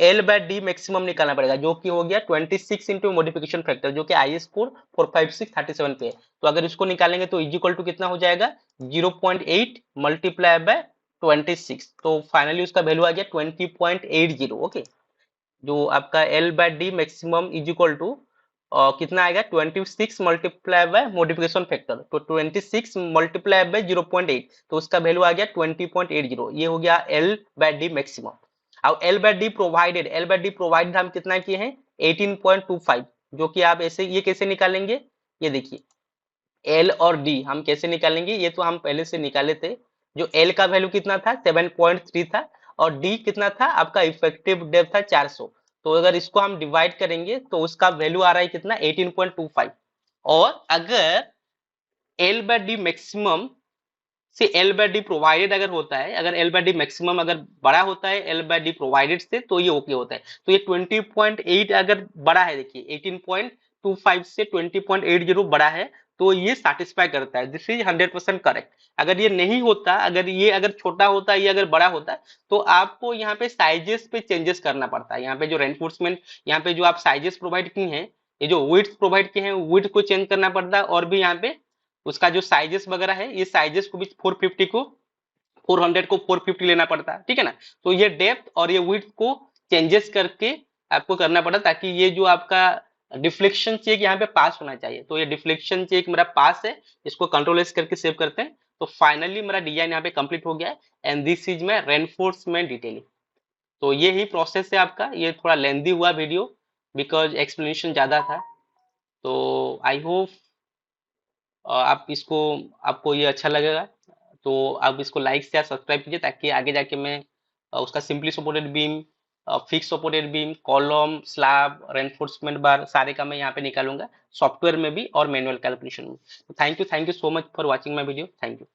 एल बाय डी मैक्सिमम निकालना पड़ेगा, जो कि हो गया 26 इंटू मॉडिफिकेशन फैक्टर, जो कि आई स्कोर 45637 पे है। तो अगर इसको निकालेंगे तो इज इक्वल टू कितना हो जाएगा, 0.8 मल्टीप्लाई बाय 26। तो फाइनली उसका वैल्यू आ गया 20.80। ओके, जो आपका L by D maximum is equal to कितना आएगा, 26 मल्टीप्लाई बाय मॉडिफिकेशन फैक्टर। तो 26 मल्टीप्लाई बाय 0.8, तो उसका वैल्यू आ गया 20.80। ये हो गया एल बाय डी मैक्सिमम। अब L by D provided, L by D provided हम कितना किए हैं, 18.25, जो कि आप ऐसे ये कैसे निकालेंगे, ये देखिए एल और डी हम कैसे निकालेंगे, ये तो हम पहले से निकाले थे। जो एल का वैल्यू कितना था, 7.3 था, और डी कितना था आपका, इफेक्टिव डेप्थ था 400। तो अगर इसको हम डिवाइड करेंगे तो उसका वैल्यू आ रहा है कितना, 18.25। और अगर एल बाय डी मैक्सिमम से एल बाय डी प्रोवाइडेड अगर होता है, अगर एल बाय डी मैक्सिमम अगर बड़ा होता है एल बाय डी प्रोवाइडेड से, तो ये ओके होता है। तो ये 20.8 अगर बड़ा है, देखिए 18.25 से 20.80 बड़ा है, तो ये सेटिस्फाई करता है, दिस इज 100% करेक्ट। अगर ये नहीं होता, अगर ये अगर छोटा होता, ये अगर बड़ा होता, तो आपको यहाँ पे साइजेस पे चेंजेस करना पड़ता है। यहाँ पे जो रेनफोर्समेंट, यहाँ पे जो आप साइजेस प्रोवाइड की हैं, ये जो विड्थ प्रोवाइड किए हैं, विड्थ को चेंज करना पड़ता है, और भी यहाँ पे उसका जो साइजेस वगैरह है, ये साइजेस को भी 450 को 400 को 450 लेना पड़ता है, ठीक है ना। तो ये डेप्थ और ये विड्थ को चेंजेस करके आपको करना पड़ता, ताकि ये जो आपका डिफ्लेक्शन चेक यहाँ पे पास होना चाहिए। तो ये डिफ्लेक्शन चेक मेरा पास है, इसको कंट्रोल एस करके सेव करते हैं। तो फाइनली मेरा डिजाइन यहाँ पे कंप्लीट हो गया है, and this is my reinforcement detailing. तो ये ही प्रोसेस है आपका। ये थोड़ा लेंदी हुआ वीडियो, बिकॉज एक्सप्लेनेशन ज्यादा था। तो आई होप आप इसको, आपको ये अच्छा लगेगा। तो आप इसको लाइक शेयर सब्सक्राइब कीजिए, ताकि आगे जाके मैं उसका simply supported beam, fix supported beam, column, slab, reinforcement बार, सारे का मैं यहाँ पे निकालूंगा, सॉफ्टवेयर में भी और मैनुअल कैलकुलेशन में। Thank you so much for watching my video. Thank you.